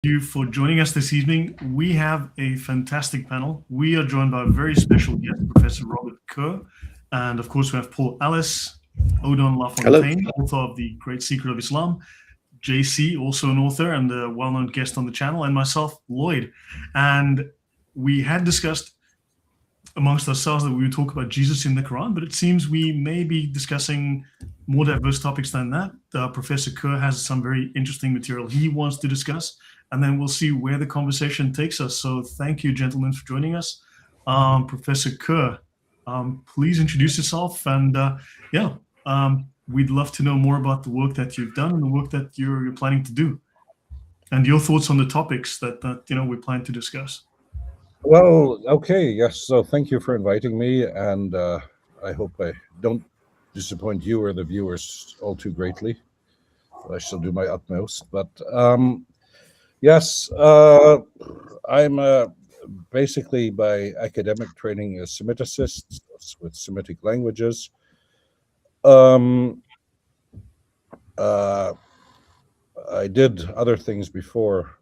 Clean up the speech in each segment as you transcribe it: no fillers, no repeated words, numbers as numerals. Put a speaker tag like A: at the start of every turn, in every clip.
A: You for joining us this evening. We have a fantastic panel. We are joined by a very special guest, Professor Robert Kerr, and of course we have Paul Alice, Odon
B: Hello.
A: Lafontaine, author of The Great Secret of Islam, JC, also an author and a well-known guest on the channel, and myself, Lloyd. And we had discussed amongst ourselves that we would talk about Jesus in the Quran, but it seems we may be discussing more diverse topics than that. Professor Kerr has some very interesting material he wants to discuss, and then we'll see where the conversation takes us. So thank you, gentlemen, for joining us. Professor Kerr, please introduce yourself, and we'd love to know more about the work that you've done and the work that you're planning to do, and your thoughts on the topics that we plan to discuss.
C: Well, okay, yes. So thank you for inviting me, and I hope I don't disappoint you or the viewers all too greatly. I shall do my utmost. But yes, I'm basically by academic training a Semiticist with Semitic languages. I did other things before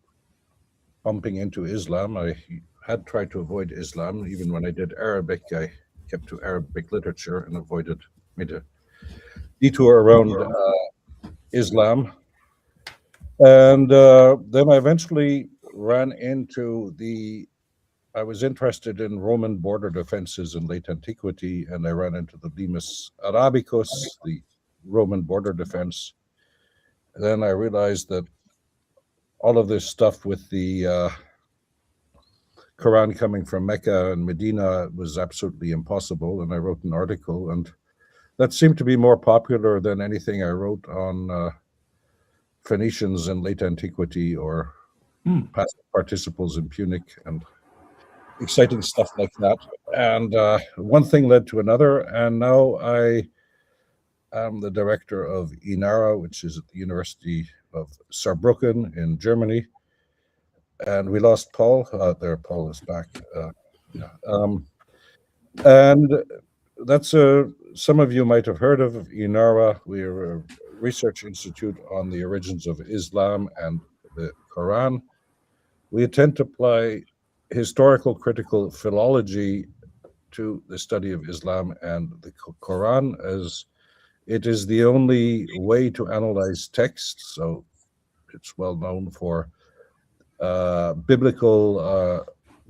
C: bumping into Islam. I had tried to avoid Islam. Even when I did Arabic, I kept to Arabic literature and made a detour around Islam. And then I eventually ran into I was interested in Roman border defenses in late antiquity, and I ran into the Limes Arabicus, the Roman border defense. And then I realized that all of this stuff with the Quran coming from Mecca and Medina was absolutely impossible, and I wrote an article, and that seemed to be more popular than anything I wrote on Phoenicians in late antiquity or past participles in Punic and exciting stuff like that. And one thing led to another, and now I am the director of INARA, which is at the University of Saarbrücken in Germany. And we lost Paul. There, Paul is back. And that's some of you might have heard of INARA. We're a research institute on the origins of Islam and the Quran. We intend to apply historical critical philology to the study of Islam and the Quran, as it is the only way to analyze texts. So it's well known for biblical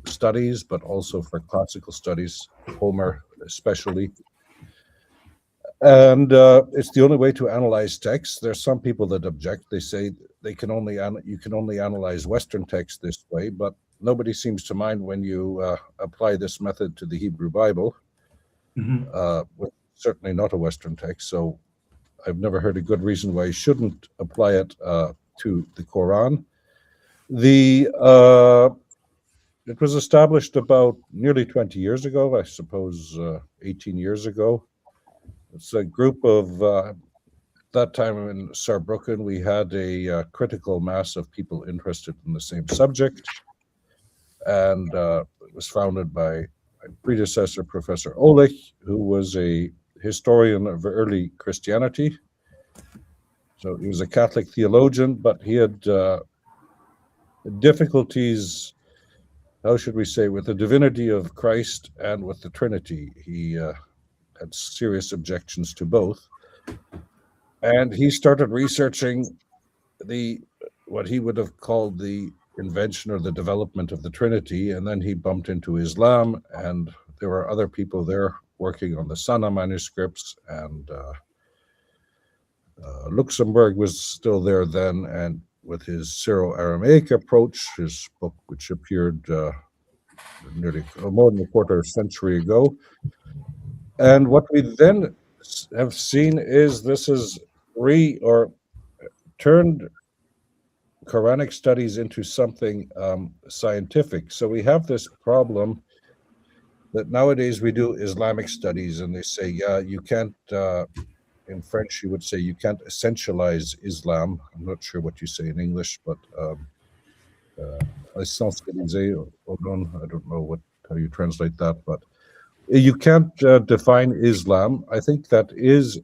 C: studies, but also for classical studies, Homer especially. And it's the only way to analyze text. There's some people that object. They say you can only analyze Western text this way, but nobody seems to mind when you apply this method to the Hebrew Bible, which is certainly not a Western text. So I've never heard a good reason why you shouldn't apply it to the Quran. It was established about nearly 20 years ago, I suppose 18 years ago. It's a group of, that time in Saarbrücken, we had a critical mass of people interested in the same subject. And it was founded by my predecessor, Professor Ohlich, who was a historian of early Christianity. So he was a Catholic theologian, but he had difficulties, how should we say, with the divinity of Christ and with the Trinity. He had serious objections to both. And he started researching what he would have called the invention or the development of the Trinity, and then he bumped into Islam, and there were other people there working on the Sana manuscripts, and Luxembourg was still there then, and with his Syro-Aramaic approach, his book, which appeared nearly more than a quarter century ago. And what we then have seen is this is turned Quranic studies into something scientific. So we have this problem that nowadays we do Islamic studies, and they say, yeah, you can't, in French, you would say you can't essentialize Islam. I'm not sure what you say in English, but essentialiser, I don't know how you translate that, but you can't define Islam. I think that is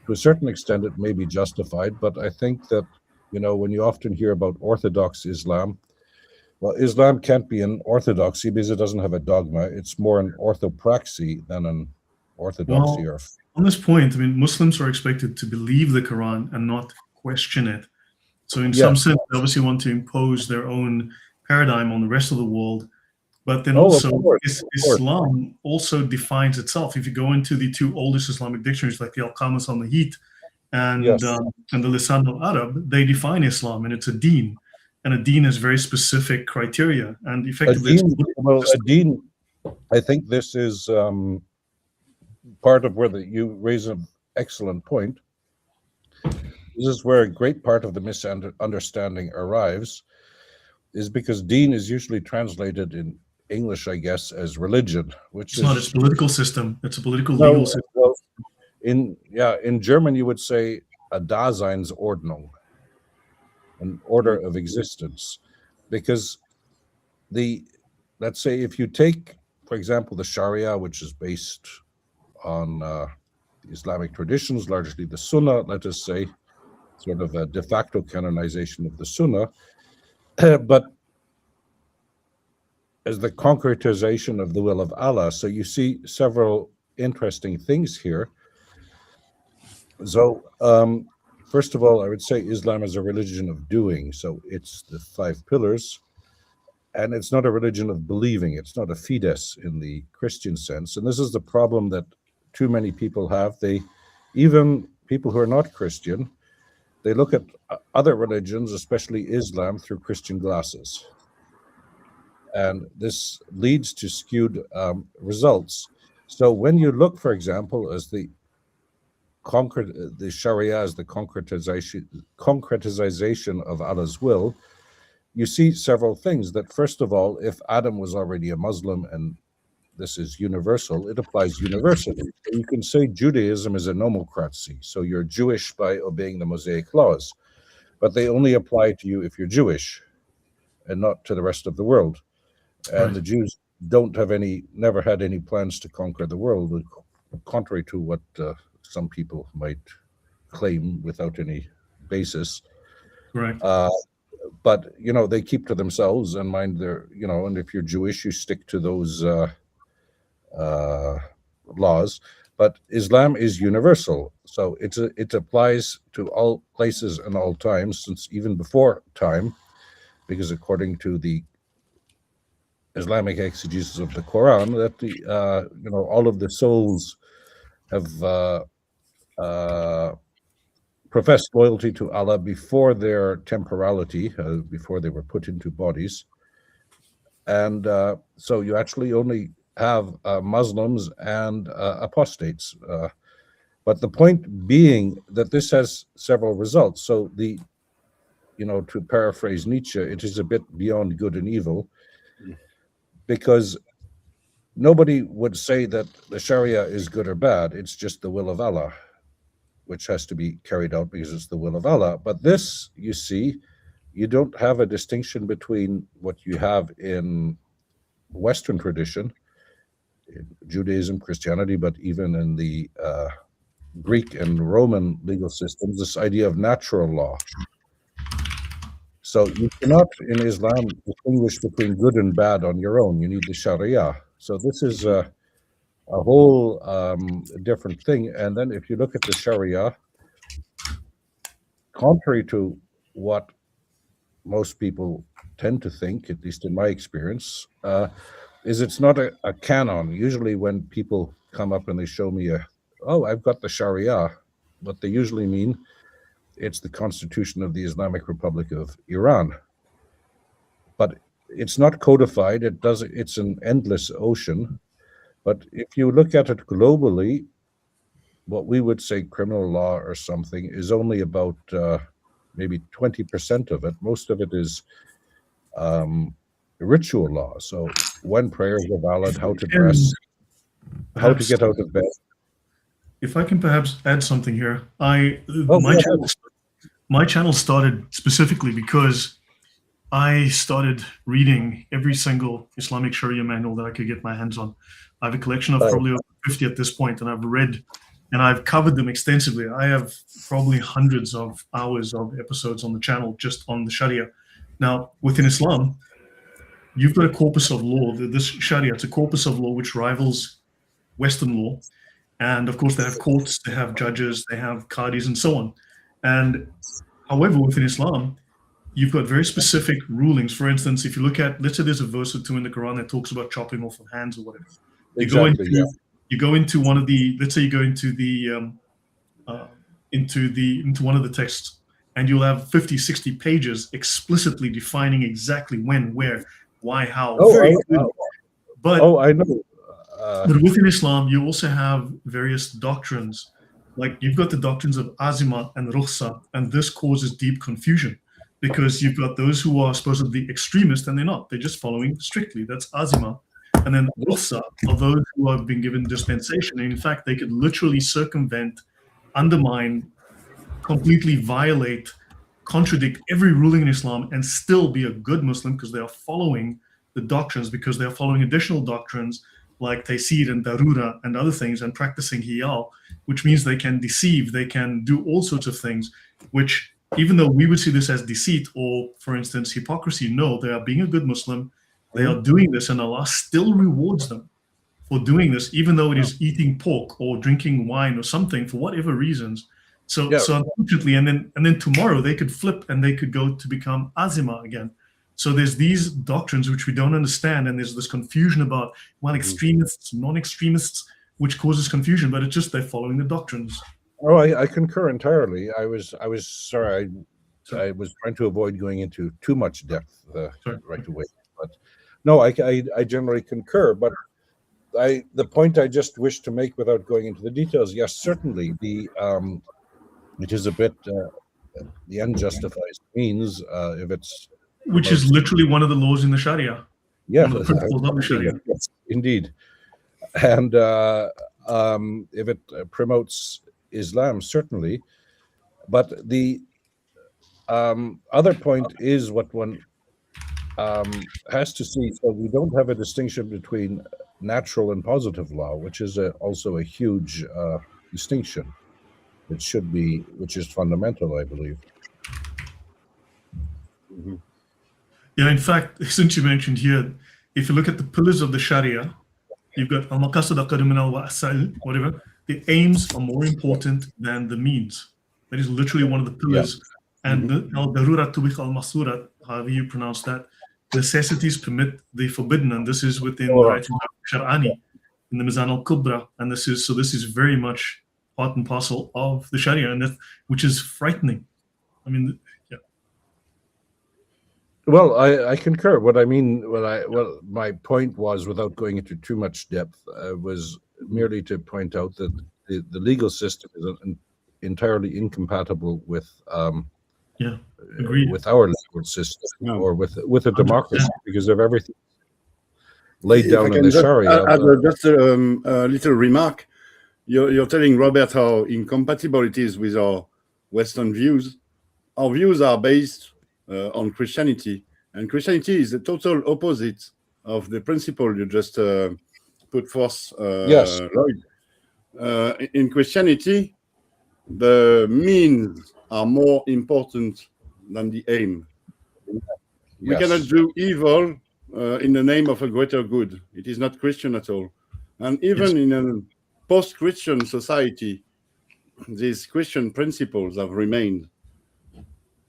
C: to a certain extent, it may be justified, but I think that When you often hear about Orthodox Islam, well, Islam can't be an orthodoxy because it doesn't have a dogma. It's more an orthopraxy than an orthodoxy.
A: Well, on this point, I mean, Muslims are expected to believe the Quran and not question it. So in some
C: Yes.
A: sense, they obviously want to impose their own paradigm on the rest of the world. But then
C: Of
A: also,
C: course.
A: Islam also defines itself. If you go into the two oldest Islamic dictionaries, like the Al-Qamus al-Nahit and
C: Yes.
A: the Lisan al-Arab, they define Islam, and it's a deen. And a deen has very specific criteria. And effectively,
C: a deen, I think this is part of where you raise an excellent point. This is where a great part of the misunderstanding arrives, is because deen is usually translated in English, I guess, as religion, which
A: it's not. It's a political system. It's a political legal system.
C: Well, in German, you would say a Daseinsordnung, an order of existence, because let's say if you take, for example, the Sharia, which is based on Islamic traditions, largely the Sunnah, let us say, sort of a de facto canonization of the Sunnah, but as the concretization of the will of Allah. So you see several interesting things here. So first of all, I would say Islam is a religion of doing. So it's the 5 pillars, and it's not a religion of believing. It's not a fides in the Christian sense. And this is the problem that too many people have. Even people who are not Christian, they look at other religions, especially Islam, through Christian glasses. And this leads to skewed results. So when you look, for example, as the Sharia as the concretization of Allah's will, you see several things. That first of all, if Adam was already a Muslim and this is universal, it applies universally. So you can say Judaism is a nomocracy. So you're Jewish by obeying the Mosaic laws, but they only apply to you if you're Jewish and not to the rest of the world. And
A: Right.
C: The Jews never had any plans to conquer the world, contrary to what some people might claim without any basis.
A: Correct.
C: But they keep to themselves and mind their, and if you're Jewish, you stick to those laws. But Islam is universal, so it applies to all places and all times, since even before time, because according to the Islamic exegesis of the Quran, that all of the souls have professed loyalty to Allah before their temporality, before they were put into bodies, and so you actually only have Muslims and apostates. But the point being that this has several results. So to paraphrase Nietzsche, it is a bit beyond good and evil, because nobody would say that the Sharia is good or bad. It's just the will of Allah, which has to be carried out because it's the will of Allah. But this, you see, you don't have a distinction between what you have in Western tradition, in Judaism, Christianity, but even in the Greek and Roman legal systems, this idea of natural law. So you cannot, in Islam, distinguish between good and bad on your own. You need the Sharia. So this is a whole different thing. And then if you look at the Sharia, contrary to what most people tend to think, at least in my experience, is it's not a canon. Usually when people come up and they show me I've got the Sharia, what they usually mean, it's the Constitution of the Islamic Republic of Iran. But it's not codified. It's an endless ocean. But if you look at it globally, what we would say criminal law or something is only about maybe 20% of it. Most of it is ritual law. So when prayers are valid, how to dress, how to get out of bed.
A: If I can perhaps add something here, my channel started specifically because I started reading every single Islamic Sharia manual that I could get my hands on. I have a collection of probably over 50 at this point, and I've read and I've covered them extensively. I have probably hundreds of hours of episodes on the channel just on the Sharia. Now, within Islam, you've got a corpus of law. This Sharia, it's a corpus of law which rivals Western law. And of course, they have courts, they have judges, they have qadis, and so on. And however, within Islam, you've got very specific rulings. For instance, if you look at, let's say there's a verse or two in the Quran that talks about chopping off of hands or whatever.
C: Exactly.
A: You go into one of the, let's say you go into one of the texts, and you'll have 50, 60 pages explicitly defining exactly when, where, why, how.
C: I know.
A: But within Islam, you also have various doctrines. Like you've got the doctrines of azima and rukhsa, and this causes deep confusion because you've got those who are supposedly extremists and they're not. They're just following strictly. That's azima. And then rukhsa are those who have been given dispensation. And in fact, they could literally circumvent, undermine, completely violate, contradict every ruling in Islam and still be a good Muslim because they are following the doctrines, because they are following additional doctrines like taysir and darura and other things, and practicing hiyal, which means they can deceive, they can do all sorts of things, which even though we would see this as deceit or, for instance, hypocrisy, no, they are being a good Muslim, they are doing this, and Allah still rewards them for doing this, even though it is eating pork or drinking wine or something for whatever reasons. So unfortunately, and then tomorrow they could flip and they could go to become azima again. So there's these doctrines which we don't understand, and there's this confusion about extremists, non-extremists, which causes confusion. But it's just they're following the doctrines.
C: Oh, I concur entirely. I was sorry. I was trying to avoid going into too much depth right away. But no, I generally concur. But the point I just wish to make without going into the details, yes, certainly it is a bit the end justifies means if it's.
A: Which is literally one of the laws in the Sharia.
C: Yeah,
A: one of the principles of the Sharia.
C: Yes, indeed. And if it promotes Islam, certainly. But the other point is what one has to see. So we don't have a distinction between natural and positive law, which is also a huge distinction. It should be, which is fundamental, I believe.
A: Mm-hmm. Yeah, in fact, since you mentioned here, if you look at the pillars of the Sharia, you've got al-maqasid al-qadminal wa asal, whatever. The aims are more important than the means. That is literally one of the pillars. Yeah. And al-darurat tubikh al-masurat, however you pronounce that, necessities permit the forbidden, and this is within the writings of Shar'ani in the Mizan al-Kubra, and this is very much part and parcel of the Sharia, and which is frightening. I mean, yeah.
C: Well, I concur. What I mean, my point was, without going into too much depth, was merely to point out that the legal system is entirely incompatible with with our legal system or with a democracy because of everything laid down in the Sharia.
B: Just a little remark. You're telling Robert how incompatible it is with our Western views. Our views are based on Christianity, and Christianity is the total opposite of the principle you just put forth,
C: yes.
B: Lloyd. In Christianity, the means are more important than the aim. Yes. We cannot do evil in the name of a greater good. It is not Christian at all. And even in a post-Christian society, these Christian principles have remained.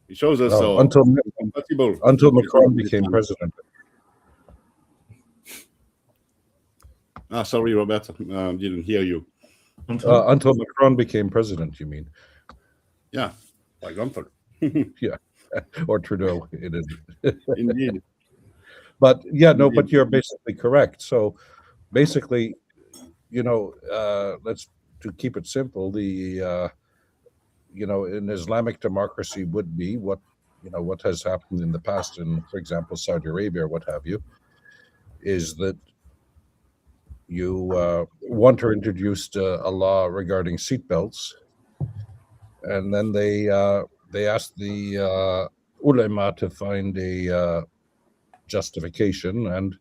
B: It shows us how compatible.
C: Until Macron became president.
B: Sorry, Robert, didn't hear you.
C: Until Macron became president, you mean?
B: Yeah, for example.
C: Yeah, or Trudeau. It is.
B: Indeed.
C: But yeah, no, but you're basically correct. So basically, let's to keep it simple, the an Islamic democracy would be what has happened in the past in, for example, Saudi Arabia or what have you, is that you Wanter introduced a law regarding seatbelts, and then they asked the ulama to find a justification, and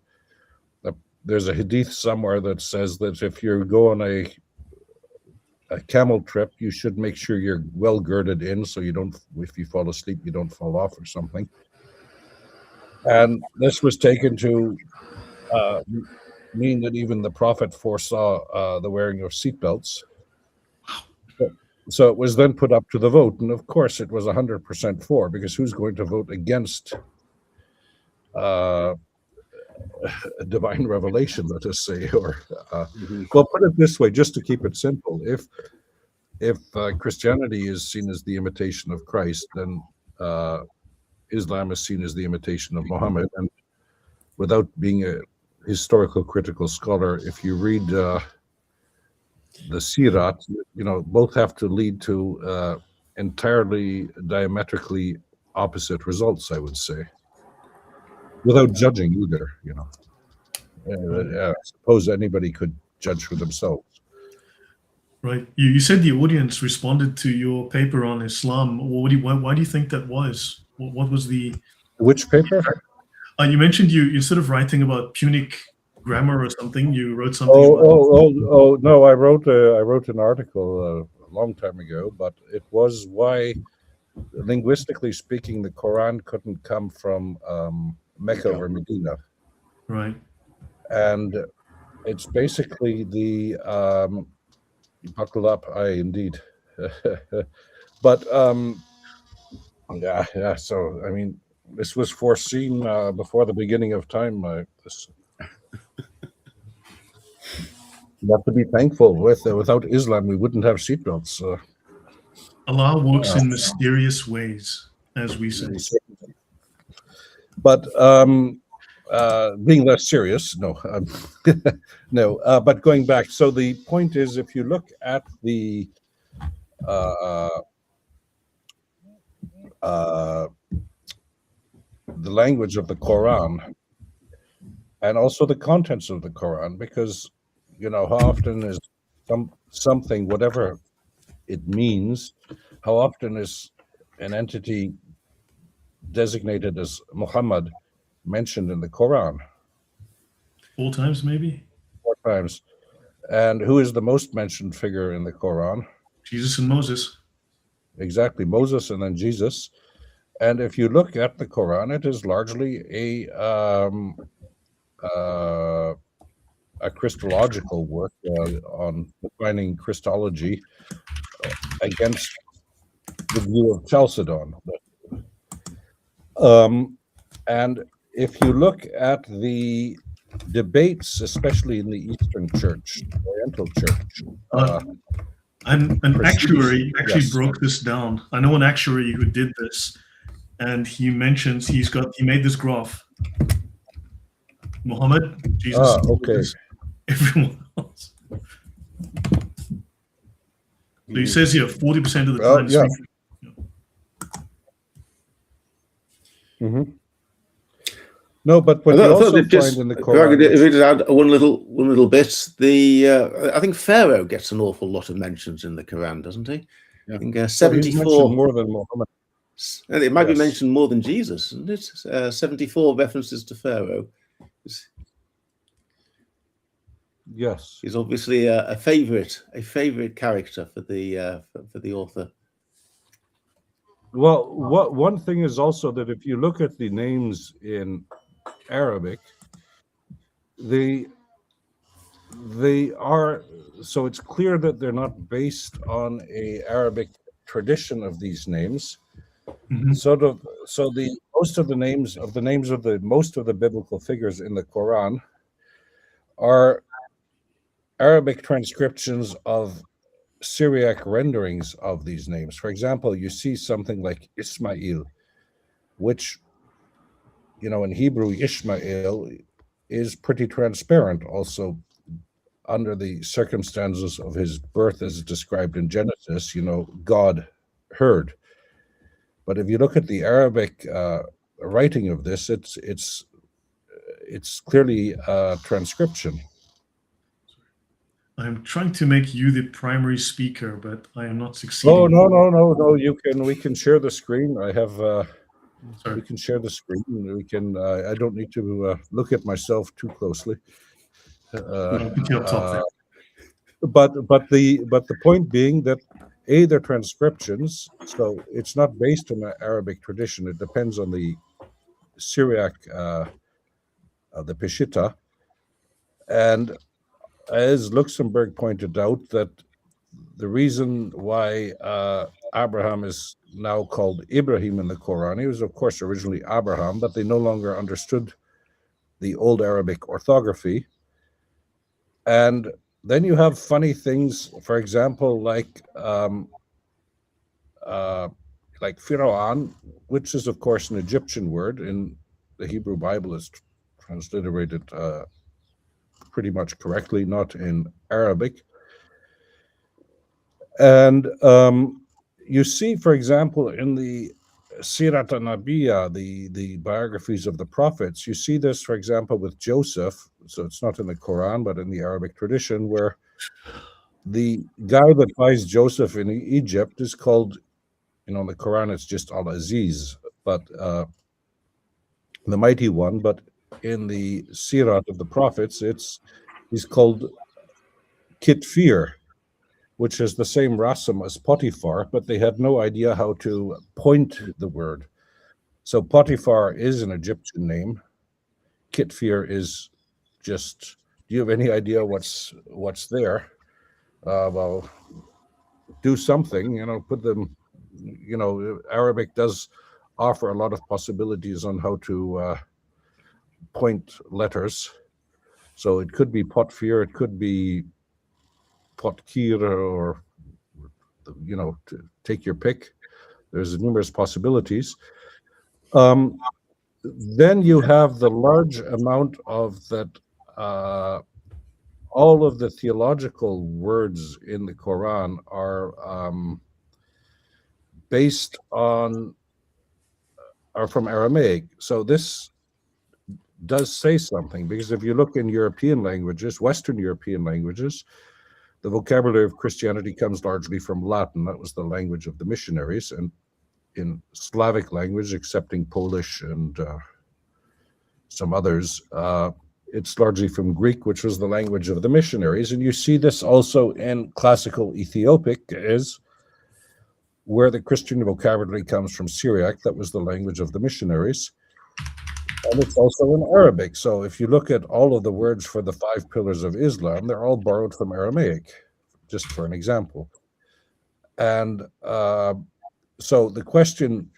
C: there's a hadith somewhere that says that if you go on a a camel trip, you should make sure you're well girded in, so you don't, if you fall asleep, you don't fall off or something. And this was taken to mean that even the Prophet foresaw the wearing of seatbelts. So it was then put up to the vote, and of course it was 100% for, because who's going to vote against a divine revelation, let us say? Or well, put it this way, just to keep it simple: if Christianity is seen as the imitation of Christ, then Islam is seen as the imitation of Muhammad. And without being a historical critical scholar, if you read the Sirat, both have to lead to entirely diametrically opposite results, I would say, without judging either. I suppose anybody could judge for themselves.
A: Right. You said the audience responded to your paper on Islam. Why do you think that was? What was the...
C: Which paper?
A: You mentioned you're sort of writing about Punic grammar or something. You wrote something.
C: Oh no! I wrote an article a long time ago, but it was why, linguistically speaking, the Quran couldn't come from Mecca or Medina.
A: Right.
C: And it's basically the buckle up, indeed. But yeah. So I mean, this was foreseen before the beginning of time. You have to be thankful. Without Islam, we wouldn't have seatbelts.
A: Allah works in mysterious ways, as we say.
C: But being less serious, no, no. But going back, so the point is, if you look at the language of the Quran, and also the contents of the Quran, because how often is something, whatever it means, how often is an entity designated as Muhammad mentioned in the Quran?
A: 4 times, maybe?
C: 4 times. And who is the most mentioned figure in the Quran?
A: Jesus and Moses.
C: Exactly, Moses and then Jesus. And if you look at the Quran, it is largely a Christological work on defining Christology against the view of Chalcedon. And if you look at the debates, especially in the Eastern Church, Oriental Church,
A: an actuary actually
C: yes.
A: broke this down. I know an actuary who did this, and he mentions he made this graph. Muhammad, Jesus,
C: okay.
A: everyone else. So he says here 40% of the time.
C: Yeah. Mm-hmm. No, but what you also find in the Quran.
D: If we just add one little bit, I think Pharaoh gets an awful lot of mentions in the Quran, doesn't he?
B: Yeah.
D: I think
C: He's
D: 74
C: mentioned more than Muhammad.
D: It might be mentioned more than Jesus, isn't it? 74 references to Pharaoh.
C: Yes,
D: He's obviously a favorite character for the author.
C: Well, one thing is also that if you look at the names in Arabic, they are, so it's clear that they're not based on a Arabic tradition of these names.
A: Mm-hmm.
C: So the most of the biblical figures in the Quran are Arabic transcriptions of Syriac renderings of these names. For example, you see something like Ismail, which, in Hebrew, Ishmael is pretty transparent also under the circumstances of his birth as described in Genesis, God heard. But if you look at the Arabic writing of this, it's clearly a transcription.
A: I'm trying to make you the primary speaker, but I am not succeeding.
C: Oh, no. We can share the screen. I have. We can share the screen. We can. I don't need to look at myself too closely.
A: I'll put you up top there.
C: but the point being that they're transcriptions, so it's not based on the Arabic tradition. It depends on the Syriac, the Peshitta, and as Luxemburg pointed out, that the reason why Abraham is now called Ibrahim in the Quran, he was of course originally Abraham, but they no longer understood the old Arabic orthography. And then you have funny things, for example, like Pharaoh, which is of course an Egyptian word. In the Hebrew Bible is transliterated pretty much correctly, not in Arabic. And you see, for example, in the Sirat al-Nabiya, the biographies of the prophets, you see this, for example, with Joseph. So it's not in the Quran, but in the Arabic tradition, where the guy that buys Joseph in Egypt is called, in the Quran, it's just Al-Aziz, but the mighty one. But in the Sirat of the prophets, he's called Kitfir, which is the same rasam as Potiphar, but they had no idea how to point the word. So Potiphar is an Egyptian name. Kitfir is just, do you have any idea what's there? Well, do something, put them, Arabic does offer a lot of possibilities on how to point letters. So it could be Potfir, it could be Potkir, or to take your pick. There's numerous possibilities. Then you have the large amount of that. All of the theological words in the Quran are from Aramaic. So this does say something, because if you look in European languages, Western European languages, the vocabulary of Christianity comes largely from Latin. That was the language of the missionaries. And in Slavic language, excepting Polish and some others, it's largely from Greek, which was the language of the missionaries. And you see this also in classical Ethiopic, where the Christian vocabulary comes from Syriac. That was the language of the missionaries. And it's also in Arabic. So if you look at all of the words for the 5 pillars of Islam, they're all borrowed from Aramaic, just for an example. And so the question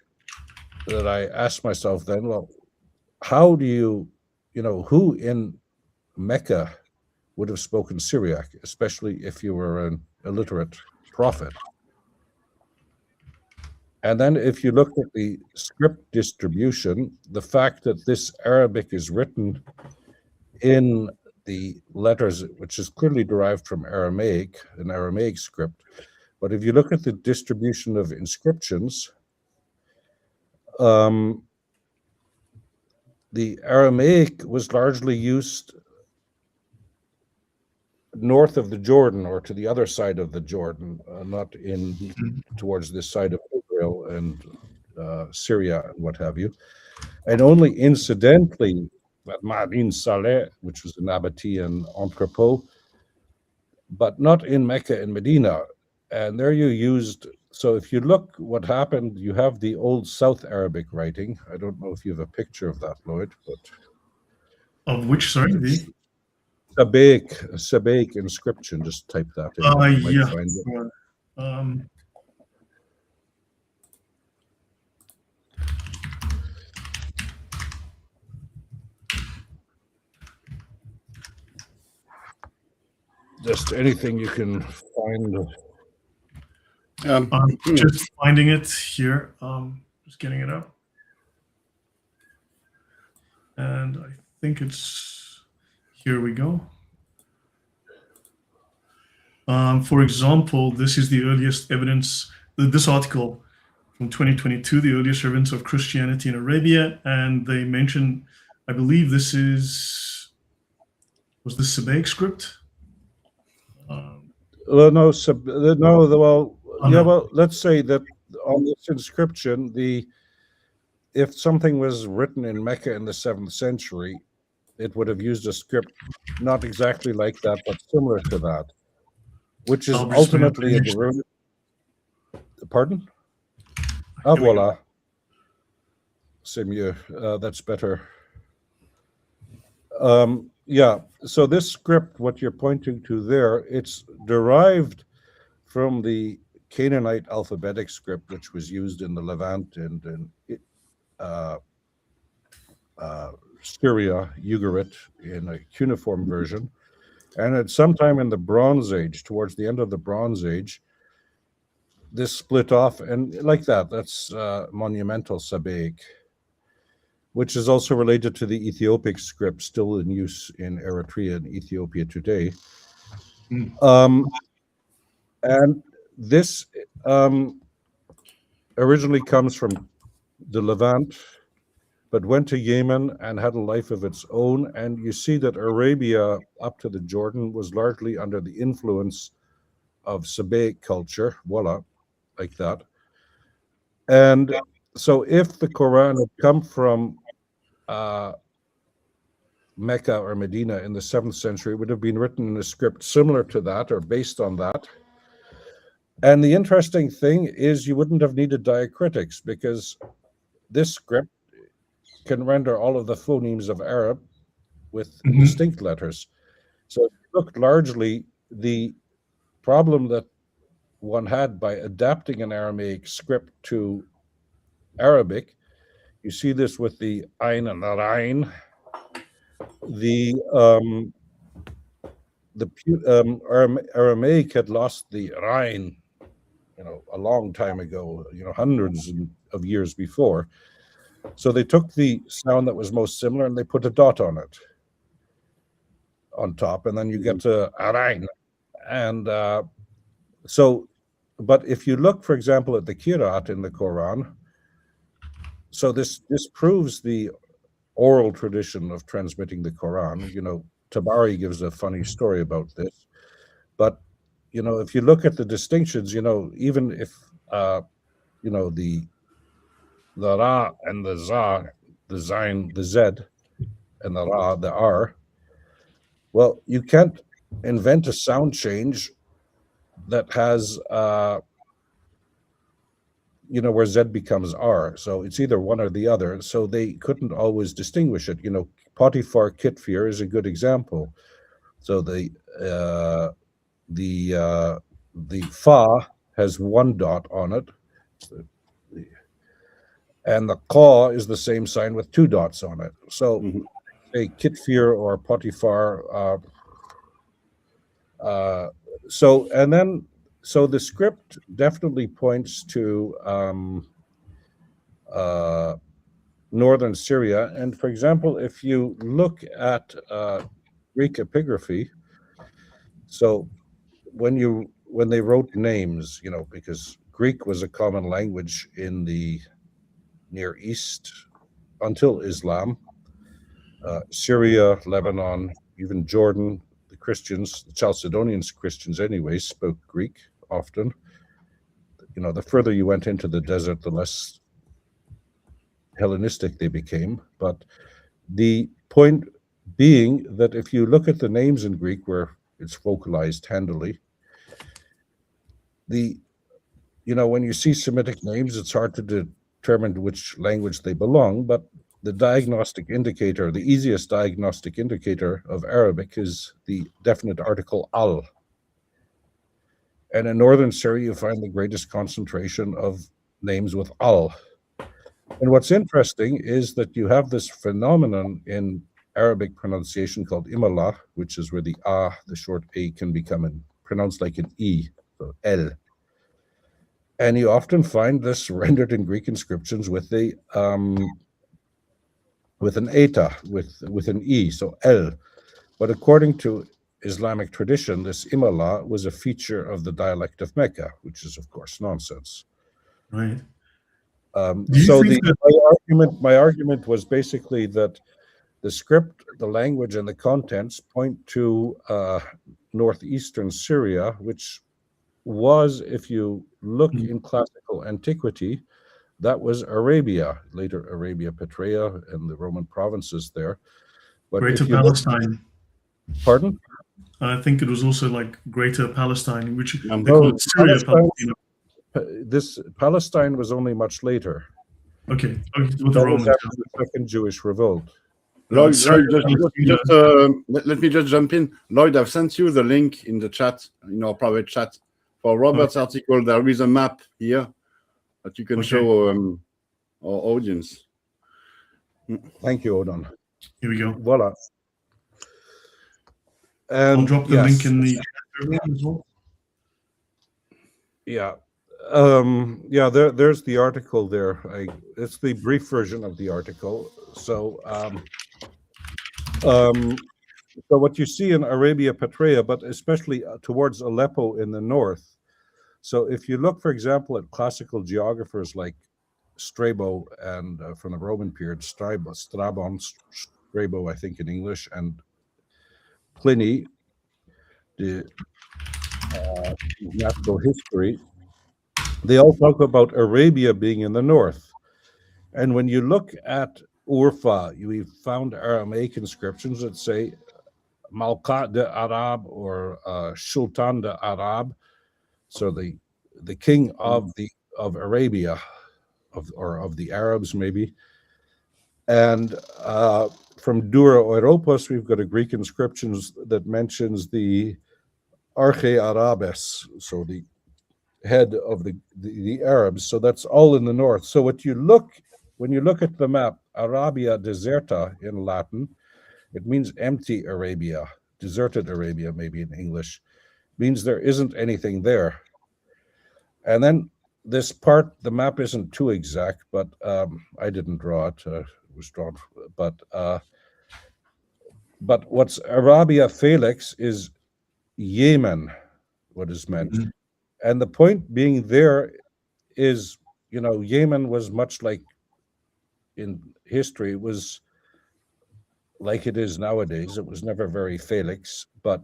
C: that I asked myself then, well, how do you, who in Mecca would have spoken Syriac, especially if you were an illiterate prophet? And then if you look at the script distribution, the fact that this Arabic is written in the letters, which is clearly derived from Aramaic, an Aramaic script. But if you look at the distribution of inscriptions, the Aramaic was largely used north of the Jordan, or to the other side of the Jordan, not towards this side of Israel and Syria and what have you. And only incidentally, at Ma'adin Saleh, which was an abbey and entrepot, but not in Mecca and Medina. And there you used, so if you look what happened, you have the old South Arabic writing. I don't know if you have a picture of that, Lloyd, but...
A: Of which, sorry? The
C: Sabaik inscription, just type that in.
A: Yeah.
C: Find it. Just anything you can find.
A: I'm just finding it here. Just getting it up. And I think it's, here we go. For example, this is the earliest evidence, this article from 2022, the earliest evidence of Christianity in Arabia. And they mention, I believe this was the Sabaik script?
C: Well, let's say that on this inscription, if something was written in Mecca in the 7th century, it would have used a script not exactly like that, but similar to that. which is
A: I'll just
C: ultimately a
A: finish.
C: derivative. Pardon?
A: Here we go.
C: Voilà. C'est mieux. That's better. Yeah, so this script, what you're pointing to there, it's derived from the Canaanite alphabetic script, which was used in the Levant and Syria, Ugarit, in a cuneiform version. And at some time in the Bronze Age, towards the end of the Bronze Age, this split off, and like that, that's monumental Sabaic, which is also related to the Ethiopic script still in use in Eritrea and Ethiopia today. And this originally comes from the Levant, but went to Yemen and had a life of its own. And you see that Arabia up to the Jordan was largely under the influence of Sabaic culture, voila, like that. And so if the Quran had come from Mecca or Medina in the 7th century, it would have been written in a script similar to that or based on that. And the interesting thing is you wouldn't have needed diacritics because this script can render all of the phonemes of Arab with distinct letters. So if you look largely, the problem that one had by adapting an Aramaic script to Arabic, you see this with the Ain and the Rain. Aramaic had lost the Rain, a long time ago, hundreds of years before. So they took the sound that was most similar and they put a dot on it, on top, and then you get to Arain. And but if you look, for example, at the Kirat in the Quran, so this proves the oral tradition of transmitting the Quran. Tabari gives a funny story about this. But, if you look at the distinctions, even if, the Ra and the Za, the Zain, the Z, and the Ra, the R, well, you can't invent a sound change that has, where Z becomes R. So it's either one or the other. So they couldn't always distinguish it. Potiphar Kitfir is a good example. So the Fa has one dot on it. And the Qa is the same sign with two dots on it. So say Kitfir or Potiphar. So the script definitely points to northern Syria. And for example, if you look at Greek epigraphy, so when they wrote names, because Greek was a common language in the Near East until Islam, Syria, Lebanon, even Jordan, the Christians, the Chalcedonian Christians anyway, spoke Greek often. The further you went into the desert, the less Hellenistic they became. But the point being that if you look at the names in Greek where it's vocalized handily, when you see Semitic names, it's hard to determine to which language they belong, but the diagnostic indicator, the easiest diagnostic indicator of Arabic is the definite article al. And in northern Syria, you find the greatest concentration of names with al. And what's interesting is that you have this phenomenon in Arabic pronunciation called imala, which is where the the short a, can become pronounced like an e, so el. And you often find this rendered in Greek inscriptions with the with an eta, with an e, so el. But according to Islamic tradition, this imala was a feature of the dialect of Mecca, which is of course nonsense.
A: Right.
C: So my argument was basically that the script, the language, and the contents point to northeastern Syria, which was, if you look in classical antiquity, that was Arabia, later Arabia Petraea and the Roman provinces there. But
A: Greater Palestine.
C: Pardon?
A: I think it was also like Greater Palestine, which they
B: No,
A: call it Syria.
C: This Palestine was only much later.
A: Okay, with the
C: That was
A: Romans.
C: after the Second Jewish Revolt.
A: No,
B: Lloyd,
A: Syria,
B: let me just jump in. Lloyd, I've sent you the link in the chat, in our private chat, for Robert's article. There is a map here that you can show our audience.
C: Thank you, Odon.
A: Here we go.
C: Voila. And
A: I'll drop the link in the chat as well.
C: Yeah. There's the article there. It's the brief version of the article. So what you see in Arabia Petraea, but especially towards Aleppo in the north. So if you look, for example, at classical geographers like Strabo and from the Roman period, Strabon, Strabo, I think in English, and Pliny, the natural history, they all talk about Arabia being in the north. And when you look at Urfa, we found Aramaic inscriptions that say Malkat de Arab or Sultan de Arab, so the king of Arabia, of the Arabs maybe. And from Dura Europos, we've got a Greek inscriptions that mentions the Arche Arabes, so the head of the Arabs. So that's all in the north. So when you look at the map, Arabia Deserta in Latin, it means empty Arabia, deserted Arabia, maybe in English, means there isn't anything there. And then this part, the map isn't too exact, but I didn't draw it. It was drawn, but what's Arabia Felix is Yemen, what is meant. Mm-hmm. And the point being there is, Yemen was much like in history, it was like it is nowadays. It was never very Felix, but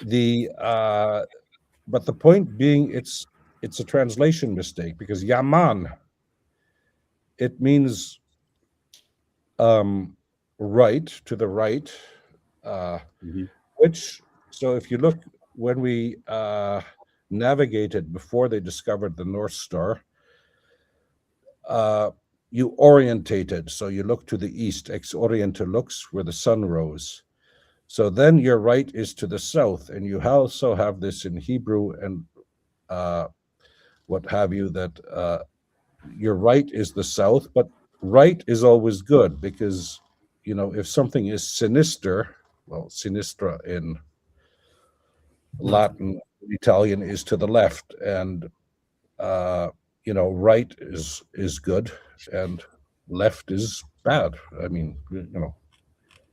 C: the point being, it's a translation mistake, because Yaman, it means right, to the right, which, so if you look, when we navigated before they discovered the North Star, you orientated, so you look to the east, ex oriente lux, where the sun rose. So then your right is to the south, and you also have this in Hebrew and what have you, that your right is the south, but right is always good, because, if something is sinister, well, sinistra in Latin, Italian is to the left, and right is good and left is bad. I mean,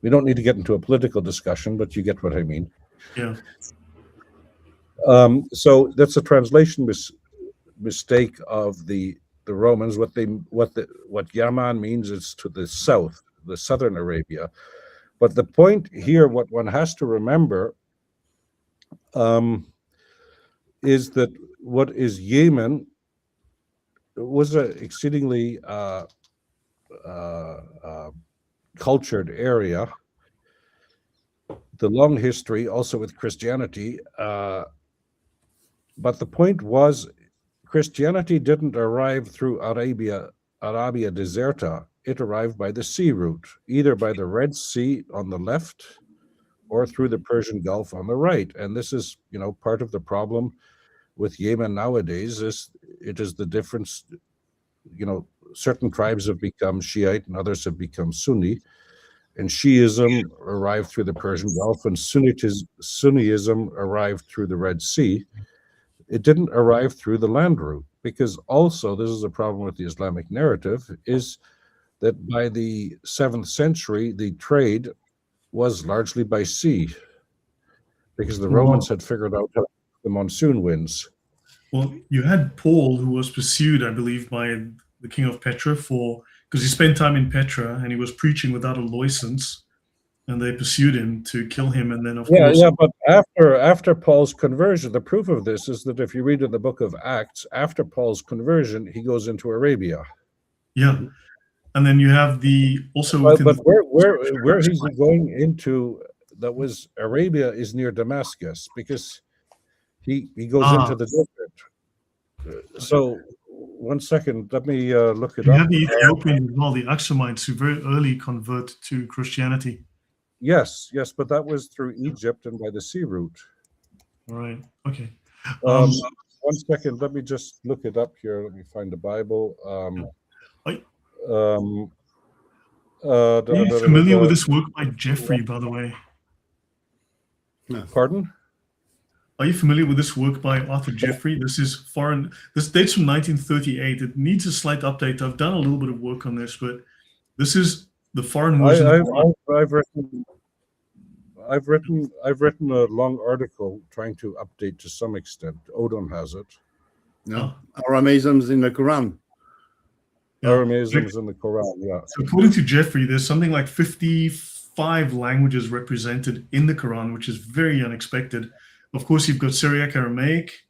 C: we don't need to get into a political discussion, but you get what I mean.
A: Yeah.
C: So that's a translation mistake of the Romans. What Yaman means is to the south, the southern Arabia. But the point here, what one has to remember, is that what is Yemen was an exceedingly cultured area. The long history also with Christianity, but the point was, Christianity didn't arrive through Arabia Deserta. It arrived by the sea route, either by the Red Sea on the left or through the Persian Gulf on the right. And this is, part of the problem with Yemen nowadays is the difference, certain tribes have become Shiite and others have become Sunni, and Shiism arrived through the Persian Gulf and Sunniism arrived through the Red Sea. It didn't arrive through the land route, because also this is a problem with the Islamic narrative, is that by the 7th century, the trade was largely by sea, because the Romans had figured out how the monsoon winds.
A: Well, you had Paul, who was pursued, I believe, by the king of Petra because he spent time in Petra and he was preaching without a license, and they pursued him to kill him. And then, of course,
C: but after Paul's conversion, the proof of this is that if you read in the book of Acts, after Paul's conversion, he goes into Arabia.
A: Yeah, and then you have
C: but where he's going into that was Arabia is near Damascus, because he goes into the desert. So 1 second, let me look it
A: You
C: up.
A: have the Ethiopians as well, the Aksamites, who very early convert to Christianity.
C: Yes, but that was through Egypt and by the sea route.
A: All right. Okay.
C: 1 second, let me just look it up here. Let me find the Bible.
A: Are you familiar with this work by Jeffrey, by the way?
C: Pardon?
A: Are you familiar with this work by Arthur Jeffrey? This is foreign. This dates from 1938. It needs a slight update. I've done a little bit of work on this, but this is the foreign version.
C: I've written a long article trying to update to some extent. Odon has it.
B: No, Aramaisms in the Quran.
A: Yeah.
C: Aramaisms in the Quran. Yeah.
A: So according to Jeffrey, there's something like 55 languages represented in the Quran, which is very unexpected. Of course, you've got Syriac Aramaic,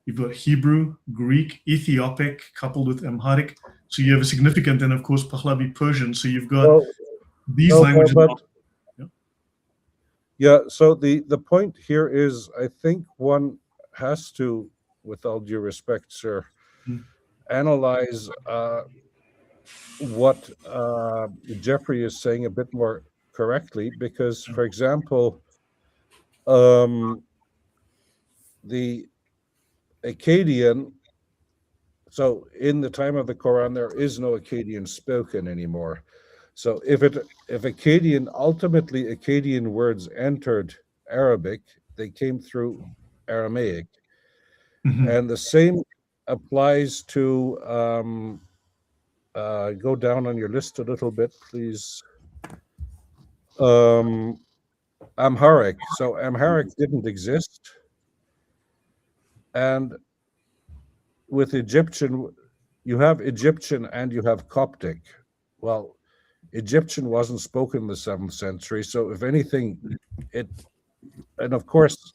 A: you've got Hebrew, Greek, Ethiopic, coupled with Amharic. So you have a significant, and of course, Pahlavi Persian. So you've got these languages.
C: Yeah, so the point here is, I think one has to, with all due respect, sir, analyze what Jeffrey is saying a bit more correctly, because, for example, the Akkadian, so in the time of the Quran, there is no Akkadian spoken anymore. So if Akkadian, ultimately Akkadian words entered Arabic, they came through Aramaic. And the same applies to, go down on your list a little bit, please. Amharic. So Amharic didn't exist. And with Egyptian, you have Egyptian and you have Coptic. Well, Egyptian wasn't spoken in the 7th century, so if anything, and of course,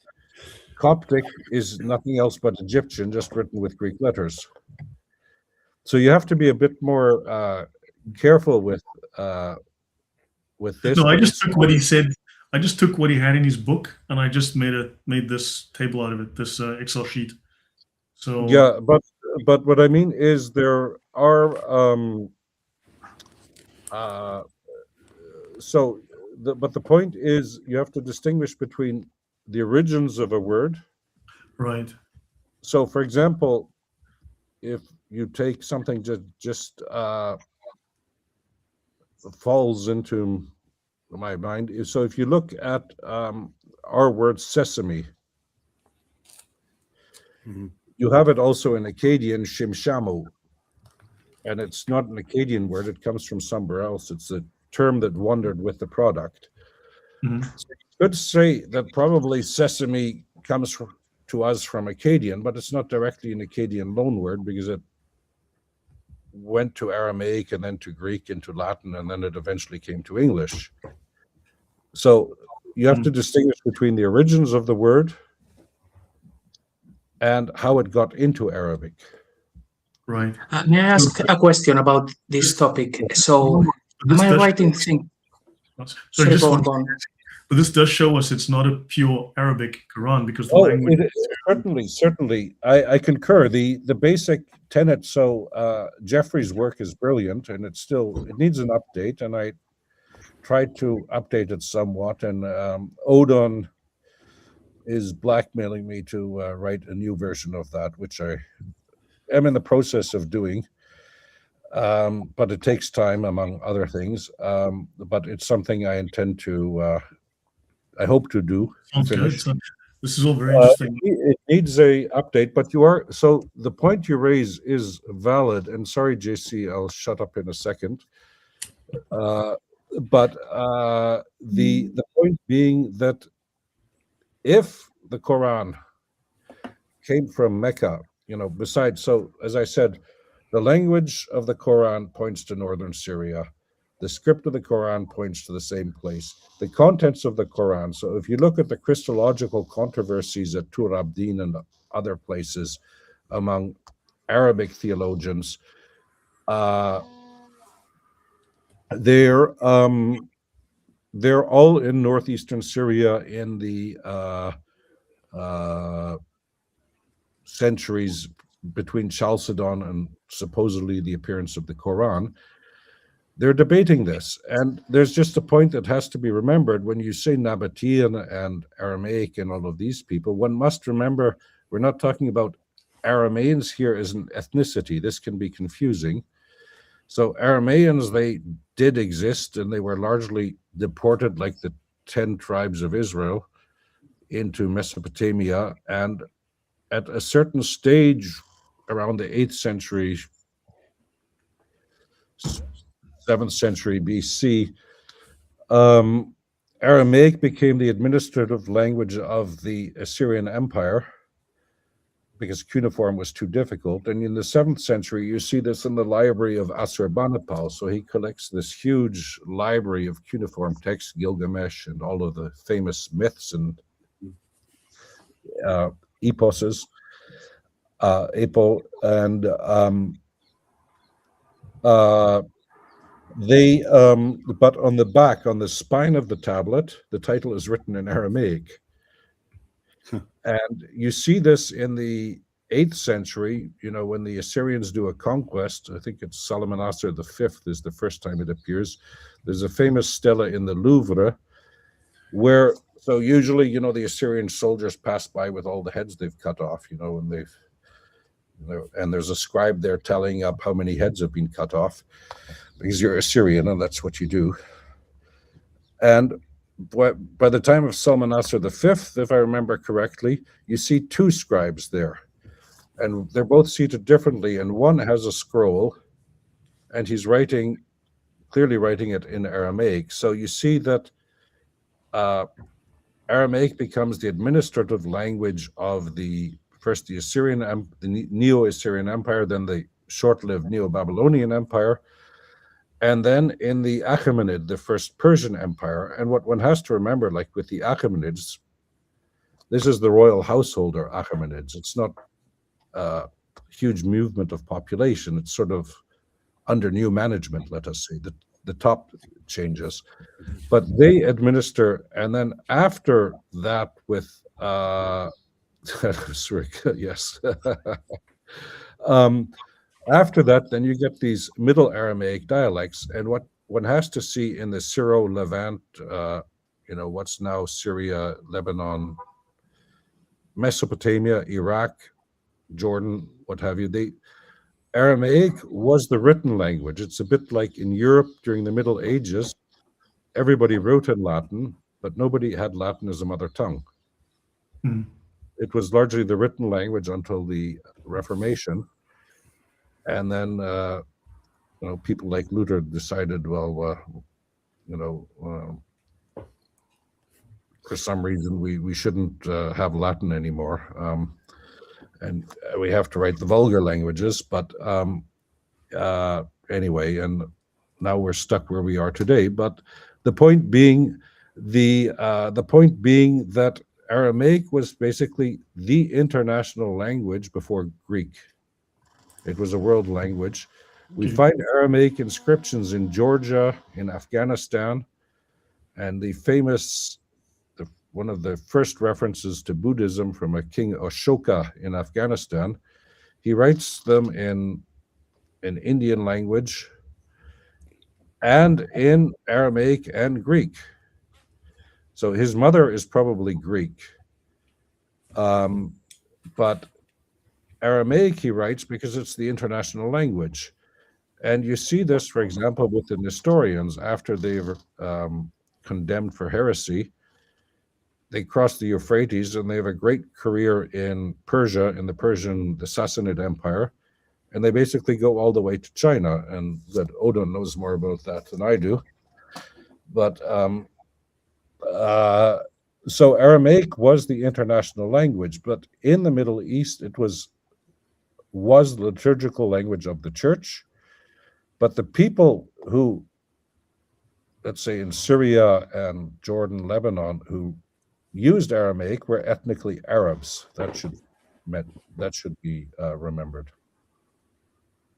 C: Coptic is nothing else but Egyptian, just written with Greek letters. So you have to be a bit more careful with this.
A: No, I just took what he said. I just took what he had in his book, and I just made this table out of it, this Excel sheet. So
C: yeah, but what I mean is there are but the point is you have to distinguish between the origins of a word.
A: Right.
C: So, for example, if you take something just falls into my mind, so if you look at our word sesame, you have it also in Akkadian shimshamu, and it's not an Akkadian word, it comes from somewhere else. It's a term that wandered with the product. So you could say that probably sesame comes to us from Akkadian, but it's not directly an Akkadian loanword, because it went to Aramaic and then to Greek and to Latin, and then it eventually came to English. So you have to distinguish between the origins of the word and how it got into Arabic.
A: Right.
E: May I ask a question about this topic? So, am I right in thinking? Sorry, go on.
A: But this does show us it's not a pure Arabic Quran, because the language.
C: Certainly, I concur. The basic tenet. So Jeffrey's work is brilliant, and it needs an update, and I tried to update it somewhat. And Odon is blackmailing me to write a new version of that, which I am in the process of doing. But it takes time, among other things. But it's something I intend to. I hope to do.
A: Sounds good. So this is all very interesting.
C: It needs a update, but so the point you raise is valid. And sorry, JC, I'll shut up in a second. But the point being that if the Quran came from Mecca, besides, so as I said, the language of the Quran points to northern Syria. The script of the Quran points to the same place. The contents of the Quran, so if you look at the Christological controversies at Tur Abdin and other places among Arabic theologians, they're they're all in northeastern Syria in the centuries between Chalcedon and supposedly the appearance of the Quran. They're debating this, and there's just a point that has to be remembered. When you say Nabatean and Aramaic and all of these people, one must remember we're not talking about Aramaeans here as an ethnicity. This can be confusing. So Aramaeans, they did exist, and they were largely deported like the 10 tribes of Israel into Mesopotamia. And at a certain stage around the 8th century, 7th century BC, Aramaic became the administrative language of the Assyrian Empire because cuneiform was too difficult. And in the 7th century, you see this in the library of Assurbanipal. So he collects this huge library of cuneiform texts, Gilgamesh, and all of the famous myths and eposes, Apo, and but on the back, on the spine of the tablet, the title is written in Aramaic. And you see this in the 8th century, when the Assyrians do a conquest. I think it's Salmanassar V is the first time it appears. There's a famous stela in the Louvre where, so usually, the Assyrian soldiers pass by with all the heads they've cut off, and and there's a scribe there telling up how many heads have been cut off because you're Assyrian and that's what you do. And by the time of Salmanassar V, if I remember correctly, you see 2 scribes there, and they're both seated differently, and one has a scroll, and he's clearly writing it in Aramaic. So you see that Aramaic becomes the administrative language of first the Assyrian, the Neo-Assyrian Empire, then the short-lived Neo-Babylonian Empire, and then in the Achaemenid, the first Persian Empire. And what one has to remember, like with the Achaemenids, this is the royal householder Achaemenids. It's not a huge movement of population. It's sort of under new management, let us say. The top changes. But they administer, and then after that with, yes. After that, then you get these Middle Aramaic dialects, and what one has to see in the Syro-Levant, what's now Syria, Lebanon, Mesopotamia, Iraq, Jordan, what have you. Aramaic was the written language. It's a bit like in Europe during the Middle Ages. Everybody wrote in Latin, but nobody had Latin as a mother tongue.
A: Mm.
C: It was largely the written language until the Reformation. And then, people like Luther decided, well, for some reason we shouldn't have Latin anymore, and we have to write the vulgar languages. But anyway, and now we're stuck where we are today. But the point being, the point being that Aramaic was basically the international language before Greek. It was a world language. We find Aramaic inscriptions in Georgia, in Afghanistan, and the famous, one of the first references to Buddhism from a King Ashoka in Afghanistan. He writes them in Indian language and in Aramaic and Greek. So his mother is probably Greek. But Aramaic, he writes, because it's the international language. And you see this, for example, with the Nestorians. After they were condemned for heresy, they cross the Euphrates and they have a great career in Persia, in the Sassanid Empire. And they basically go all the way to China. And that Odon knows more about that than I do. But so Aramaic was the international language. But in the Middle East, it was the liturgical language of the church. But the people who, let's say in Syria and Jordan, Lebanon, who used Aramaic were ethnically Arabs. That should be remembered.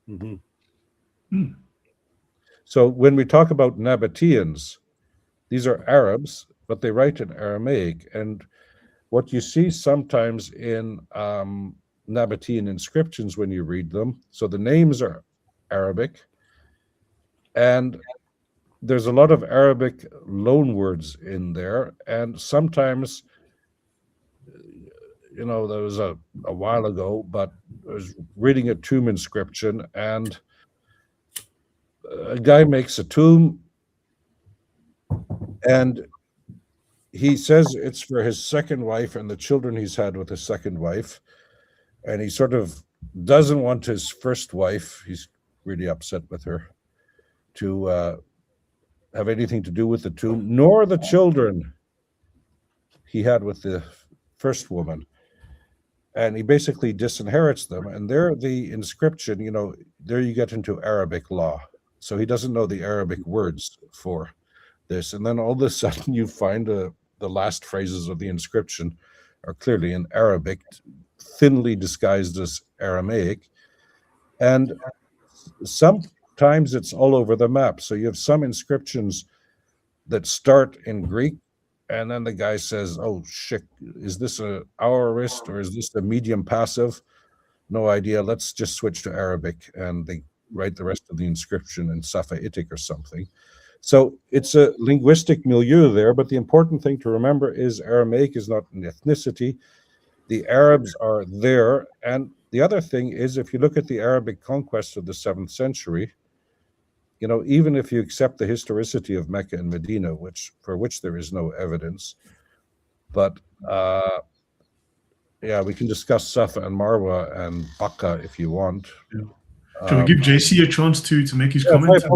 B: Mm-hmm.
A: Mm.
C: So when we talk about Nabateans, These are Arabs, but they write in Aramaic. And what you see sometimes in Nabatean inscriptions when you read them, so the names are Arabic, and there's a lot of Arabic loan words in there. And sometimes, there was a while ago, but I was reading a tomb inscription, and a guy makes a tomb, and he says it's for his second wife and the children he's had with his second wife. And he sort of doesn't want his first wife, he's really upset with her, to have anything to do with the tomb, nor the children he had with the first woman. And he basically disinherits them. And there, the inscription, there you get into Arabic law. So he doesn't know the Arabic words for this. And then all of a sudden you find the last phrases of the inscription are clearly in Arabic, thinly disguised as Aramaic. And sometimes it's all over the map. So you have some inscriptions that start in Greek, and then the guy says, oh shit, is this a aorist or is this a medium passive? No idea. Let's just switch to Arabic. And they write the rest of the inscription in Safa'itic or something. So it's a linguistic milieu there, but the important thing to remember is Aramaic is not an ethnicity. The Arabs are there. And the other thing is, if you look at the Arabic conquest of the 7th century, even if you accept the historicity of Mecca and Medina, for which there is no evidence, but we can discuss Safa and Marwa and Bakka if you want.
A: Yeah. Shall we give JC a chance to make his comment?
E: It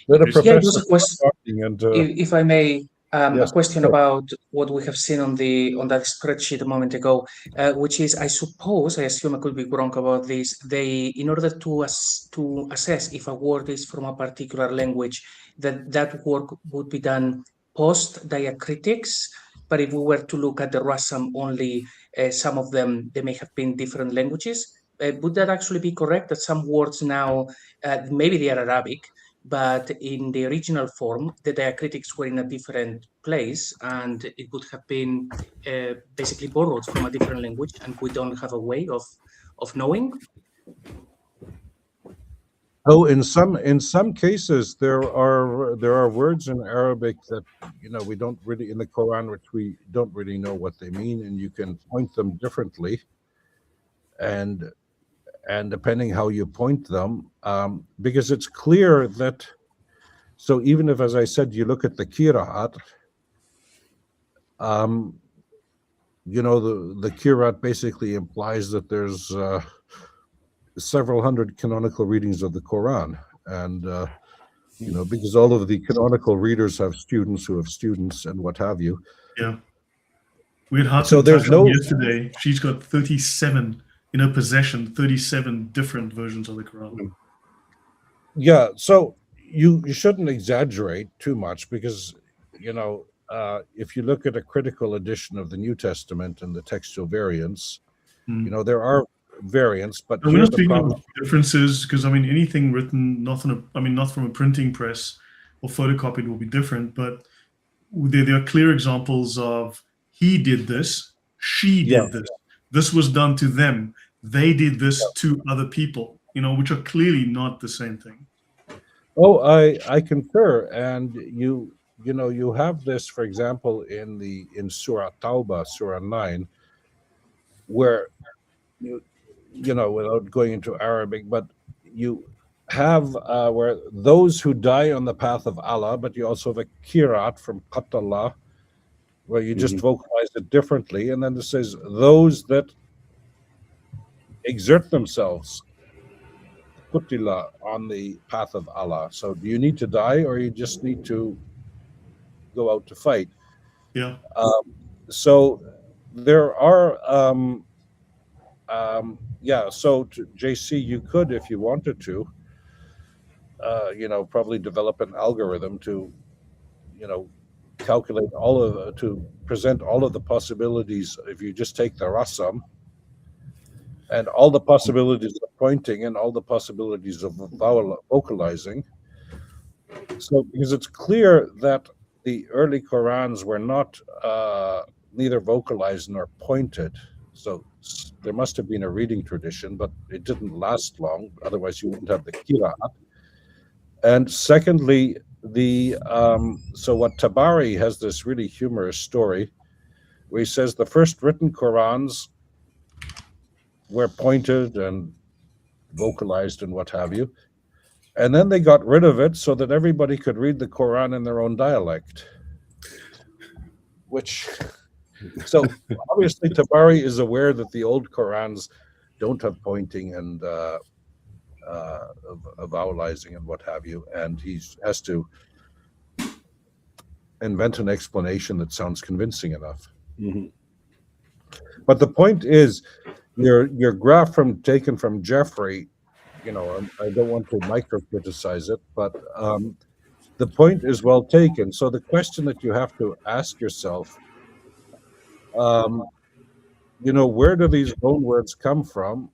E: was a question. If I may,
C: Yes,
E: a question
C: sure.
E: about what we have seen on that spreadsheet a moment ago, which is, I assume I could be wrong about this, in order to assess if a word is from a particular language, that work would be done post diacritics. But if we were to look at the Rassam only, some of them, they may have been different languages. Would that actually be correct, that some words now, maybe they are Arabic, but in the original form, the diacritics were in a different place, and it would have been basically borrowed from a different language, and we don't have a way of knowing?
C: Oh, in some cases, there are words in Arabic that we don't really, in the Quran, which we don't really know what they mean, and you can point them differently, and depending how you point them, because it's clear that, so even if, as I said, you look at the Qira'at, the Qira'at basically implies that there's several hundred canonical readings of the Quran, and because all of the canonical readers have students who have students and what have you.
A: Yeah, we had Hudson
C: So there's no
A: yesterday. She's got 37 in her possession, 37 different versions of the Quran.
C: Yeah, so you shouldn't exaggerate too much, because if you look at a critical edition of the New Testament and the textual variants, there are variants, but
A: we're not speaking of differences, because anything written not from a printing press or photocopied will be different, but there are clear examples of he did this, she did this, this was done to them, they did this to other people, which are clearly not the same thing.
C: Oh, I concur. And you have this, for example, in Surah Tauba, Surah 9, where without going into Arabic, but you have where those who die on the path of Allah, but you also have a Qira'at from Qatallah, where you just vocalize it differently, and then it says those that exert themselves Qutila on the path of Allah. So do you need to die, or you just need to go out to fight?
A: Yeah.
C: So there are so JC, you could, if you wanted to, probably develop an algorithm to calculate to present all of the possibilities. If you just take the Rassam and all the possibilities of pointing and all the possibilities of vocalizing, So, because it's clear that the early Qurans were not neither vocalized nor pointed. So there must have been a reading tradition, but it didn't last long. Otherwise, you wouldn't have the qira'at. And secondly, so what Tabari has this really humorous story where he says the first written Qurans were pointed and vocalized and what have you. And then they got rid of it so that everybody could read the Quran in their own dialect. So obviously Tabari is aware that the old Qurans don't have pointing and vowelizing and what have you, and he has to invent an explanation that sounds convincing enough.
B: Mhm.
C: But the point is, your graph taken from Jeffrey, I don't want to micro-criticize it, but the point is well taken. So the question that you have to ask yourself, where do these loan words come from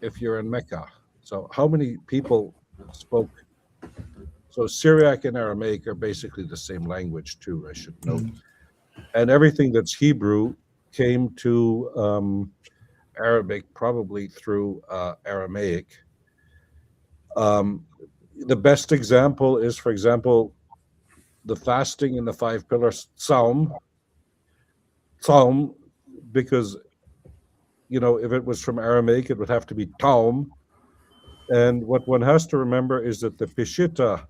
C: if you're in Mecca? So how many people spoke? So Syriac and Aramaic are basically the same language too, I should note. And everything that's Hebrew came to Arabic probably through Aramaic. The best example is, for example, the fasting in the 5 pillars, Psalm, because, if it was from Aramaic, it would have to be Taum. And what one has to remember is that the Peshitta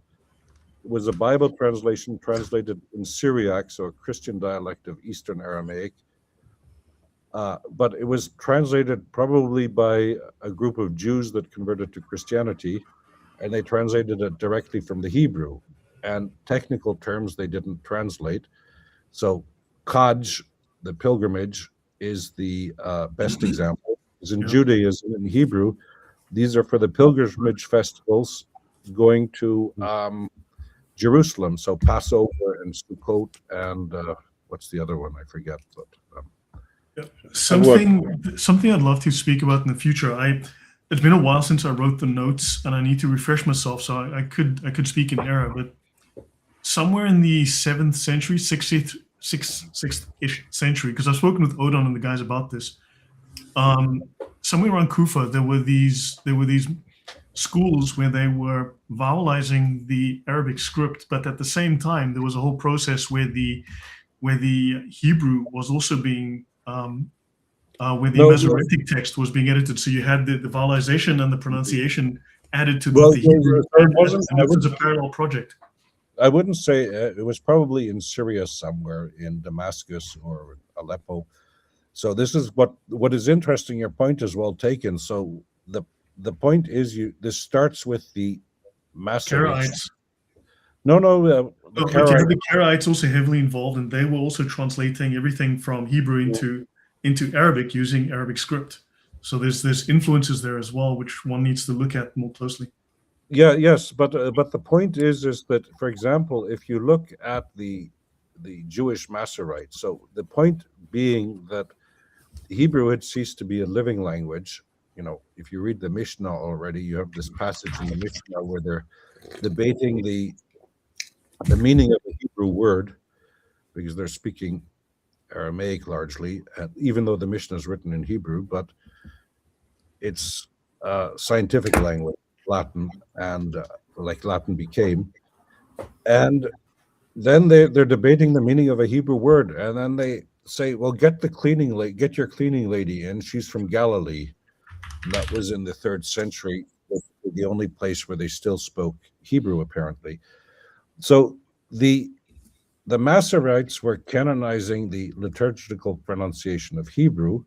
C: was a Bible translation translated in Syriac, so a Christian dialect of Eastern Aramaic. But it was translated probably by a group of Jews that converted to Christianity, and they translated it directly from the Hebrew. And technical terms they didn't translate. So Hajj, the pilgrimage, is the best example. Because in Judaism, in Hebrew, these are for the pilgrimage festivals going to Jerusalem. So Passover and Sukkot and what's the other one? I forget. But
A: something I'd love to speak about in the future. It's been a while since I wrote the notes, and I need to refresh myself. So I could speak in error, but somewhere in the 7th century, 6th-ish century, because I've spoken with Odon and the guys about this. Somewhere around Kufa, there were these schools where they were vowelizing the Arabic script, but at the same time, there was a whole process where the Hebrew was also being where the Masoretic text was being edited. So you had the vowelization and the pronunciation added to the Hebrew. It was a parallel project.
C: I wouldn't say it was probably in Syria somewhere, in Damascus or Aleppo. So this is what is interesting. Your point is well taken. So the point is this starts with the Masoretes.
A: The Kerrites also heavily involved, and they were also translating everything from Hebrew into Arabic using Arabic script. So there's influences there as well, which one needs to look at more closely.
C: Yes, but the point is that, for example, if you look at the Jewish Masoretes, so the point being that Hebrew had ceased to be a living language. If you read the Mishnah already, you have this passage in the Mishnah where they're debating the meaning of the Hebrew word, because they're speaking Aramaic largely, even though the Mishnah is written in Hebrew, but it's scientific language, Latin, and like Latin became. And then they're debating the meaning of a Hebrew word, and then they say, well, get your cleaning lady in. She's from Galilee. And that was in the 3rd century, the only place where they still spoke Hebrew, apparently. So the Masoretes were canonizing the liturgical pronunciation of Hebrew,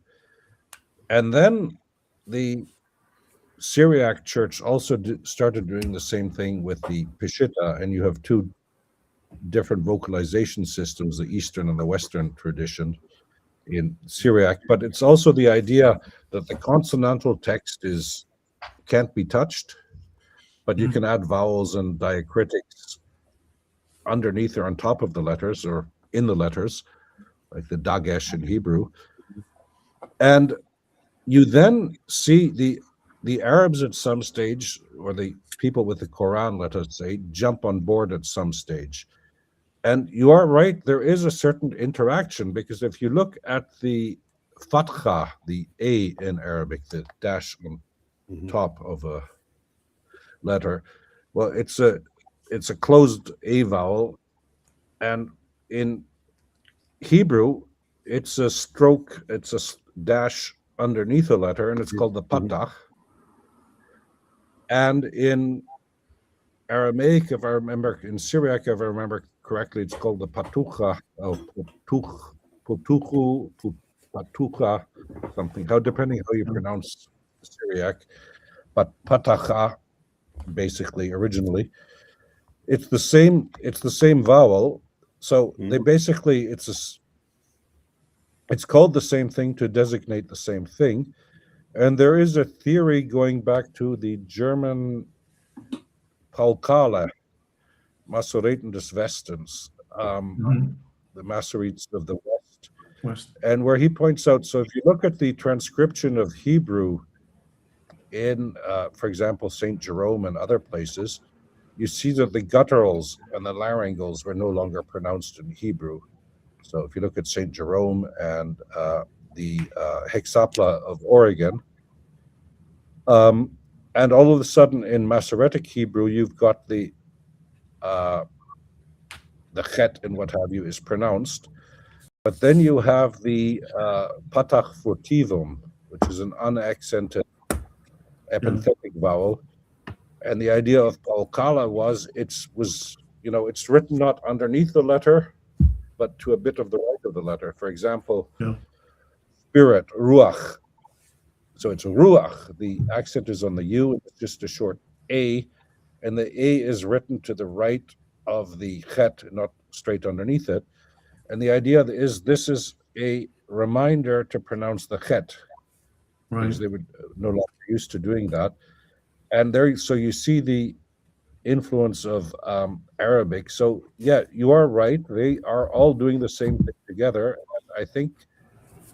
C: and then the Syriac Church also started doing the same thing with the Peshitta, and you have 2 different vocalization systems, the Eastern and the Western tradition in Syriac. But it's also the idea that the consonantal text can't be touched, but you can add vowels and diacritics underneath or on top of the letters or in the letters, like the dagesh in Hebrew. And you then see the Arabs at some stage, or the people with the Quran, let us say, jump on board at some stage. And you are right, there is a certain interaction, because if you look at the fatha, the A in Arabic, the dash on top of a letter, well, it's a closed A vowel, and in Hebrew, it's a stroke, it's a dash underneath a letter, and it's called the patah. And in Aramaic, if I remember, in Syriac, if I remember correctly, it's called the patucha, patucha, something. How depending how you pronounce Syriac, but patacha, basically originally, it's the same. It's the same vowel. So they basically it's called the same thing to designate the same thing. And there is a theory going back to the German Paulkala, Masoreten des Westens, the Masoretes of the West, and where he points out, so if you look at the transcription of Hebrew in, for example, St. Jerome and other places, you see that the gutturals and the laryngals were no longer pronounced in Hebrew. So if you look at St. Jerome and the Hexapla of Oregon, and all of a sudden in Masoretic Hebrew, you've got the chet and what have you is pronounced, but then you have the patach furtivum, which is an unaccented epenthetic vowel, and the idea of Paulkala was it's written not underneath the letter, but to a bit of the right of the letter. For example, spirit, ruach. So it's ruach. The accent is on the U, and it's just a short A, and the A is written to the right of the chet, not straight underneath it. And the idea is this is a reminder to pronounce the chet, because they were no longer used to doing that. And there, so you see the influence of Arabic. So yeah, you are right. They are all doing the same thing together. And I think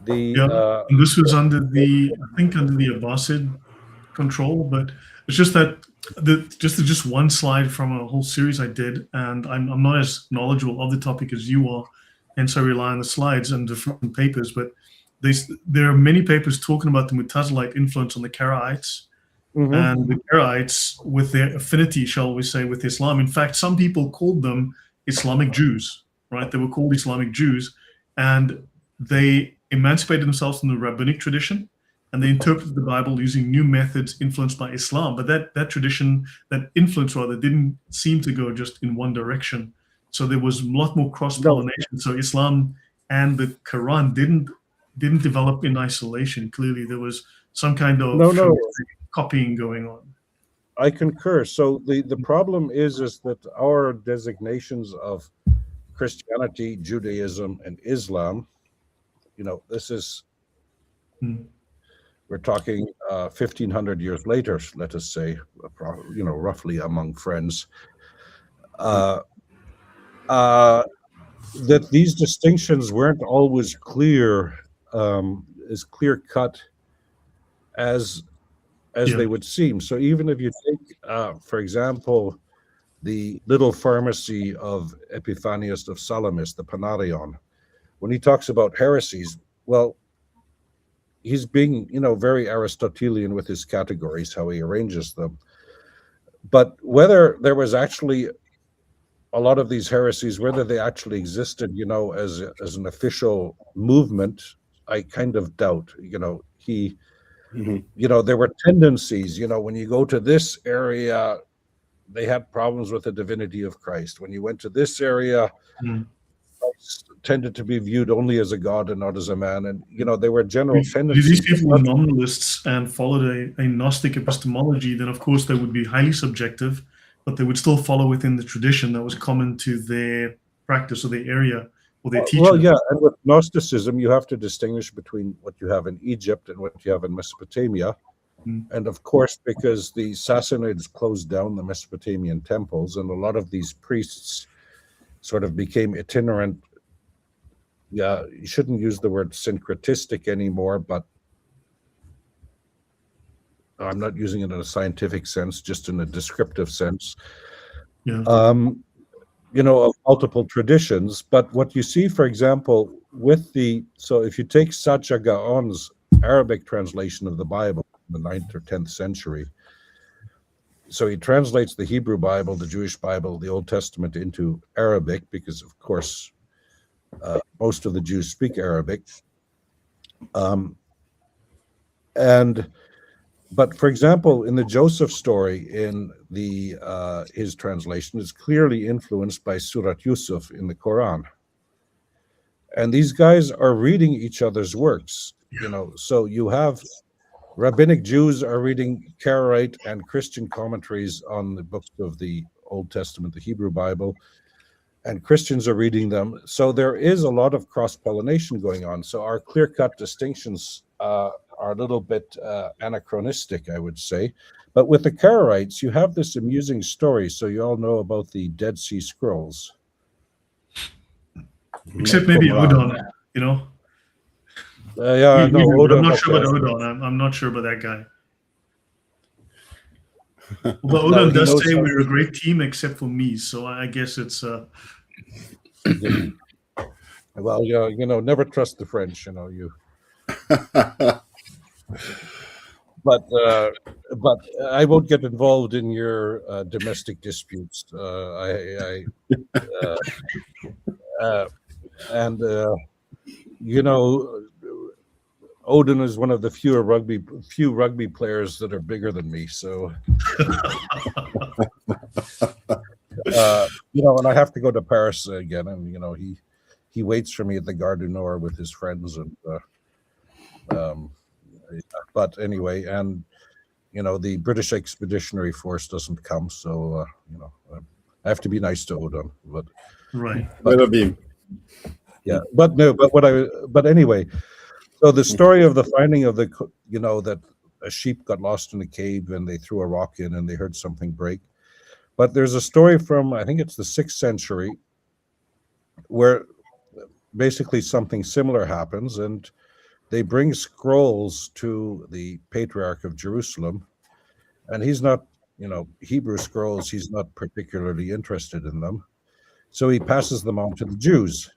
A: and this was under the Abbasid control, but it's just that just one slide from a whole series I did, and I'm not as knowledgeable of the topic as you are, hence I rely on the slides and different papers. But there are many papers talking about the Mutazilite influence on the Karaites, and the Karaites with their affinity, shall we say, with Islam. In fact, some people called them Islamic Jews, right? They were called Islamic Jews, and they emancipated themselves from the rabbinic tradition, and they interpreted the Bible using new methods influenced by Islam. But that tradition, that influence rather, didn't seem to go just in one direction. So there was a lot more cross-pollination. So Islam and the Quran didn't develop in isolation. Clearly, there was some kind of copying going on.
C: I concur. So the problem is that our designations of Christianity, Judaism, and Islam, this is, we're talking 1,500 years later, let us say, roughly among friends, that these distinctions weren't always clear, as clear-cut as they would seem. So even if you take, for example, the little pharmacy of Epiphanius of Salamis, the Panarion, when he talks about heresies, well, he's being, very Aristotelian with his categories, how he arranges them. But whether there was actually a lot of these heresies, whether they actually existed, as an official movement, I kind of doubt. There were tendencies, when you go to this area, they had problems with the divinity of Christ. When you went to this area, Christ tended to be viewed only as a god and not as a man. And, there were general tendencies.
A: If these people were nominalists and followed a Gnostic epistemology, then of course they would be highly subjective, but they would still follow within the tradition that was common to their practice or their area or their teaching.
C: Well, yeah, and with Gnosticism, you have to distinguish between what you have in Egypt and what you have in Mesopotamia. And of course, because the Sassanids closed down the Mesopotamian temples, and a lot of these priests sort of became itinerant. Yeah, you shouldn't use the word syncretistic anymore, but I'm not using it in a scientific sense, just in a descriptive sense.
A: Yeah.
C: Of multiple traditions. But what you see, for example, so if you take Satya Gaon's Arabic translation of the Bible in the 9th or 10th century, so he translates the Hebrew Bible, the Jewish Bible, the Old Testament into Arabic, because of course most of the Jews speak Arabic. But for example, in the Joseph story, in his translation, is clearly influenced by Surat Yusuf in the Quran. And these guys are reading each other's works, So you have rabbinic Jews are reading Karaite and Christian commentaries on the books of the Old Testament, the Hebrew Bible, and Christians are reading them. So there is a lot of cross-pollination going on. So our clear-cut distinctions are a little bit anachronistic, I would say. But with the Karaites, you have this amusing story. So you all know about the Dead Sea Scrolls.
A: Except maybe Odon,
C: Yeah, no,
A: Odon, I'm
C: Odon,
A: not sure about Odon. I'm not sure about that guy. Although
C: No,
A: Odon
C: he
A: does
C: knows
A: say we're a
C: something.
A: great team except for me, so I guess it's
C: Well, never trust the French, But I won't get involved in your domestic disputes. Odin is one of the few rugby players that are bigger than me. So, and I have to go to Paris again, and he waits for me at the Gare du Nord with his friends, and but anyway, and the British Expeditionary Force doesn't come, so I have to be nice to Odin, but
A: right.
C: Yeah, but anyway, so the story of the finding of that a sheep got lost in a cave and they threw a rock in and they heard something break. But there's a story from, I think it's the 6th century, where basically something similar happens, and they bring scrolls to the Patriarch of Jerusalem, and he's not, Hebrew scrolls, he's not particularly interested in them. So he passes them on to the Jews.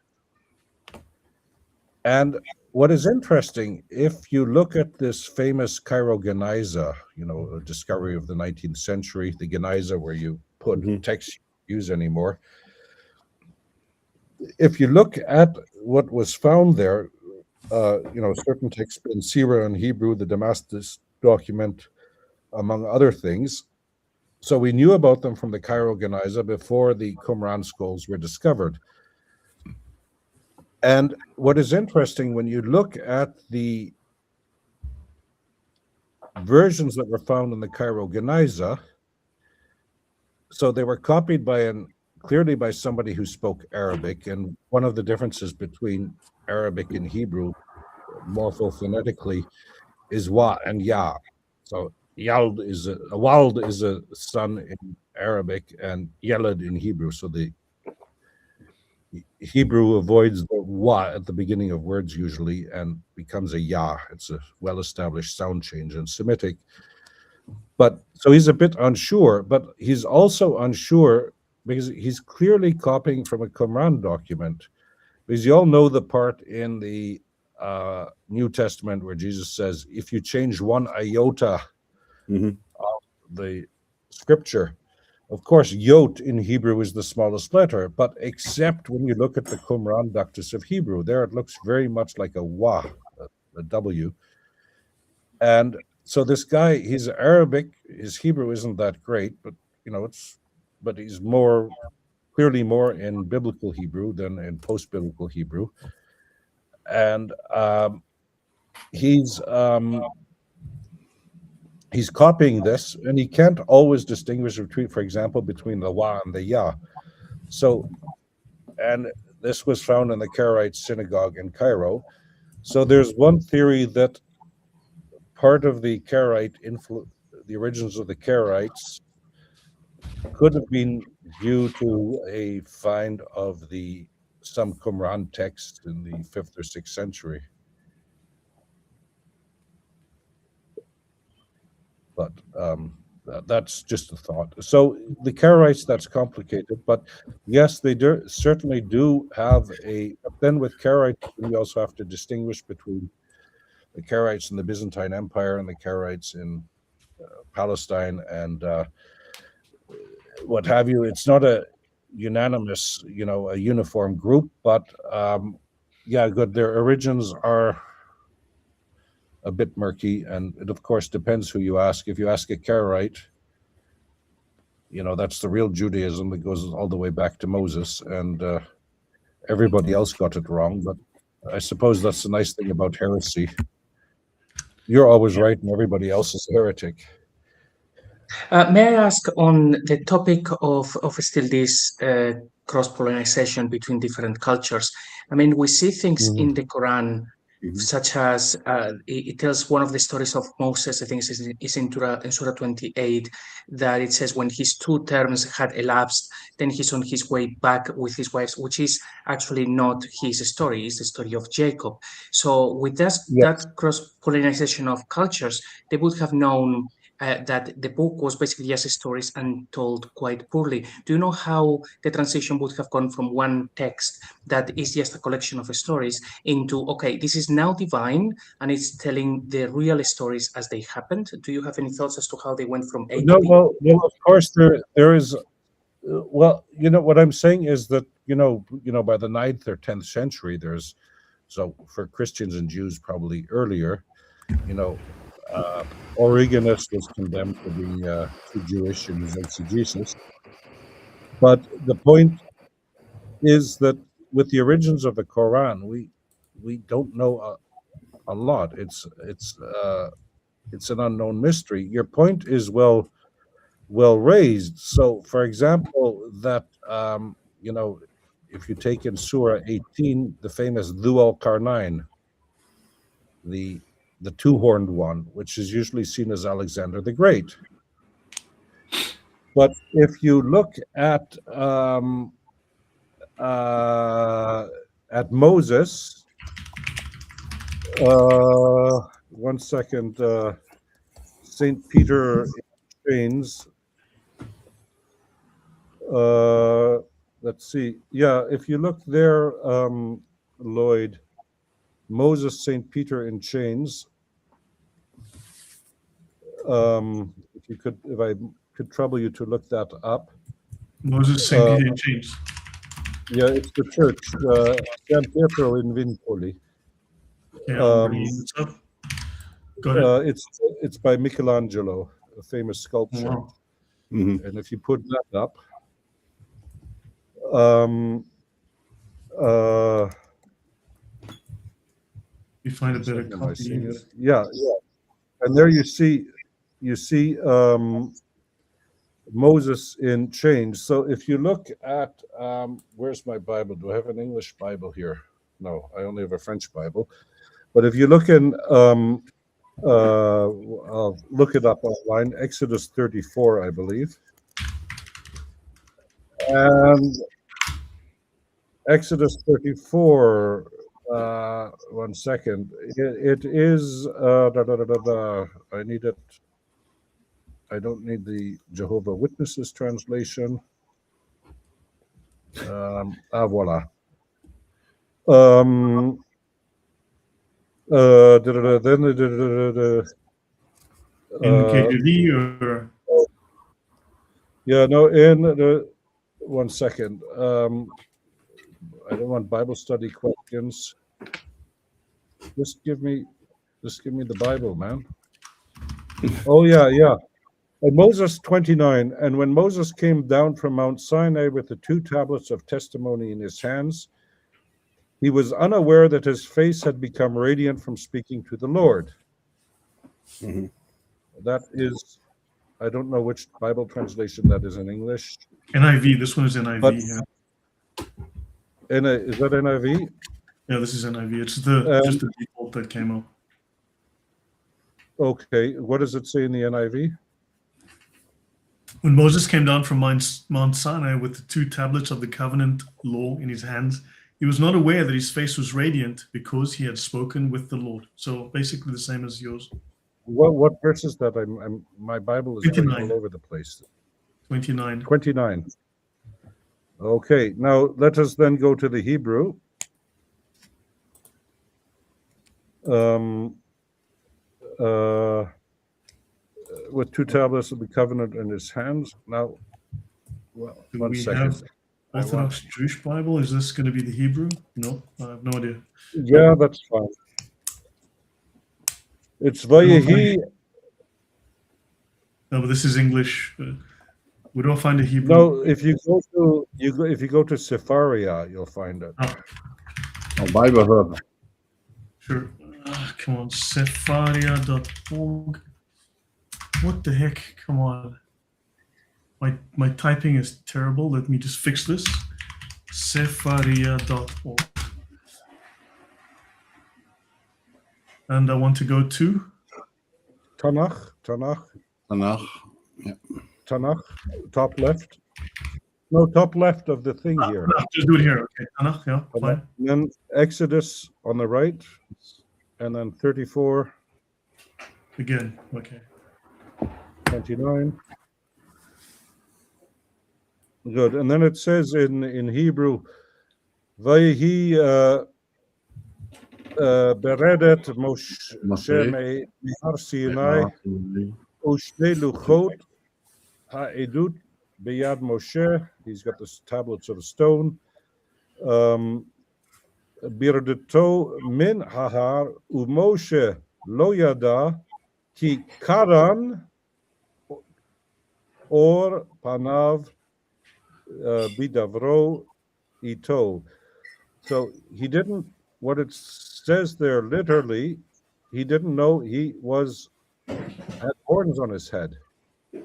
C: And what is interesting, if you look at this famous Cairo Geniza, a discovery of the 19th century, the Geniza where you put text you use anymore. If you look at what was found there, certain texts in Sirah and Hebrew, the Damascus document, among other things. So we knew about them from the Cairo Geniza before the Qumran scrolls were discovered. And what is interesting, when you look at the versions that were found in the Cairo Geniza, so they were copied clearly by somebody who spoke Arabic, and one of the differences between Arabic and Hebrew, morphophonetically, is wa and ya. So yald is wald is a son in Arabic, and yalad in Hebrew. So the Hebrew avoids the wa at the beginning of words usually and becomes a ya. It's a well-established sound change in Semitic. But so he's a bit unsure, but he's also unsure because he's clearly copying from a Qumran document. Because you all know the part in the New Testament where Jesus says, if you change one iota of the scripture, of course, yot in Hebrew is the smallest letter, but except when you look at the Qumran Ductus of Hebrew, there it looks very much like a wa, a W. And so this guy, he's Arabic, his Hebrew isn't that great, but but he's clearly more in biblical Hebrew than in post-biblical Hebrew. And he's copying this, and he can't always distinguish between, for example, between the wa and the ya. So, and this was found in the Karaite synagogue in Cairo. So there's one theory that part of the Karaite the origins of the Karaites could have been due to a find of some Qumran text in the 5th or 6th century. But that's just a thought. So the Karaites, that's complicated, but yes, they certainly do have a. But then with Karaites, we also have to distinguish between the Karaites in the Byzantine Empire and the Karaites in Palestine and what have you. It's not a unanimous, a uniform group, but yeah, good. Their origins are a bit murky, and it of course depends who you ask. If you ask a Karaite, that's the real Judaism that goes all the way back to Moses, and everybody else got it wrong. But I suppose that's the nice thing about heresy. You're always right, and everybody else is a heretic.
E: May I ask on the topic of still this cross-pollination between different cultures? I mean, we see things in the Quran, such as it tells one of the stories of Moses, I think is in Surah 28, that it says when his 2 terms had elapsed, then he's on his way back with his wives, which is actually not his story, it's the story of Jacob. So with that cross-pollination of cultures, they would have known that the book was basically just stories and told quite poorly. Do you know how the transition would have gone from one text that is just a collection of stories into, okay, this is now divine and it's telling the real stories as they happened? Do you have any thoughts as to how they went from A to B?
C: Well, of course there is. Well, what I'm saying is that by the 9th or 10th century, so for Christians and Jews probably earlier, Origenus was condemned to be too Jewish in his exegesis. But the point is that with the origins of the Quran, we don't know a lot. It's an unknown mystery. Your point is well raised. So, for example, that if you take in Surah 18, the famous Dhu al-Qarnayn, the 2-horned one, which is usually seen as Alexander the Great. But if you look at Moses, one second, Saint Peter in chains. Let's see. Yeah, if you look there, Lloyd, Moses, Saint Peter in chains. If I could trouble you to look that up.
A: Moses, Saint Peter in chains.
C: Yeah, it's the church, San Pietro in Vincoli.
A: Yeah, got it.
C: It's by Michelangelo, a famous sculpture.
A: Wow.
C: And if you put that up,
A: you find a better copy.
C: Yeah, and there you see Moses in chains. So if you look at where's my Bible? Do I have an English Bible here? No, I only have a French Bible. But if you look in, I'll look it up online. Exodus 34, I believe, and Exodus 34. One second. It is. I need it. I don't need the Jehovah Witnesses translation. Voila.
A: In the KJV or?
C: Yeah, no. In one second. I don't want Bible study questions. Just give me the Bible, man. Oh yeah. And Moses 29, and when Moses came down from Mount Sinai with the 2 tablets of testimony in his hands, he was unaware that his face had become radiant from speaking to the Lord.
B: Mhm.
C: That is, I don't know which Bible translation that is in English.
A: NIV. This one is NIV.
C: But,
A: yeah.
C: Is that NIV?
A: Yeah, this is NIV. It's just the default that came up.
C: Okay, what does it say in the NIV?
A: When Moses came down from Mount Sinai with the 2 tablets of the covenant law in his hands, he was not aware that his face was radiant because he had spoken with the Lord. So basically the same as yours.
C: What verse is that? My Bible is going
A: 29.
C: all over the place.
A: 29.
C: 29. Okay, now let us then go to the Hebrew. With 2 tablets of the covenant in his hands. Now, well,
A: Do
C: 1
A: we
C: second.
A: have Orthodox Jewish Bible? Is this going to be the Hebrew? No, I have no idea.
C: Yeah, that's fine. It's Vayehi.
A: No, but this is English. We don't find a Hebrew.
C: No, if you go to Sepharia, you'll find it.
B: Oh, Bible Hub.
A: Sure. Come on, Sepharia.org. What the heck? Come on. My typing is terrible. Let me just fix this. Sepharia.org. And I want to go to
C: Tanakh,
B: Yeah.
C: Tanakh, top left. No, top left of the thing here.
A: Tanakh, just do it here. Okay, Tanakh, yeah, fine.
C: And then Exodus on the right, and then 34.
A: Again, okay.
C: 29. Good. And then it says in Hebrew, Vayehi beredet Moshe mehar Sinai ushne luchot ha'edut beyad Moshe. He's got the tablets of stone. Birdeto min hahar u'Moshe lo yada ki karan or panav bidavro ito. So he didn't, what it says there literally, he didn't know he had horns on his head.
A: Oh,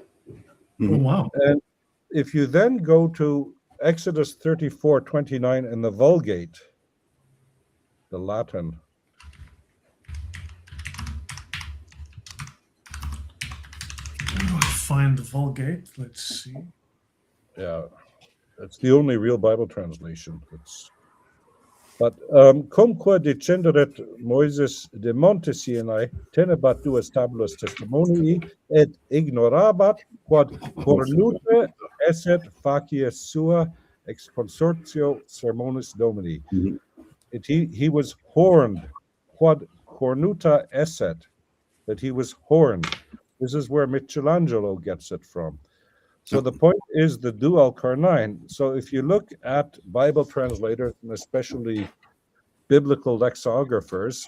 A: wow.
C: And if you then go to Exodus 34:29 in the Vulgate, the Latin.
A: Where do I find the Vulgate? Let's see.
C: Yeah, it's the only real Bible translation. But cumque decenderet Moises de monte Sinai tenebat duas tabulas testimonii et ignorabat quod cornute esset facie sua ex consortio sermonis domini. He was horned, quod cornuta esset, that he was horned. This is where Michelangelo gets it from. So the point is the dual carnine. So if you look at Bible translators, and especially biblical lexicographers,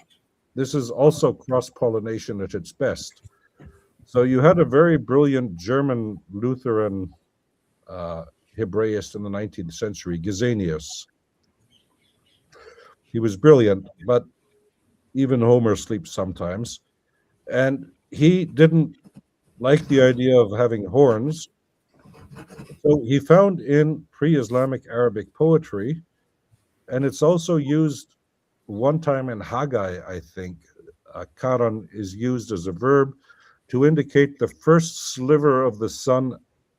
C: this is also cross-pollination at its best. So you had a very brilliant German Lutheran Hebraist in the 19th century, Gesenius. He was brilliant, but even Homer sleeps sometimes. And he didn't like the idea of having horns. So he found in pre-Islamic Arabic poetry, and it's also used one time in Haggai, I think, karan is used as a verb to indicate the first sliver of the sun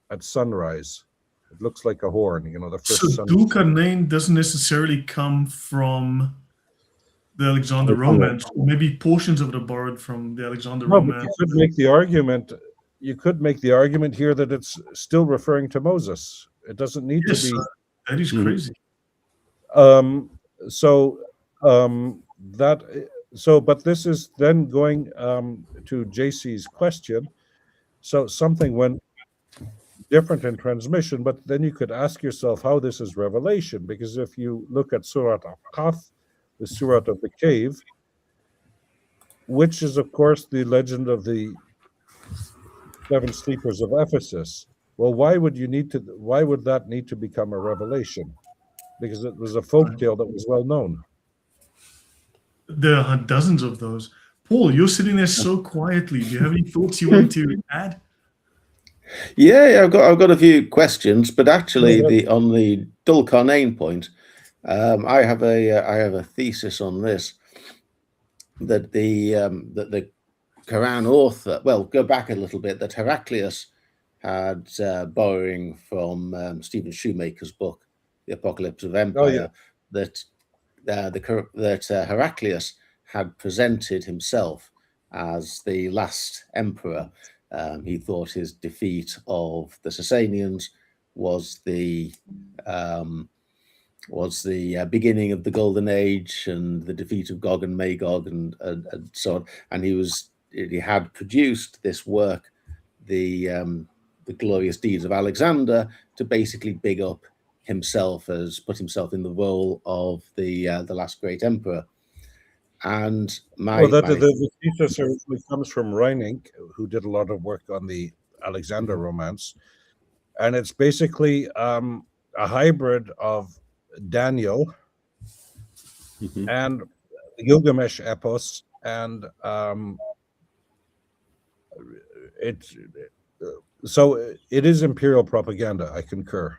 C: at sunrise. It looks like a horn, the first
A: So
C: sun.
A: Dulcarnain doesn't necessarily come from the Alexander Romance. Maybe portions of it are borrowed from the Alexander Romance.
C: You could make the argument. You could make the argument here that it's still referring to Moses. It doesn't need to be.
A: That is crazy.
C: But this is then going to JC's question. So something went different in transmission, but then you could ask yourself how this is revelation, because if you look at Surat al-Kahf, the Surat of the cave, which is of course the legend of the 7 sleepers of Ephesus. Well, why would that need to become a revelation? Because it was a folk tale that was well known.
A: There are dozens of those. Paul, you're sitting there so quietly. Do you have any thoughts you want to add?
D: Yeah, I've got a few questions, but actually, on the Dulcarnain point, I have a thesis on this, that the Quran author, well, go back a little bit, that Heraclius had, borrowing from Stephen Shoemaker's book, The Apocalypse of Empire, that Heraclius had presented himself as the last emperor. He thought his defeat of the Sasanians was the beginning of the Golden Age and the defeat of Gog and Magog and so on. And he had produced this work, the glorious deeds of Alexander, to basically big up himself, as put himself in the role of the last great emperor. And
C: the thesis originally comes from Reining, who did a lot of work on the Alexander romance, and it's basically a hybrid of Daniel and the Gilgamesh epos, and so it is imperial propaganda. I concur.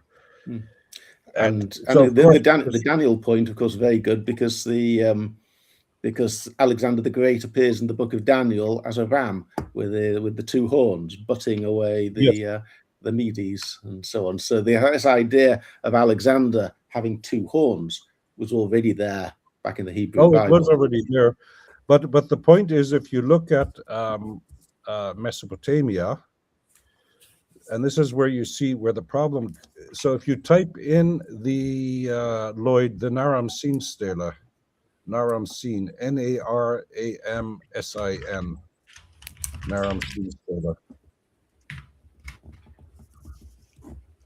D: And
C: so
D: the Daniel point, of course, very good, because because Alexander the Great appears in the book of Daniel as a ram with the two horns, butting away the Medes and so on. So this idea of Alexander having two horns was already there back in the Hebrew Bible.
C: It was already there. But the point is, if you look at Mesopotamia, and this is where you see where the problem. So if you type in the Lloyd, the Naram-Sin stela, Naram-Sin, Naramsin, Naram-Sin stela.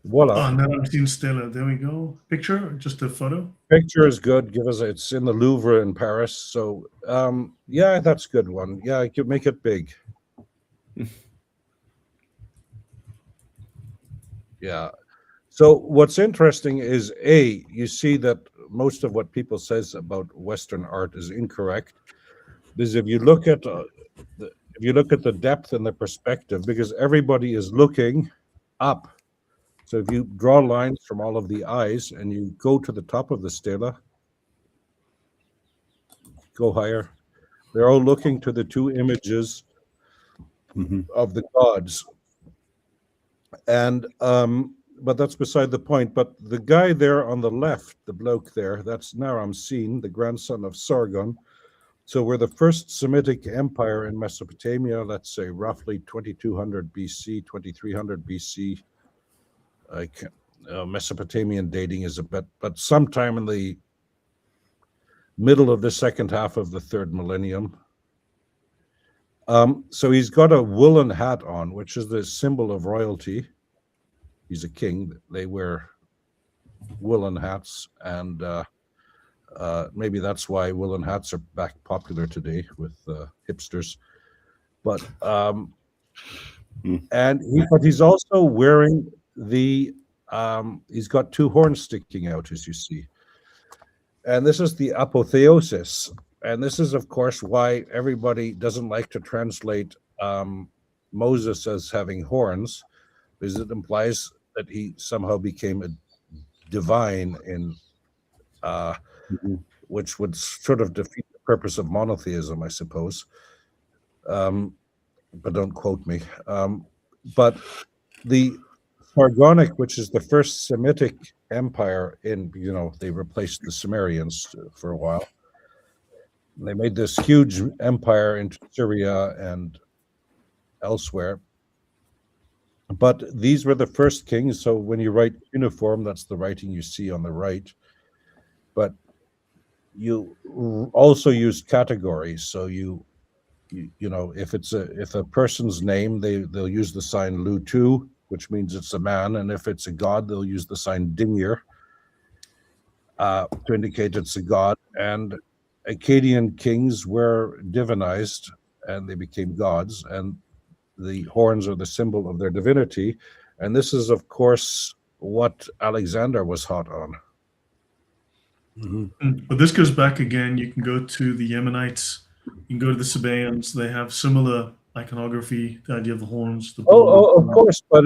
C: Voila.
A: Naram-Sin stela. There we go. Picture, just a photo.
C: Picture is good. It's in the Louvre in Paris. So yeah, that's a good one. Yeah, I could make it big. Yeah. So what's interesting is you see that most of what people says about Western art is incorrect. Because if you look at the depth and the perspective, because everybody is looking up. So if you draw lines from all of the eyes and you go to the top of the stela, go higher, they're all looking to the two images of the gods. And but that's beside the point. But the guy there on the left, the bloke there, that's Naram-Sin, the grandson of Sargon. So we're the first Semitic empire in Mesopotamia, let's say roughly 2200 BC, 2300 BC. Mesopotamian dating is a bit, but sometime in the middle of the second half of the third millennium. So he's got a woolen hat on, which is the symbol of royalty. He's a king. They wear woolen hats, and maybe that's why woolen hats are back popular today with hipsters. But but he's also wearing he's got two horns sticking out, as you see, and this is the apotheosis, and this is, of course, why everybody doesn't like to translate Moses as having horns, because it implies that he somehow became a divine in which would sort of defeat the purpose of monotheism, I suppose. But don't quote me. But the Sargonic, which is the first Semitic empire they replaced the Sumerians for a while. They made this huge empire into Syria and elsewhere. But these were the first kings. So when you write uniform, that's the writing you see on the right. But you also use categories. So if a person's name, they'll use the sign Lutu, which means it's a man, and if it's a god, they'll use the sign Dingir to indicate it's a god. And Akkadian kings were divinized, and they became gods, and the horns are the symbol of their divinity. And this is, of course, what Alexander was hot on.
A: But this goes back again. You can go to the Yemenites, you can go to the Sabaeans. They have similar iconography, the idea of the horns.
C: Of course, but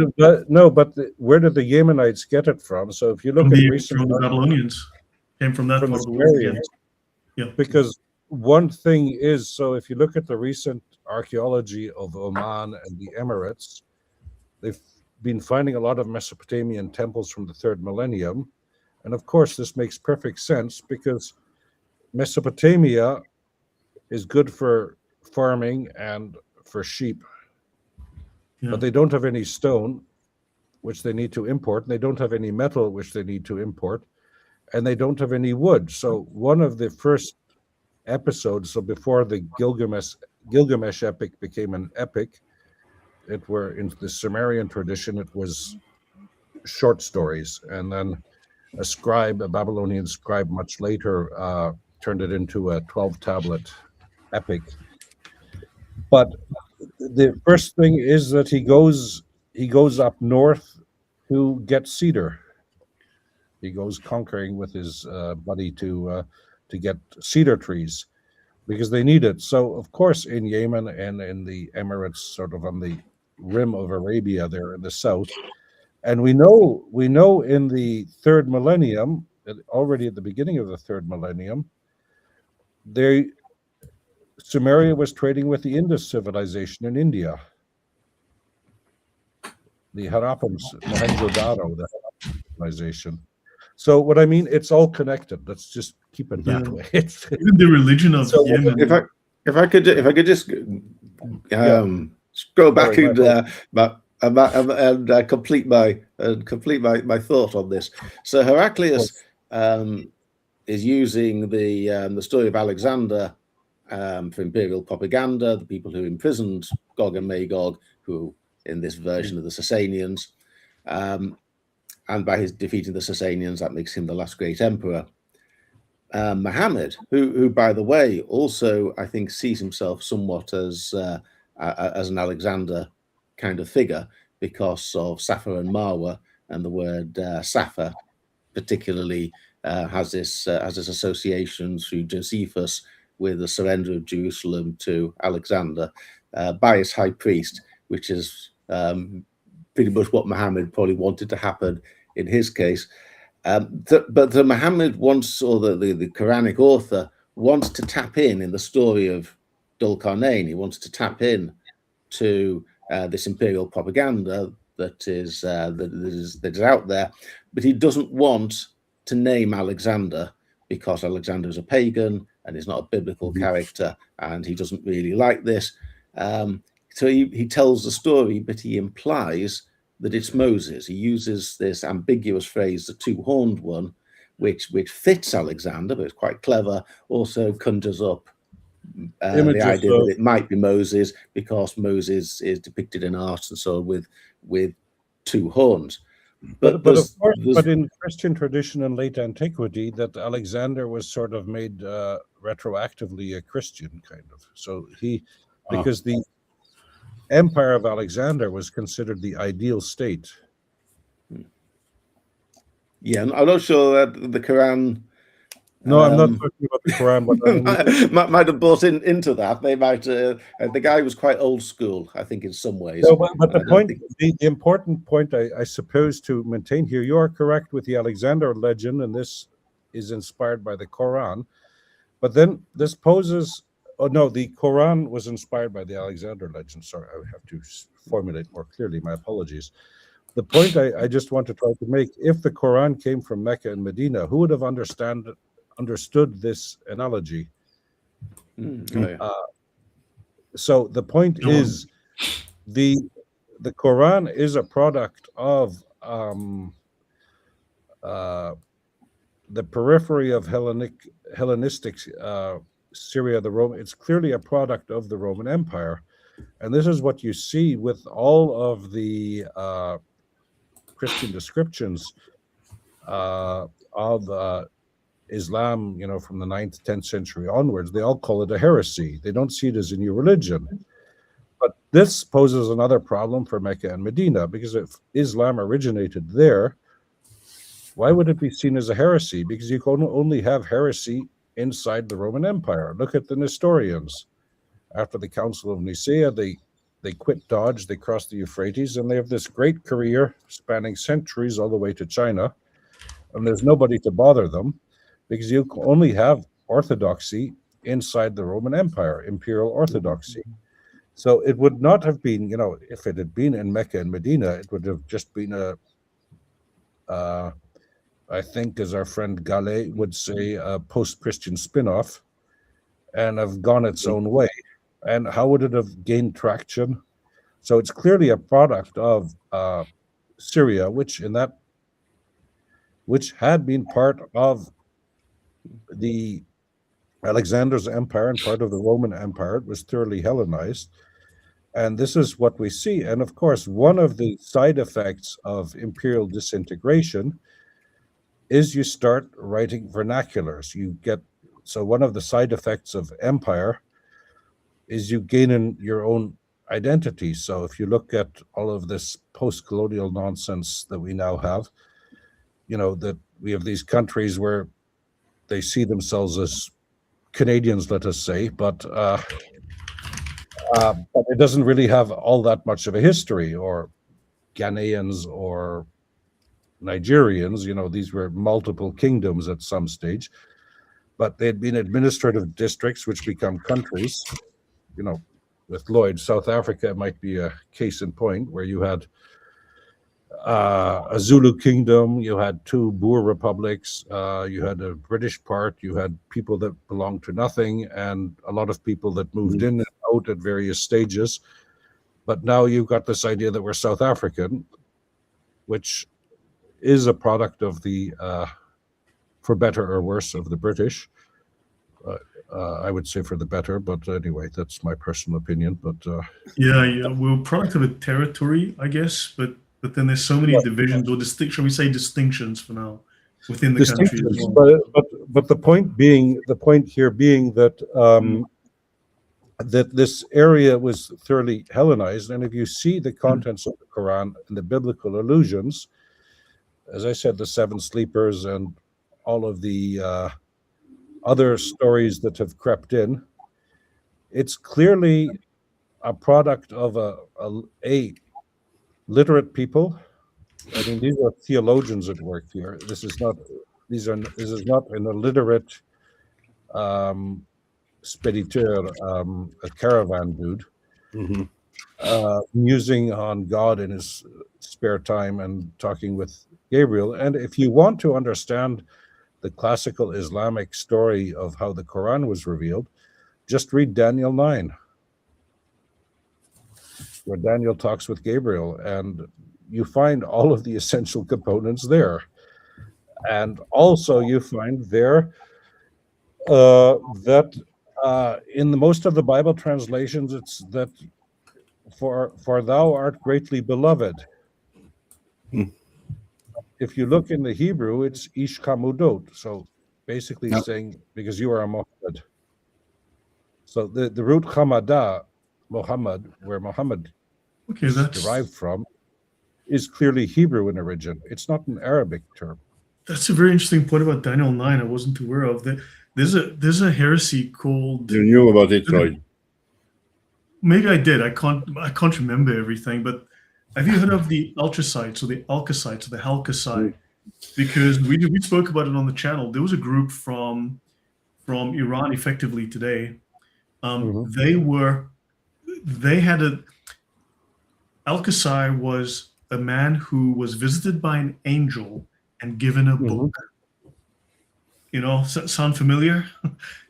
C: where did the Yemenites get it from? So if you look at
A: from the Babylonians, came from that
C: from
A: part
C: the
A: of the world.
C: Sumerians,
A: Yeah.
C: Because one thing is, so if you look at the recent archaeology of Oman and the Emirates, they've been finding a lot of Mesopotamian temples from the third millennium. And of course, this makes perfect sense because Mesopotamia is good for farming and for sheep.
A: Yeah.
C: But they don't have any stone, which they need to import. And they don't have any metal, which they need to import. And they don't have any wood. So one of the first episodes, so before the Gilgamesh epic became an epic, it were in the Sumerian tradition, it was short stories. And then a Babylonian scribe much later turned it into a 12-tablet epic. But the first thing is that he goes up north to get cedar. He goes conquering with his buddy to get cedar trees because they need it. So, of course, in Yemen and in the Emirates, sort of on the rim of Arabia there in the south, and we know in the third millennium, already at the beginning of the third millennium, Sumeria was trading with the Indus civilization in India. The Harappans, Mohenjo-Daro, the Harappan civilization. So what I mean, it's all connected. Let's just keep it that way.
A: Even the religion of Yemen.
D: If I could just go back and complete my thought on this. So Heraclius is using the story of Alexander for imperial propaganda. The people who imprisoned Gog and Magog, who in this version of the Sasanians. And by his defeating the Sasanians, that makes him the last great emperor. Muhammad, who, by the way, also I think sees himself somewhat as an Alexander kind of figure because of Safa and Marwa, and the word Safa particularly has this association through Josephus with the surrender of Jerusalem to Alexander by his high priest, which is pretty much what Muhammad probably wanted to happen in his case. But the Muhammad wants, or the Quranic author wants to tap in the story of Dhul-Qarnayn. He wants to tap in to this imperial propaganda that is out there, but he doesn't want to name Alexander because Alexander is a pagan and is not a biblical character, and he doesn't really like this. So he tells the story, but he implies that it's Moses. He uses this ambiguous phrase, the two-horned one, which fits Alexander, but it's quite clever. Also conjures up the idea that it might be Moses because Moses is depicted in art and so on with two horns. But
C: of course, but in Christian tradition in late antiquity, that Alexander was sort of made retroactively a Christian kind of. So because the empire of Alexander was considered the ideal state.
D: Yeah, I'm not sure that the Quran.
C: No, I'm not talking about the Quran, but
D: might have bought into that. They might. The guy was quite old school, I think, in some ways.
C: No, but the point, the important point, I suppose, to maintain here, you are correct with the Alexander legend, and this is inspired by the Quran. But then this poses. Oh no, the Quran was inspired by the Alexander legend. Sorry, I have to formulate more clearly. My apologies. The point I just want to try to make: if the Quran came from Mecca and Medina, who would have understood this analogy? So the point is, the Quran is a product of the periphery of Hellenistic Syria, the Roman. It's clearly a product of the Roman Empire, and this is what you see with all of the Christian descriptions of Islam, from the 9th, 10th century onwards. They all call it a heresy. They don't see it as a new religion. But this poses another problem for Mecca and Medina, because if Islam originated there, why would it be seen as a heresy? Because you can only have heresy inside the Roman Empire. Look at the Nestorians. After the Council of Nicaea, they quit Dodge, they crossed the Euphrates, and they have this great career spanning centuries all the way to China. And there's nobody to bother them, because you only have orthodoxy inside the Roman Empire, imperial orthodoxy. So it would not have been, if it had been in Mecca and Medina, it would have just been I think, as our friend Gallet would say, a post-Christian spin-off, and have gone its own way. and how would it have gained traction? So it's clearly a product of Syria, which had been part of the Alexander's empire and part of the Roman Empire. It was thoroughly Hellenized. And this is what we see. And of course, one of the side effects of imperial disintegration is you start writing vernaculars. So one of the side effects of empire is you gain your own identity. So if you look at all of this post-colonial nonsense that we now have, that we have these countries where they see themselves as Canadians, let us say, but it doesn't really have all that much of a history, or Ghanaians or Nigerians. These were multiple kingdoms at some stage, but they'd been administrative districts which become countries. With Lloyd, South Africa might be a case in point, where you had a Zulu kingdom, you had two Boer republics, you had a British part, you had people that belonged to nothing, and a lot of people that moved in and out at various stages. But now you've got this idea that we're South African, which is a product of the, for better or worse, of the British. I would say for the better, but anyway, that's my personal opinion. But
A: yeah, we're a product of a territory, I guess, but then there's so many divisions, or shall we say distinctions for now, within the country as well.
C: But the point here being that that this area was thoroughly Hellenized, and if you see the contents of the Quran and the biblical allusions, as I said, the seven sleepers and all of the other stories that have crept in, it's clearly a product of a literate people. I mean, these are theologians at work here. This is not an illiterate spediteur, a caravan dude, musing on God in his spare time and talking with Gabriel. And if you want to understand the classical Islamic story of how the Quran was revealed, just read Daniel 9, where Daniel talks with Gabriel, and you find all of the essential components there. And also you find there that in the most of the Bible translations, it's that for thou art greatly beloved. If you look in the Hebrew, it's Ish Kamudot. So basically saying, because you are a Muhammad. So the root Hamada, Muhammad, where Muhammad is derived from, is clearly Hebrew in origin. It's not an Arabic term.
A: That's a very interesting point about Daniel 9. I wasn't aware of that. There's a heresy called.
B: You knew about it, Lloyd?
A: Maybe I did. I can't remember everything, but have you heard of the Altricites or the Alkasites or the Halkasite? Because we spoke about it on the channel. There was a group from Iran, effectively today. Alkasai was a man who was visited by an angel and given a book. Sound familiar?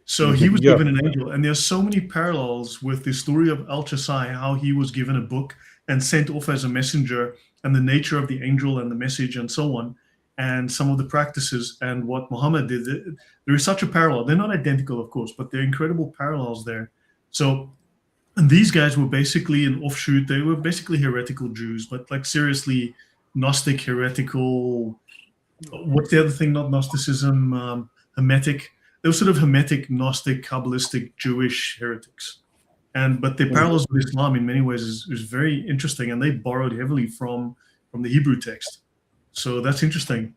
A: So he was given an angel, and there's so many parallels with the story of Alkasai, how he was given a book and sent off as a messenger, and the nature of the angel and the message and so on, and some of the practices and what Muhammad did. There is such a parallel. They're not identical, of course, but there are incredible parallels there. So, and these guys were basically an offshoot. They were basically heretical Jews, but like seriously Gnostic, heretical. What's the other thing? Not Gnosticism, Hermetic. They were sort of Hermetic, Gnostic, Kabbalistic, Jewish heretics. But the parallels with Islam in many ways is very interesting, and they borrowed heavily from the Hebrew text. So that's interesting.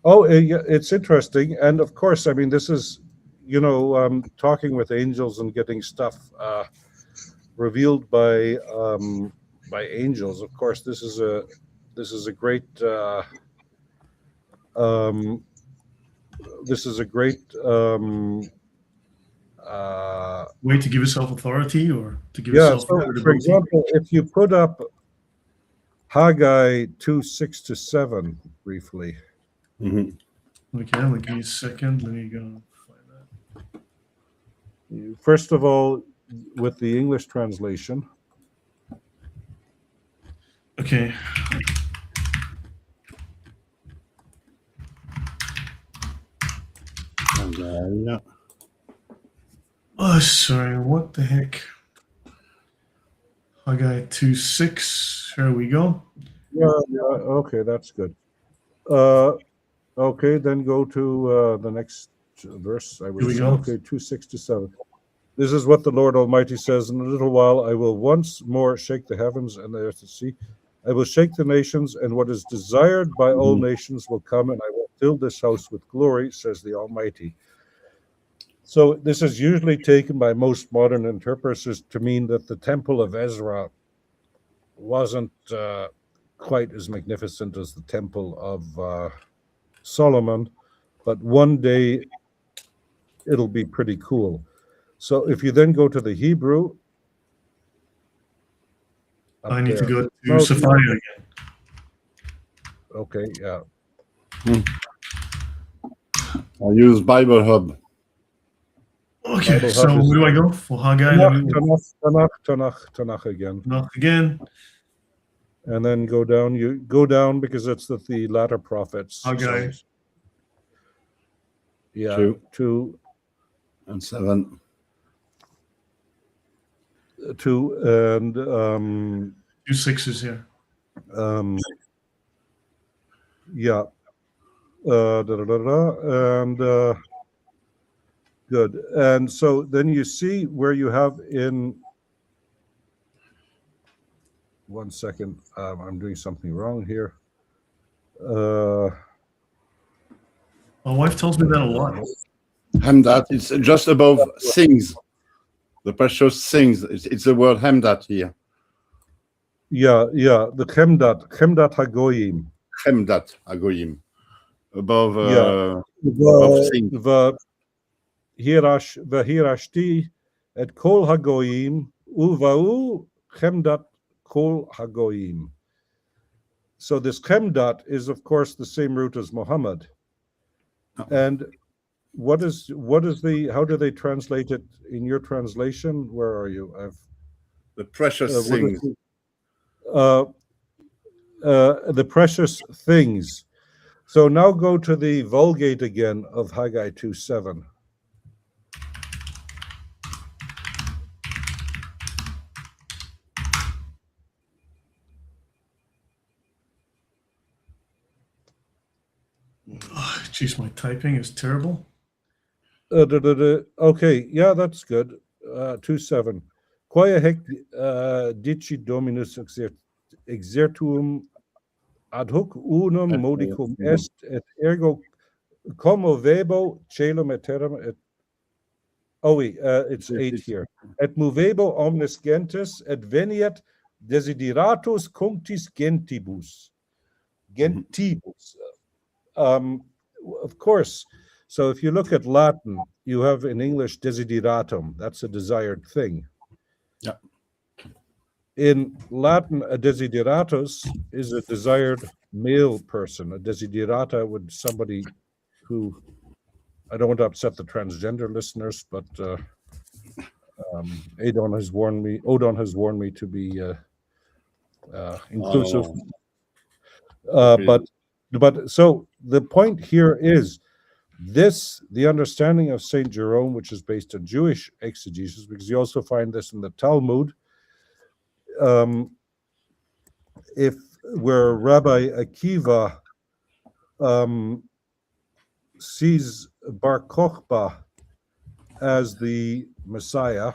C: Oh, yeah, it's interesting, and of course, I mean, this is, talking with angels and getting stuff revealed by angels. Of course, this is a great
A: way to give yourself authority, or to give yourself credibility.
C: For example, if you put up Haggai 2:6-7 briefly.
A: Okay, give me a second. Let me go find that.
C: First of all, with the English translation.
A: Okay.
B: Yeah.
A: Oh, sorry. What the heck? Haggai 2:6. Here we go.
C: Yeah, okay, that's good. Okay, then go to the next verse. I
A: Here we
C: was
A: go.
C: okay, 2:6 to 7. This is what the Lord Almighty says: in a little while I will once more shake the heavens and the earth and sea. I will shake the nations, and what is desired by all nations will come, and I will fill this house with glory, says the Almighty. So this is usually taken by most modern interpreters to mean that the Temple of Ezra wasn't quite as magnificent as the Temple of Solomon, but one day it'll be pretty cool. So if you then go to the Hebrew,
A: I need to go to
C: No,
A: Safari again.
C: Okay, yeah.
B: I use Bible Hub.
A: Okay,
C: Bible
A: so
C: Hub is-
A: where do I go? For Haggai,
C: Tanakh again.
A: Tanakh again.
C: And then go down. You go down because it's the latter prophets.
A: Haggai.
C: So, yeah,
B: 2 and 7.
C: 2 and
A: 2 6s here.
C: yeah. And good. And so then you see where you have in 1 second. I'm doing something wrong here.
A: My wife tells me that a lot.
B: Hamdat, it's just above things. The precious things. It's the word Hamdat here.
C: Yeah, the Chemdat Hagoyim.
B: Hamdat Agoyim. Above, above things.
C: V'hirashti et kol hagoyim uva'u chemdat kol hagoyim. So this chemdat is, of course, the same root as Muhammad. And how do they translate it in your translation? Where are you?
B: The precious things.
C: The precious things. So now go to the Vulgate again of Haggai 2:7.
A: Jeez, my typing is terrible.
C: Okay, yeah, that's good. 2:7. Quae hec dici Dominus exertuum ad hoc unum modicum est, et ergo commovebo celum et terram et it's 8 here. Et movebo omnes gentes et veniet desideratus cunctis gentibus. Of course. So if you look at Latin, you have in English desideratum. That's a desired thing.
B: Yeah.
C: In Latin, a desideratus is a desired male person. A desiderata would somebody who, I don't want to upset the transgender listeners, but Odon has warned me to be inclusive. But so the point here is the understanding of Saint Jerome, which is based on Jewish exegesis, because you also find this in the Talmud. If where Rabbi Akiva sees Bar Kokhba as the Messiah,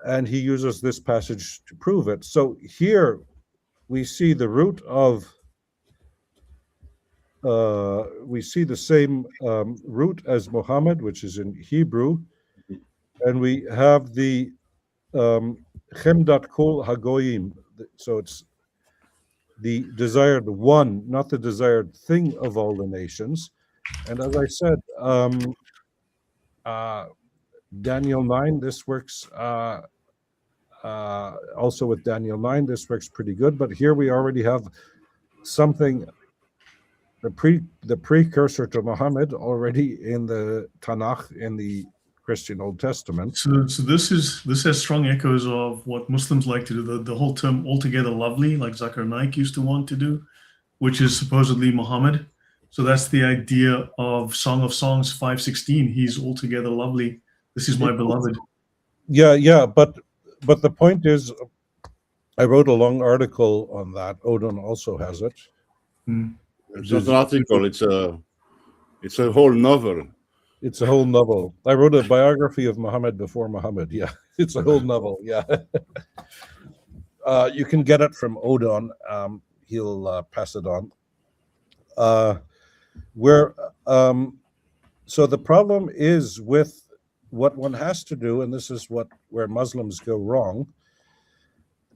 C: and he uses this passage to prove it. So here we see the root of we see the same root as Muhammad, which is in Hebrew, and we have the Chemdat Kol Hagoyim. So it's the desired one, not the desired thing of all the nations. And as I said, Daniel 9, this works also with Daniel 9, this works pretty good. But here we already have something, the precursor to Muhammad already in the Tanakh, in the Christian Old Testament.
A: So this has strong echoes of what Muslims like to do. The whole term "altogether lovely," like Zakir Naik used to want to do, which is supposedly Muhammad. So that's the idea of Song of Songs 5:16. He's altogether lovely. This is my beloved.
C: Yeah, but the point is, I wrote a long article on that. Odon also has it.
B: It's not an article. It's a whole novel.
C: It's a whole novel. I wrote a biography of Muhammad before Muhammad. Yeah, it's a whole novel. Yeah. You can get it from Odon. He'll pass it on. So the problem is with what one has to do, and this is where Muslims go wrong,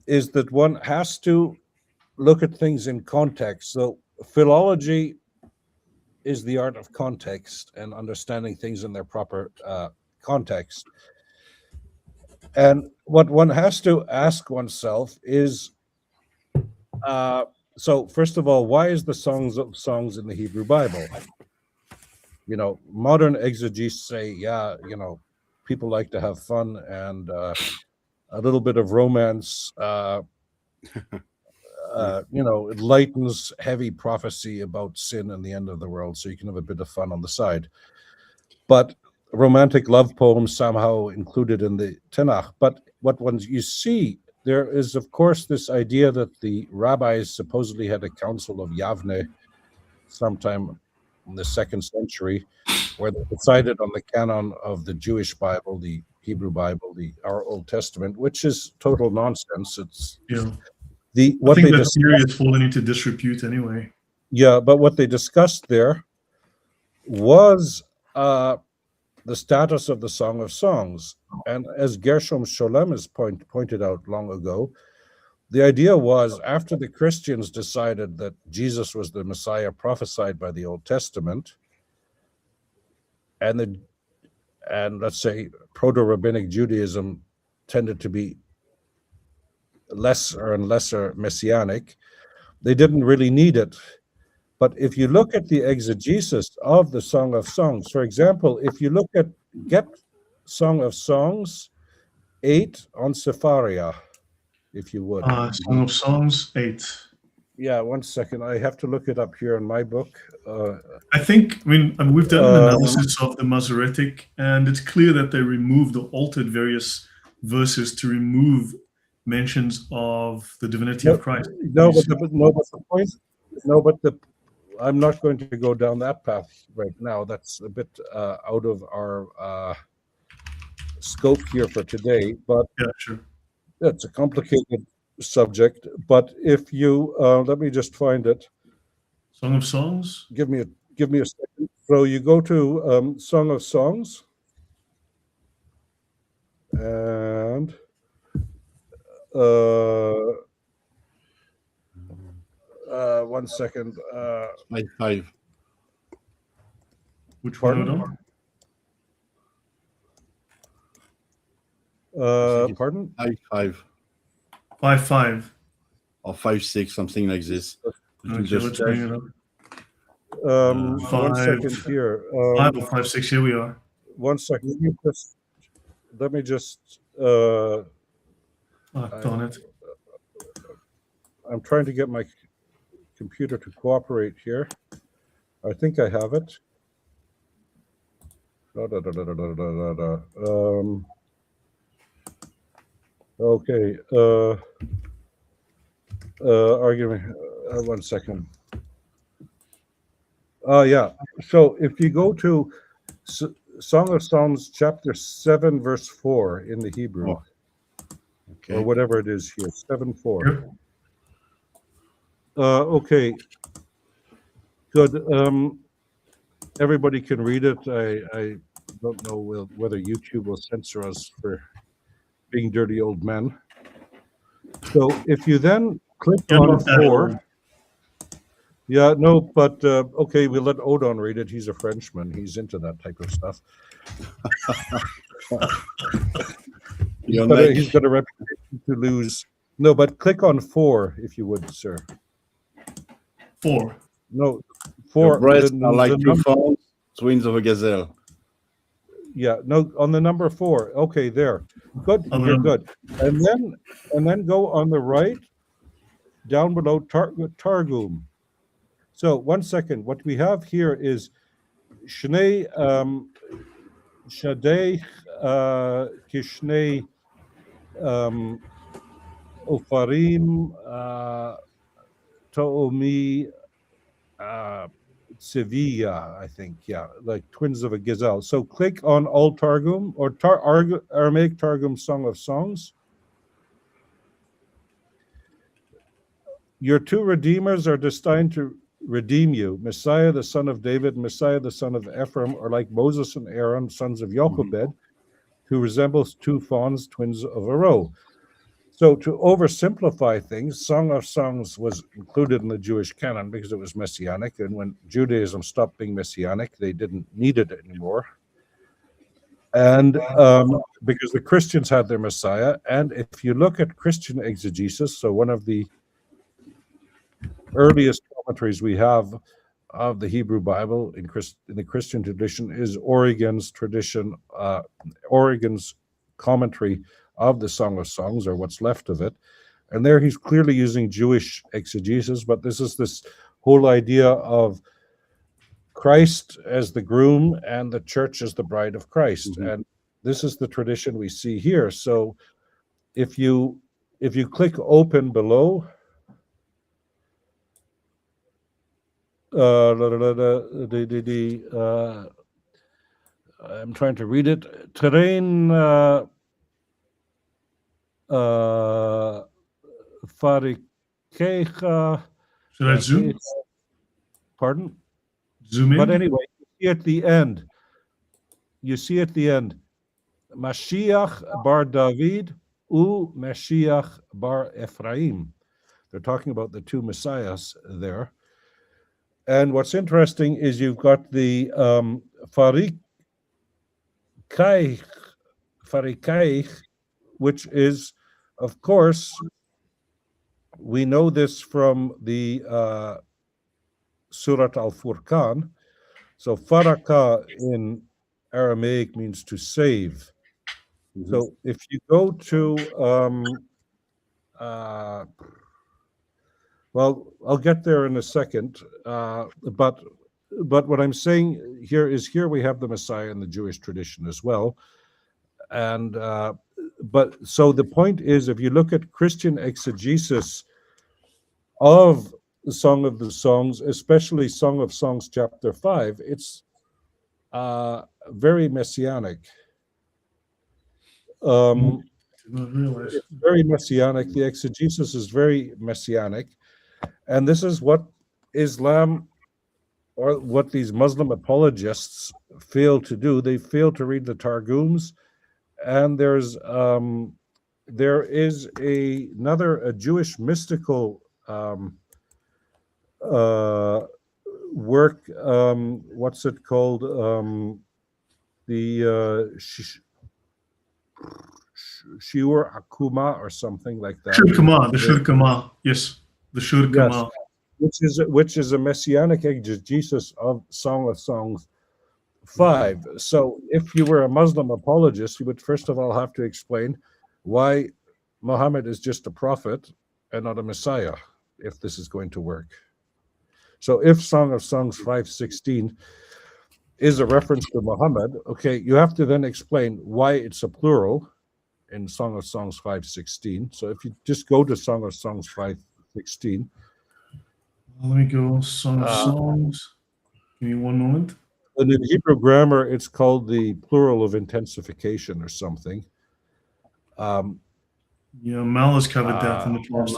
C: is that one has to look at things in context. So philology is the art of context and understanding things in their proper context. And what one has to ask oneself is, so first of all, why is the Songs of Songs in the Hebrew Bible? You know, modern exegetes say, yeah, you know, people like to have fun and a little bit of romance, you know, it lightens heavy prophecy about sin and the end of the world, so you can have a bit of fun on the side. But romantic love poems somehow included in the Tanakh. But you see, there is, of course, this idea that the rabbis supposedly had a council of Yavne sometime in the 2nd century, where they decided on the canon of the Jewish Bible, the Hebrew Bible, our Old Testament, which is total nonsense. It's
A: I think that theory has fallen into disrepute anyway.
C: Yeah, but what they discussed there was the status of the Song of Songs. And as Gershom Sholem has pointed out long ago, the idea was, after the Christians decided that Jesus was the Messiah prophesied by the Old Testament, and let's say proto-rabbinic Judaism tended to be lesser and lesser messianic, they didn't really need it. But if you look at the exegesis of the Song of Songs, for example, if you look at get Song of Songs 8 on Sepharia, if you would.
A: Song of Songs 8.
C: Yeah, 1 second. I have to look it up here in my book.
A: I mean, we've done an analysis of the Masoretic, and it's clear that they removed or altered various verses to remove mentions of the divinity of Christ.
C: I'm not going to go down that path right now. That's a bit out of our scope here for today. But
A: yeah, sure.
C: It's a complicated subject. But if you let me just find it.
A: Song of Songs.
C: Give me a second. So you go to Song of Songs, and 1 second.
B: 5.
A: Which
C: pardon? Pardon?
B: 5.
A: 5
B: or 5-6, something like this.
A: Okay, let's bring it up.
C: 1 second here.
A: 5 or 5-6. Here we are.
C: 1 second. Let me just.
A: Darn it.
C: I'm trying to get my computer to cooperate here. I think I have it. Okay. Argument. 1 second. Yeah. So if you go to Song of Psalms, chapter 7, verse 4 in the Hebrew,
B: okay,
C: or whatever it is here, 7:4. Okay. Good. Everybody can read it. I don't know whether YouTube will censor us for being dirty old men. So if you then click on 4. Yeah, no, but okay, we'll let Odon read it. He's a Frenchman. He's into that type of stuff. He's got a reputation to lose. No, but click on 4, if you would, sir.
A: 4.
C: No, 4.
B: Your breasts are like 2 fawns, twins of a gazelle.
C: Yeah, no, on the number 4. Okay, there. Good, you're good. And then go on the right, down below Targum. So 1 second. What we have here is Shnei Shadei Kishnei Ofarim Toomi Sevilla, I think, yeah, like twins of a gazelle. So click on All Targum or Aramaic Targum Song of Songs. Your 2 redeemers are destined to redeem you. Messiah, the son of David, Messiah, the son of Ephraim, are like Moses and Aaron, sons of Jochebed, who resembles 2 fawns, twins of a roe. So to oversimplify things, Song of Songs was included in the Jewish canon because it was messianic, and when Judaism stopped being messianic, they didn't need it anymore. And because the Christians had their Messiah, and if you look at Christian exegesis, so one of the earliest commentaries we have of the Hebrew Bible in the Christian tradition is Origen's tradition, Origen's commentary of the Song of Songs, or what's left of it. And there he's clearly using Jewish exegesis, but this is this whole idea of Christ as the groom and the church as the bride of Christ. And this is the tradition we see here. So if you click open below, I'm trying to read it. Terrain Farikecha.
A: Should I zoom?
C: Pardon?
A: Zoom in?
C: But anyway, you see at the end, Mashiach bar David u Mashiach bar Ephraim. They're talking about the 2 messiahs there. And what's interesting is you've got the Farikaich, which is, of course, we know this from the Surat al-Furqan. So Faraka in Aramaic means to save. So if you go to, well, I'll get there in a second, but what I'm saying here is here we have the Messiah in the Jewish tradition as well. And but so the point is, if you look at Christian exegesis of the Song of the Songs, especially Song of Songs chapter 5, it's very messianic. It's very messianic. The exegesis is very messianic. And this is what Islam, or what these Muslim apologists fail to do. They fail to read the Targums. And there is a Jewish mystical work, what's it called? The Shiur Akuma or something like that.
A: The Shur Kama, yes. The Shur Kama.
C: Yes, which is a messianic exegesis of Song of Songs 5. So if you were a Muslim apologist, you would first of all have to explain why Muhammad is just a prophet and not a Messiah, if this is going to work. So if Song of Songs 5:16 is a reference to Muhammad, okay, you have to then explain why it's a plural in Song of Songs 5:16. So if you just go to Song of Songs 5:16.
A: Let me go Song of Songs. Give me one moment.
C: And in Hebrew grammar, it's called the plural of intensification or something.
A: Yeah, Mal has covered that in the past.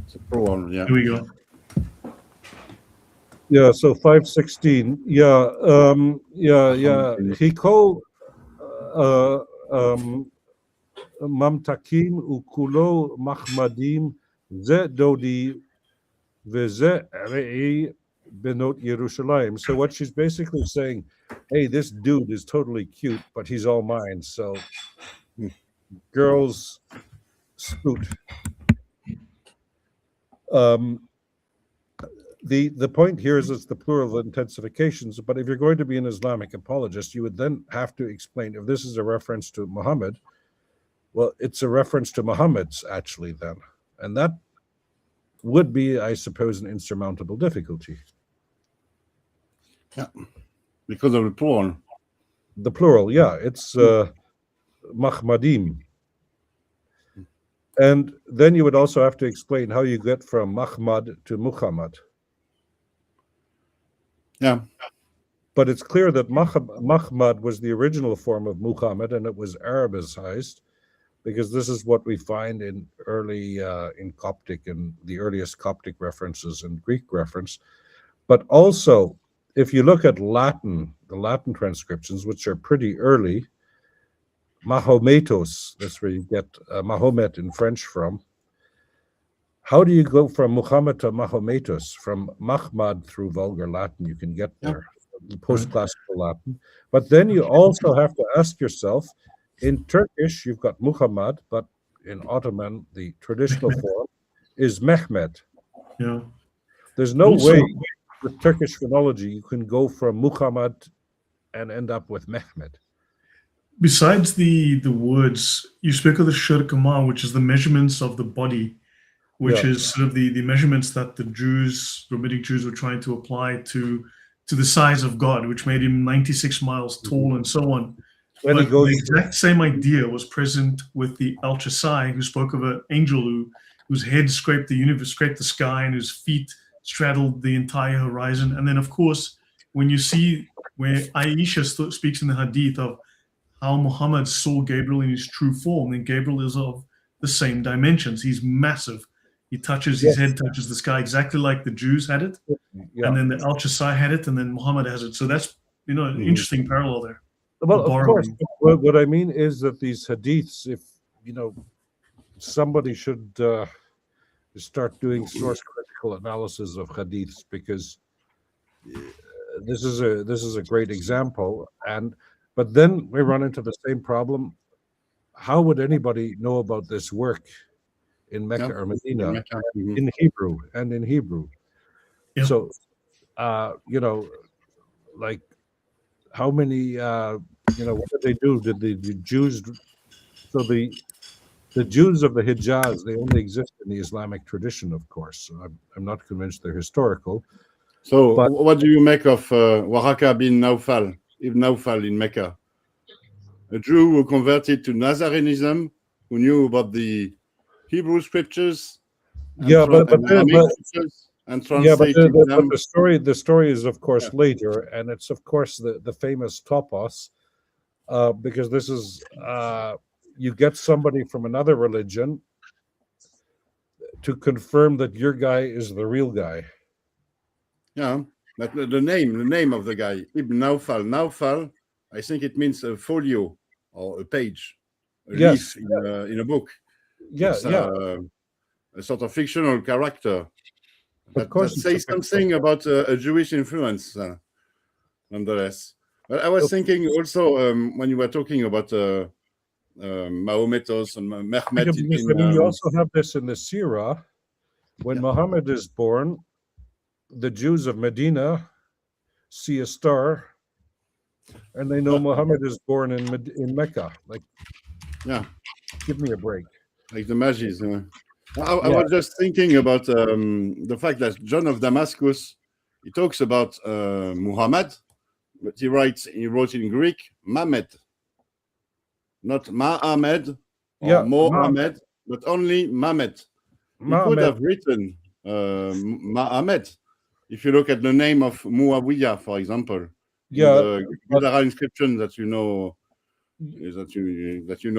B: It's a plural, yeah.
A: Here we go.
C: Yeah, so 5:16. Yeah. Hiko mamtakim ukulo mahmadim ze dodi veze re'i benot Yerushalayim. So what she's basically saying, hey, this dude is totally cute, but he's all mine. So girls scoot. The point here is it's the plural of intensifications, but if you're going to be an Islamic apologist, you would then have to explain if this is a reference to Muhammad. Well, it's a reference to Muhammad's actually then, and that would be, I suppose, an insurmountable difficulty.
B: Yeah, because of the plural.
C: The plural, yeah, it's Mahmadim. And then you would also have to explain how you get from Mahmad to Muhammad.
B: Yeah.
C: But it's clear that Mahmad was the original form of Muhammad, and it was Arabicized, because this is what we find in early in Coptic and the earliest Coptic references and Greek reference. But also, if you look at Latin, the Latin transcriptions, which are pretty early, Mahometos, that's where you get Mahomet in French from. How do you go from Muhammad to Mahometos? From Mahmad through Vulgar Latin, you can get there, post-classical Latin. But then you also have to ask yourself, in Turkish, you've got Muhammad, but in Ottoman, the traditional form is Mehmet.
A: Yeah.
C: There's no
A: Also,
C: way with Turkish phonology you can go from Muhammad and end up with Mehmet.
A: Besides the words, you spoke of the shirkama, which is the measurements of the body, which is sort of the measurements that the Jews, Rabbinic Jews, were trying to apply to the size of God, which made him 96 miles tall and so on.
C: When
A: But
C: he goes
A: the exact same idea was present with the Al-Chasai, who spoke of an angel whose head scraped the universe, scraped the sky, and whose feet straddled the entire horizon. And then, of course, when you see where Aisha speaks in the Hadith of how Muhammad saw Gabriel in his true form, then Gabriel is of the same dimensions. He's massive. He touches, his head touches the sky exactly like the Jews had it.
C: Yeah.
A: And then the Al-Chasai had it, and then Muhammad has it. So that's, an interesting parallel there.
C: Well, of course.
A: borrowing.
C: What I mean is that these hadiths, if somebody should start doing source critical analysis of hadiths, because this is a great example. But then we run into the same problem. How would anybody know about this work in Mecca or Medina in Hebrew and in Hebrew?
A: Yeah.
C: So, like how many, what did they do? Did the Jews, so the Jews of the Hijaz, they only exist in the Islamic tradition, of course. So I'm not convinced they're historical.
B: So
C: But-
B: what do you make of Waraka bin Nawfal, Ibn Nawfal in Mecca? A Jew who converted to Nazarenism, who knew about the Hebrew scriptures, and Aramaic scriptures, and translated them.
C: But the story is of course later, and it's of course the famous topos, because this is you get somebody from another religion to confirm that your guy is the real guy.
B: Yeah, but the name of the guy, Ibn Nawfal. Nawfal, I think it means a folio or a page, a leaf in a book. It's a sort of fictional character. But that says something about a Jewish influence, nonetheless. But I was thinking also when you were talking about Mahometos and Mehmet.
C: You also have this in the Sirah. When Muhammad is born, the Jews of Medina see a star, and they know Muhammad is born in Mecca. Like, give me a break.
B: Like the Magis. I was just thinking about the fact that John of Damascus, he talks about Muhammad, but he wrote in Greek Mamet, not Ma'amed or Mohammed, but only Mamet. He could have written Ma'amed. If you look at the name of Muawiyah, for example, the Gadara inscription that you know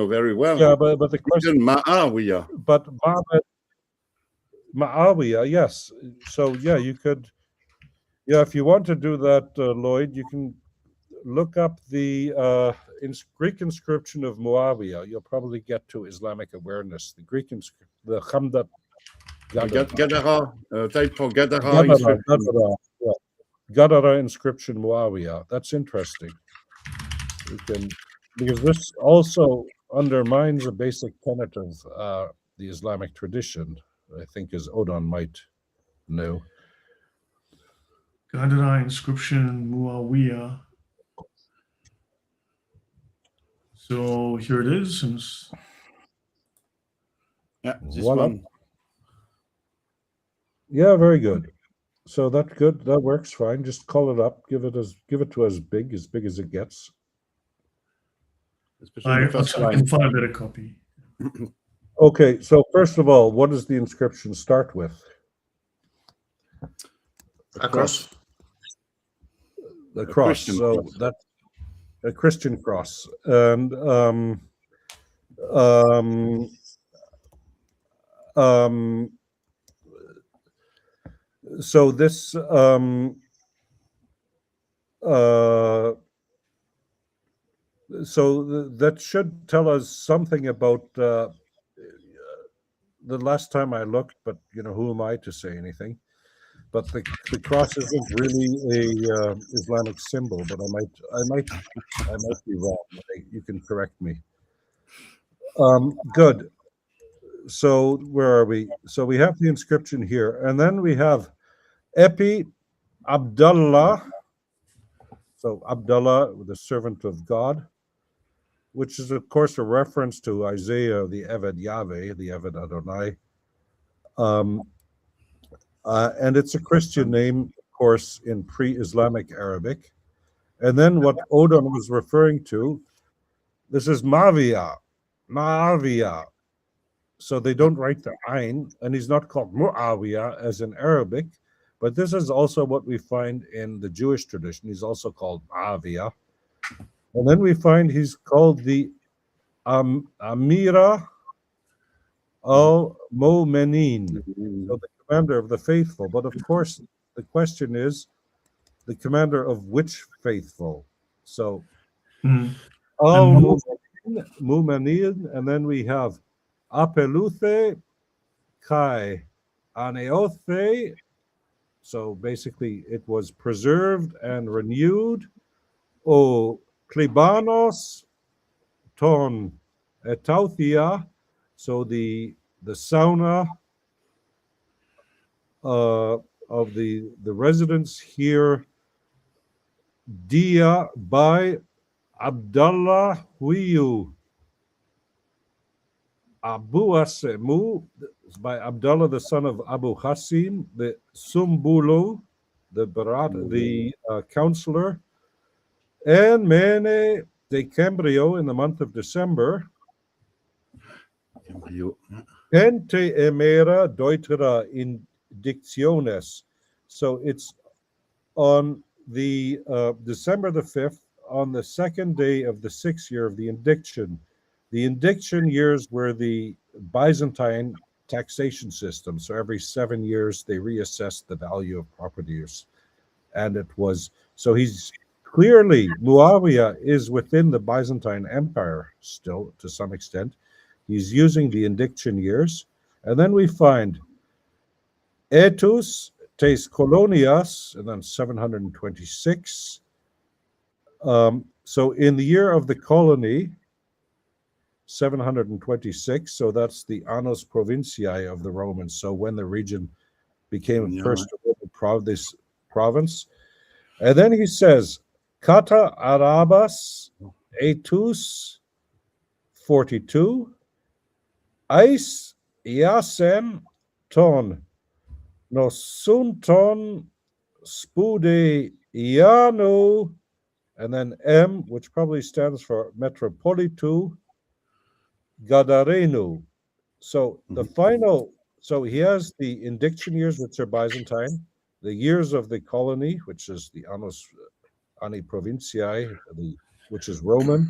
B: very well.
C: Yeah, but the question,
B: Ma'awiyah.
C: But Ma'awiyah, yes. So you could, if you want to do that, Lloyd, you can look up the Greek inscription of Muawiyah. You'll probably get to Islamic awareness. The Greek the Hamdat
B: Gadara, type for Gadara inscription.
C: Gadara inscription Muawiyah. That's interesting. Because this also undermines a basic tenet of the Islamic tradition, I think, as Odon might know.
A: Gadara inscription Muawiyah. So here it is. And
B: Yeah, this
C: Voila.
B: one.
C: Yeah, very good. So that's good. That works fine. Just call it up. Give it to as big as it gets.
B: Especially the first
A: I
B: line.
A: can find a better copy.
C: Okay, so first of all, what does the inscription start with?
D: A cross.
C: The
B: A
C: cross.
B: Christian
C: So
B: cross.
C: that's a Christian cross. And so this that should tell us something about the last time I looked, but who am I to say anything? But the cross isn't really a Islamic symbol, but I might be wrong. You can correct me. Good. So where are we? So we have the inscription here, and then we have Epi Abdullah. So Abdullah, the servant of God, which is of course a reference to Isaiah, the Eved Yahweh, the Eved Adonai. And it's a Christian name, of course, in pre-Islamic Arabic. And then what Odon was referring to, this is Mavia. So they don't write the Ain, and he's not called Muawiyah as in Arabic, but this is also what we find in the Jewish tradition. He's also called Mavia. And then we find he's called the Amira al-Mu'minin, so the commander of the faithful. But of course, the question is, the commander of which faithful? So, al-Mu'minin, and then we have Apeluthe Kai Aneothe. So basically, it was preserved and renewed. O Klibanos ton Etauthia. So the sauna of the residents here, Dia by Abdullah Huiyu Abu Asemu, by Abdullah, the son of Abu Hasim, the Sumbulu, the counselor, and Mene de Cambrio in the month of December. Gente emera deutera indictiones. So it's on the December the 5th, on the second day of the 6th year of the indiction. The indiction years were the Byzantine taxation system. So every 7 years they reassessed the value of properties. And it was, so he's clearly, Muawiyah is within the Byzantine Empire still to some extent. He's using the indiction years. And then we find Etus tes colonias, and then 726. So in the year of the colony, 726, so that's the annus provinciae of the Romans. So when the region became first this province. And then he says, Kata Arabas Etus 42, Ais Iasem ton Nosunton Spude Iano, and then M, which probably stands for Metropolitu Gadarenu. So the final, so he has the indiction years, which are Byzantine, the years of the colony, which is the Annus Anni Provinciae, which is Roman.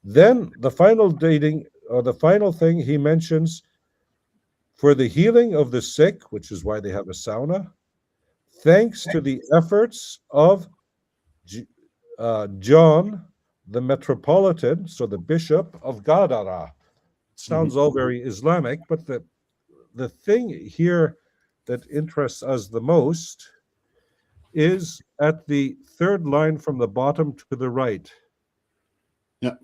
C: Then the final dating, or the final thing he mentions, for the healing of the sick, which is why they have a sauna, thanks to the efforts of John, the Metropolitan, so the Bishop of Gadara. It sounds all very Islamic, but the thing here that interests us the most is at the third line from the bottom to the right.
B: Yeah.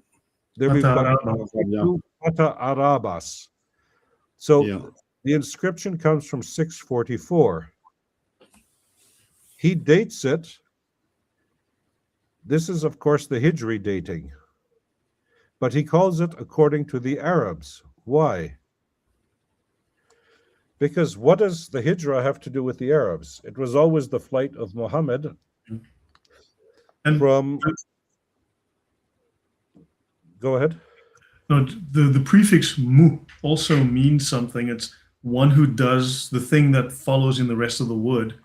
C: There we've got Kata Arabas. So the inscription comes from 644. He dates it. This is, of course, the Hijri dating. But he calls it according to the Arabs. Why? Because what does the Hijra have to do with the Arabs? It was always the flight of Muhammad from... Go ahead.
A: No, the prefix mu also means something. It's one who does the thing that follows in the rest of the word.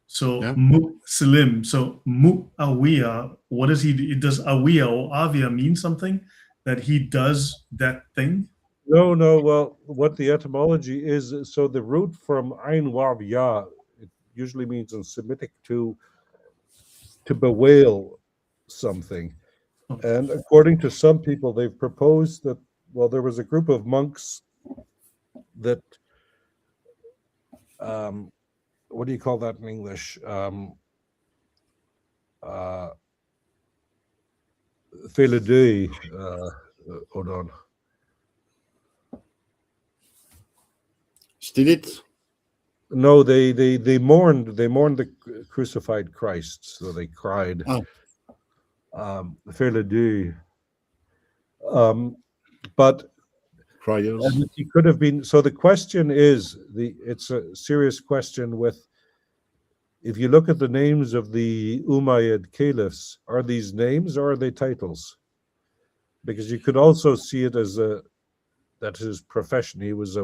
A: So Muslim. So Mu'awiya, what does he do? Does Awiya or Avia mean something? That he does that thing?
C: No. Well, what the etymology is, so the root from Ain Wav Ya, it usually means in Semitic to bewail something. And according to some people, they've proposed that, well, there was a group of monks that, what do you call that in English? Féledeuil, Odon.
B: Still it?
C: No, they mourned the crucified Christ, so they cried. Féledeuil. But
B: Criers.
C: he could have been. So the question is, it's a serious question. With, if you look at the names of the Umayyad caliphs, are these names or are they titles? Because you could also see it as that his profession. He was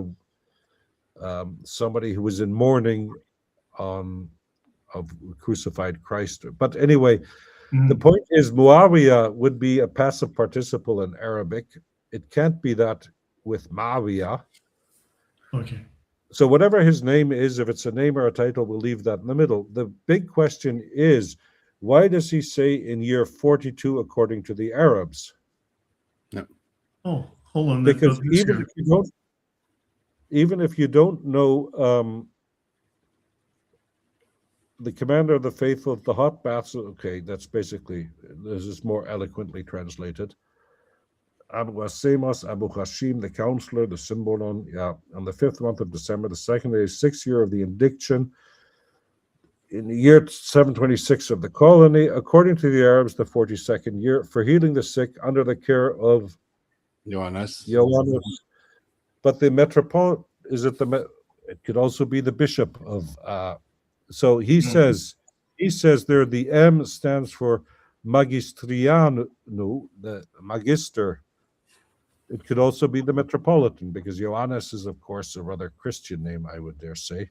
C: somebody who was in mourning of crucified Christ. But anyway, the point is, Muawiyah would be a passive participle in Arabic. It can't be that with Ma'awiyah.
A: Okay.
C: So whatever his name is, if it's a name or a title, we'll leave that in the middle. The big question is, why does he say in year 42 according to the Arabs?
B: No.
A: Oh, hold on.
C: Because even if you don't know the commander of the faithful, the hot baths, okay, that's basically, this is more eloquently translated. Abu Asemos, Abu Hashim, the counselor, the symbolon, on the 5th month of December, the second day, 6th year of the indiction, in the year 726 of the colony, according to the Arabs, the 42nd year, for healing the sick under the care of
B: Johannes.
C: But the metropolitan, it could also be the bishop of, so he says there, the M stands for magistriano, the magister. It could also be the metropolitan, because Johannes is, of course, a rather Christian name, I would dare say.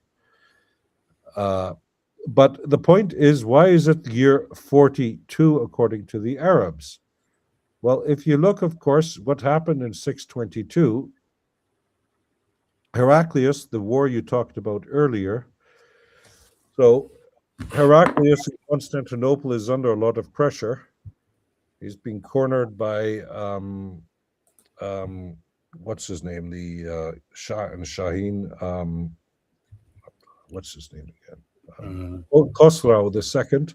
C: But the point is, why is it year 42 according to the Arabs? Well, if you look, of course, what happened in 622, Heraclius, the war you talked about earlier. So Heraclius in Constantinople is under a lot of pressure. He's being cornered by what's his name? The Shah and Shaheen. What's his name again? Khosrau the second.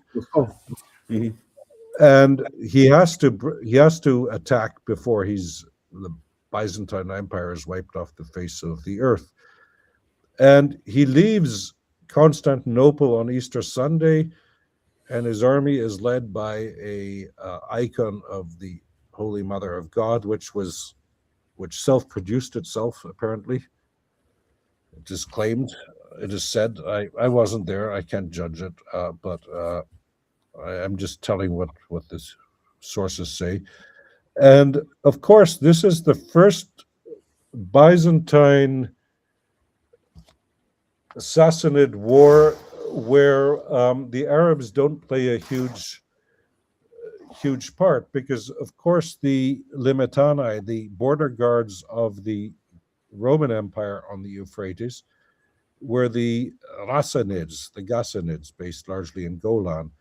C: And he has to attack before the Byzantine Empire is wiped off the face of the earth. And he leaves Constantinople on Easter Sunday, and his army is led by a icon of the Holy Mother of God, which self-produced itself, apparently. It is claimed, it is said. I wasn't there, I can't judge it, but I'm just telling what the sources say. And of course, this is the first Byzantine Sassanid war where the Arabs don't play a huge part, because of course the Limitani, the border guards of the Roman Empire on the Euphrates, were the Ghassanids, based largely in Golan.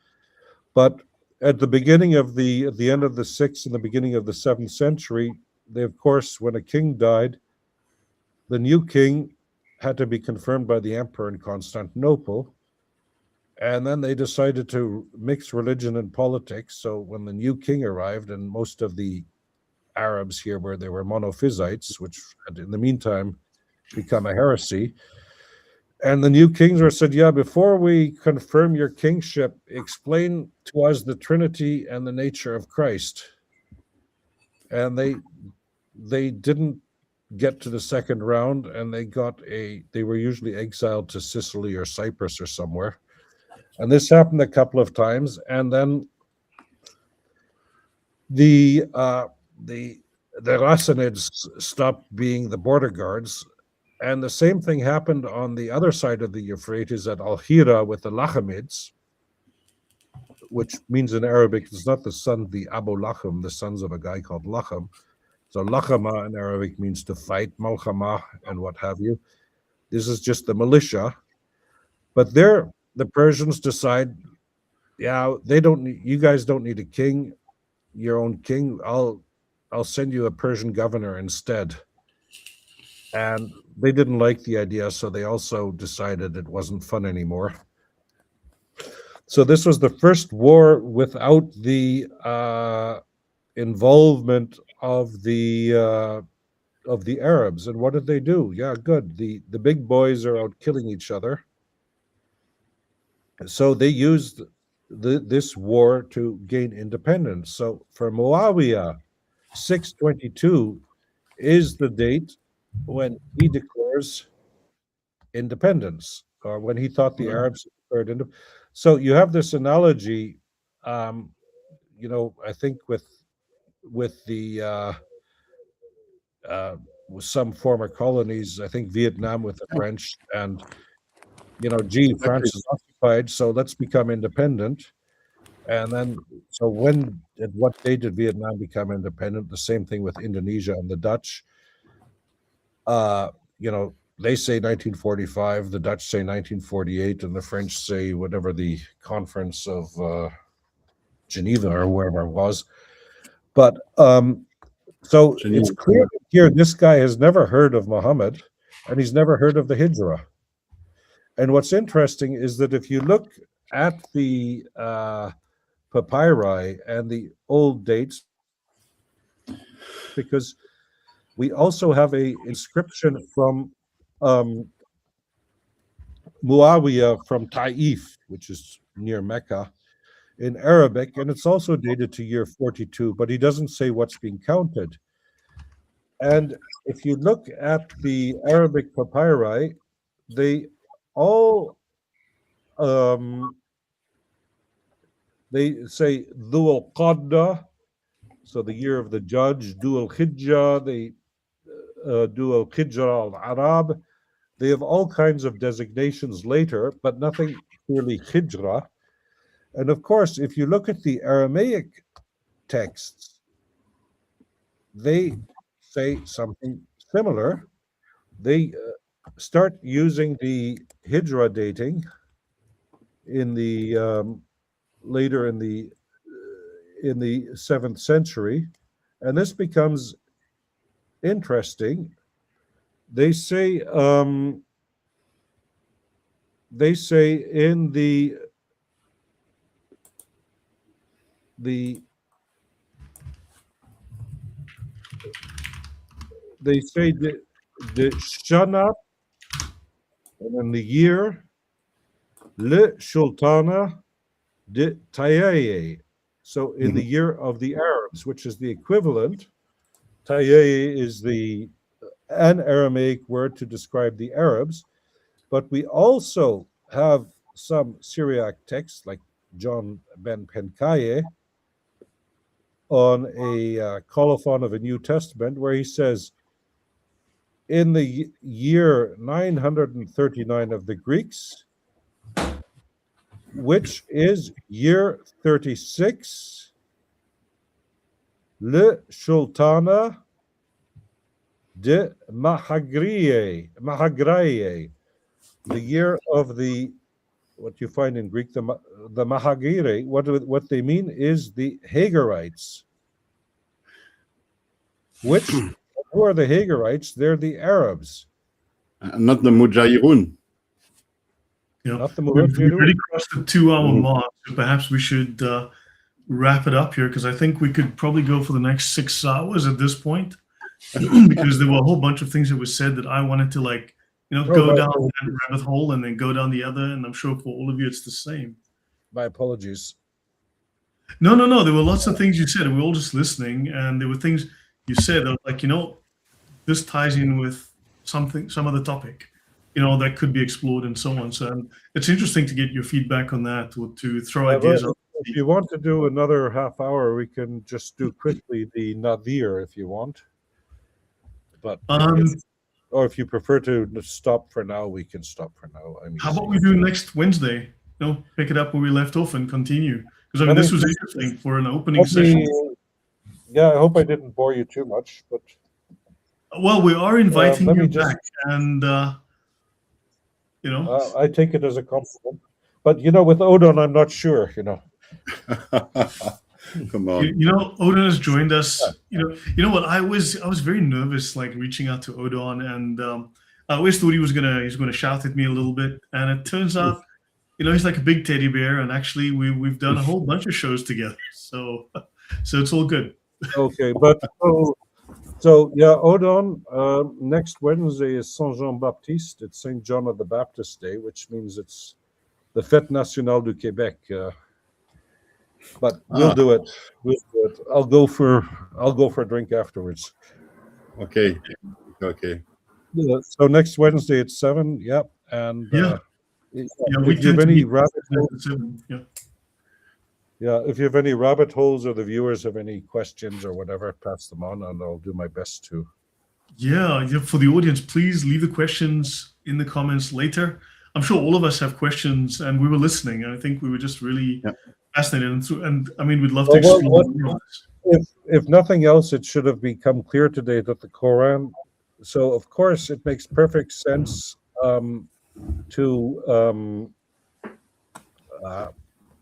C: But at the beginning of at the end of the 6th and the beginning of the 7th century, they, of course, when a king died, the new king had to be confirmed by the emperor in Constantinople. And then they decided to mix religion and politics. So when the new king arrived, and most of the Arabs here they were monophysites, which had in the meantime become a heresy. And the new kings were said, yeah, before we confirm your kingship, explain to us the Trinity and the nature of Christ. And they didn't get to the second round, and they were usually exiled to Sicily or Cyprus or somewhere. And this happened a couple of times, and then the Rassanids stopped being the border guards. And the same thing happened on the other side of the Euphrates at Al-Hira with the Lachamids, which means in Arabic, it's not the Abu Lacham, the sons of a guy called Lacham. So Lachama in Arabic means to fight, Malchama, and what have you. This is just the militia. But there, the Persians decide, yeah, you guys don't need a king, your own king. I'll send you a Persian governor instead. And they didn't like the idea, so they also decided it wasn't fun anymore. So this was the first war without the involvement of the Arabs. And what did they do? Yeah, good. The big boys are out killing each other. So they used this war to gain independence. So for Muawiyah, 622 is the date when he declares independence, or when he thought the Arabs declared independence. So you have this analogy, I think with the with some former colonies, I think Vietnam with the French, and France is occupied, so let's become independent. And then, so at what date did Vietnam become independent? The same thing with Indonesia and the Dutch. They say 1945, the Dutch say 1948, and the French say whatever the Conference of Geneva or wherever it was. But so it's clear here this guy has never heard of Muhammad, and he's never heard of the Hijrah. And what's interesting is that if you look at the papyri and the old dates, because we also have a inscription from Muawiyah from Taif, which is near Mecca, in Arabic, and it's also dated to year 42, but he doesn't say what's being counted. And if you look at the Arabic papyri, they all they say Dhul Qadda, so the year of the judge, Dhul Hijjah, Dhul Hijrah al-Arab. They have all kinds of designations later, but nothing clearly Hijrah. And of course, if you look at the Aramaic texts, they say something similar. They start using the Hijrah dating in the later in the 7th century, and this becomes interesting. They say in the they say the Shana, and then the year, Le Sultana de Tayaye. So in the year of the Arabs, which is the equivalent, Tayaye is an Aramaic word to describe the Arabs, but we also have some Syriac texts like John ben Penkaye on a colophon of a New Testament where he says, in the year 939 of the Greeks, which is year 36, Le Sultana de Mahagraye, the year of the, what you find in Greek, the Mahagire, what they mean is the Hagarites, which, who are the Hagarites? They're the Arabs.
B: Not the Mujahirun.
A: We've already crossed the 2-hour mark, so perhaps we should wrap it up here, because I think we could probably go for the next 6 hours at this point, because there were a whole bunch of things that were said that I wanted to go
C: my
A: down
C: apologies.
A: that rabbit hole and then go down the other. And I'm sure for all of you, it's the same.
C: My apologies.
A: No. There were lots of things you said. We were all just listening, and there were things you said that were like, this ties in with some other topic, that could be explored and so on. So it's interesting to get your feedback on that, or to throw ideas out.
C: If you want to do another half hour, we can just do quickly the Nadir if you want. But or if you prefer to stop for now, we can stop for now.
A: How about we do next Wednesday? Pick it up where we left off and continue. Because this was interesting for an opening session.
C: Yeah, I hope I didn't bore you too much, but
A: well, we are inviting you back, and
C: I take it as a compliment. But with Odon, I'm not sure.
B: Come on.
A: Odon has joined us. You know what? I was very nervous, like reaching out to Odon, and I always thought he was gonna shout at me a little bit, and it turns out, he's like a big teddy bear, and actually we've done a whole bunch of shows together, so it's all good.
C: Okay, but so yeah, Odon. Next Wednesday is Saint Jean Baptiste. It's Saint John of the Baptist Day, which means it's the Fête Nationale du Québec. But we'll do it. I'll go for a drink afterwards.
B: Okay.
C: Yeah, so next Wednesday at 7. Yep. And if you have any rabbit holes, if you have any rabbit holes, or the viewers have any questions or whatever, pass them on, and I'll do my best to.
A: Yeah. For the audience, please leave the questions in the comments later. I'm sure all of us have questions, and we were listening, and I think we were just really fascinated. And I mean, we'd love to explore.
C: If nothing else, it should have become clear today that the Quran. So of course, it makes perfect sense to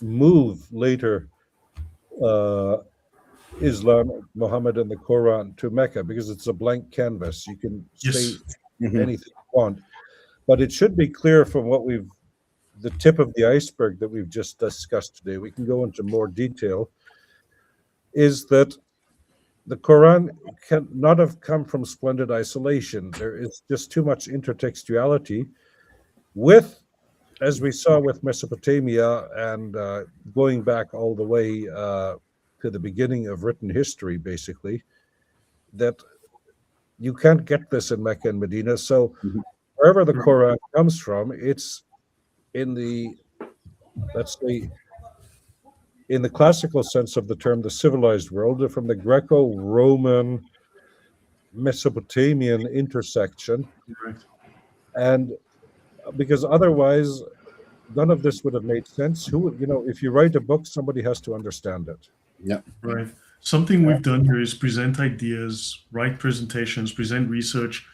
C: move later Islam, Muhammad, and the Quran to Mecca, because it's a blank canvas. You can say anything you want. But it should be clear from the tip of the iceberg that we've just discussed today, we can go into more detail, is that the Quran cannot have come from splendid isolation. There is just too much intertextuality as we saw with Mesopotamia, and going back all the way to the beginning of written history, basically, that you can't get this in Mecca and Medina. So wherever the Quran comes from, it's in the, let's say, in the classical sense of the term, the civilized world, from the Greco-Roman Mesopotamian intersection. And because otherwise, none of this would have made sense. If you write a book, somebody has to understand it.
B: Yeah.
A: Right. Something we've done here is present ideas, write presentations, present research,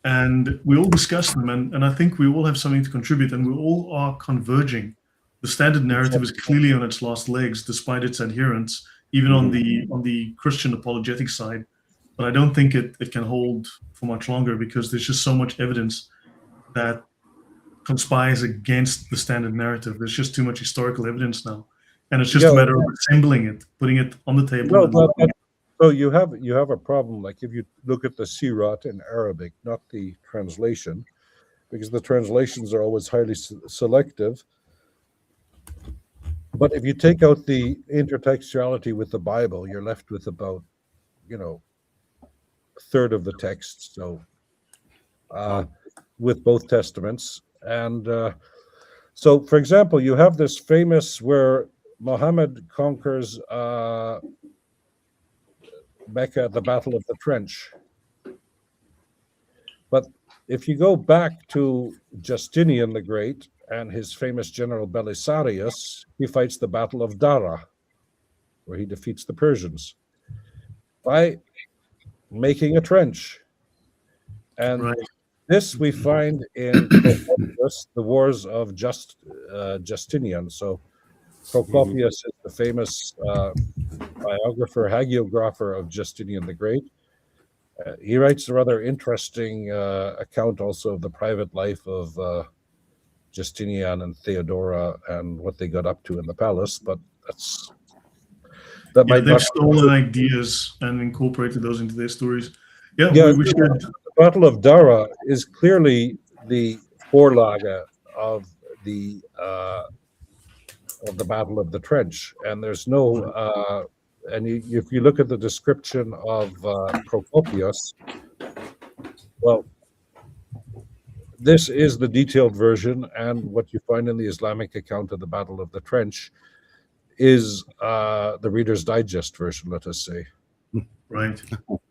A: and we all discuss them, and I think we all have something to contribute, and we all are converging. The standard narrative is clearly on its last legs, despite its adherents, even on the Christian apologetic side. But I don't think it can hold for much longer, because there's just so much evidence that conspires against the standard narrative. There's just too much historical evidence now, and it's just a matter of assembling it, putting it on the table.
C: So you have a problem. Like if you look at the Sirat in Arabic, not the translation, because the translations are always highly selective. But if you take out the intertextuality with the Bible, you're left with about, a third of the text. So with both testaments. And so, for example, you have this famous where Muhammad conquers Mecca at the Battle of the Trench. But if you go back to Justinian the Great and his famous general Belisarius, he fights the Battle of Dara, where he defeats the Persians by making a trench. And this we find in Procopius, the Wars of Justinian. So Procopius is the famous hagiographer of Justinian the Great. He writes a rather interesting account also of the private life of Justinian and Theodora and what they got up to in the palace, but
A: they've stolen ideas and incorporated those into their stories. We should.
C: The Battle of Dara is clearly the Vorlage of the Battle of the Trench, and there's no. If you look at the description of Procopius, well, this is the detailed version, and what you find in the Islamic account of the Battle of the Trench is the Reader's Digest version, let us say.
A: Right.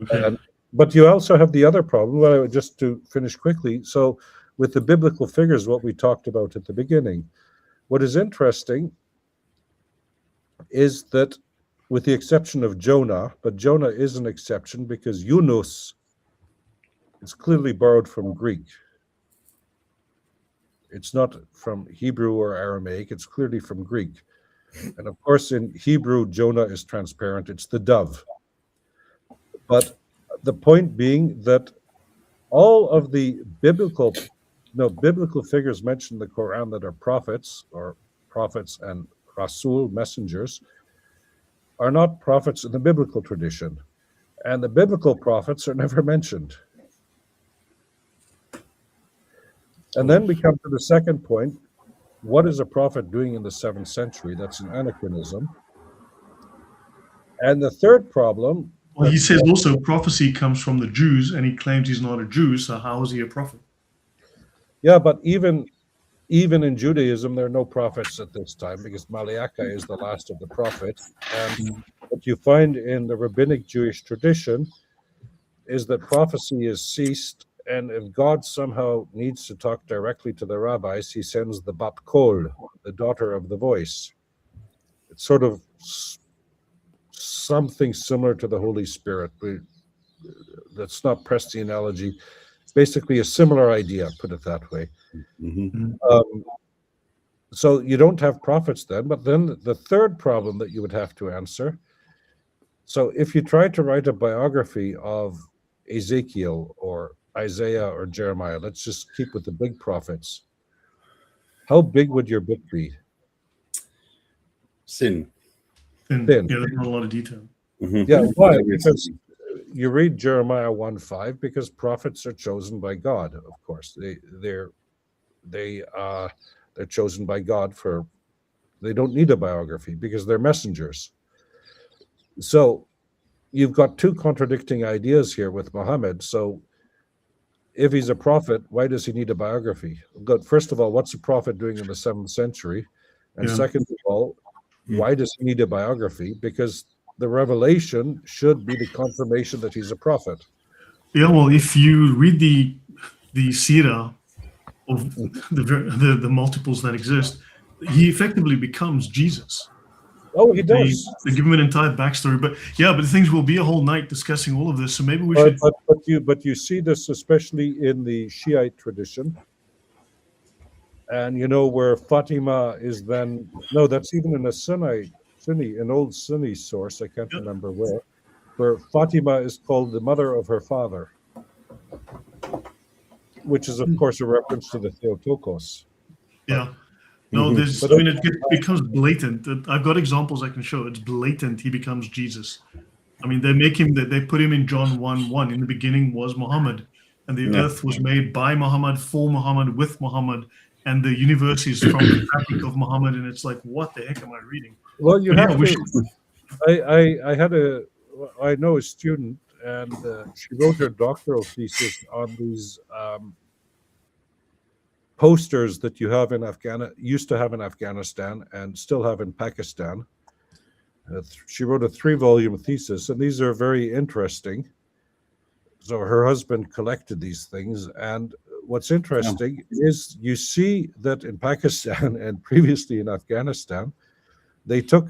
A: Okay.
C: But you also have the other problem, well, just to finish quickly, so with the biblical figures, what we talked about at the beginning, what is interesting is that, with the exception of Jonah, but Jonah is an exception because Yunus is clearly borrowed from Greek. It's not from Hebrew or Aramaic, it's clearly from Greek. And of course, in Hebrew, Jonah is transparent, it's the dove. But the point being that all of the biblical figures mentioned in the Quran that are prophets, or prophets and Rasul, messengers, are not prophets in the biblical tradition. And the biblical prophets are never mentioned. And then we come to the second point. What is a prophet doing in the 7th century? That's an anachronism. And the third problem...
A: Well, he says also prophecy comes from the Jews, and he claims he's not a Jew, so how is he a prophet?
C: Yeah, but even in Judaism, there are no prophets at this time, because Malachi is the last of the prophets. And what you find in the rabbinic Jewish tradition is that prophecy has ceased, and if God somehow needs to talk directly to the rabbis, he sends the Bat Kol, the daughter of the voice. It's sort of something similar to the Holy Spirit. Let's not press the analogy. It's basically a similar idea, put it that way. So you don't have prophets then, but then the third problem that you would have to answer, so if you try to write a biography of Ezekiel or Isaiah or Jeremiah, let's just keep with the big prophets, how big would your book be?
B: Thin.
A: Yeah, there's not a lot of detail.
C: Yeah, why? Because you read Jeremiah 1:5, because prophets are chosen by God, of course. They're chosen by God they don't need a biography because they're messengers. So you've got two contradicting ideas here with Muhammad. So if he's a prophet, why does he need a biography? First of all, what's a prophet doing in the 7th century? And second of all, why does he need a biography? Because the revelation should be the confirmation that he's a prophet.
A: Yeah, well, if you read the seerah of the multiples that exist, he effectively becomes Jesus.
C: Oh, he does.
A: They give him an entire backstory, but the things will be a whole night discussing all of this. So maybe we should.
C: But you see this especially in the Shiite tradition, and where Fatima is then. No, that's even in a an old Sunni source. I can't remember where Fatima is called the mother of her father, which is of course a reference to the Theotokos.
A: Yeah. No, it becomes blatant. I've got examples I can show. It's blatant. He becomes Jesus. I mean, they put him in John 1:1. In the beginning was Muhammad, and the earth was made by Muhammad, for Muhammad, with Muhammad, and the universe is from the fabric of Muhammad. And it's like, what the heck am I reading?
C: Well, you have to. I know a student, and she wrote her doctoral thesis on these posters that you have in used to have in Afghanistan and still have in Pakistan. She wrote a 3-volume thesis, and these are very interesting. So her husband collected these things, and what's interesting is you see that in Pakistan and previously in Afghanistan, they took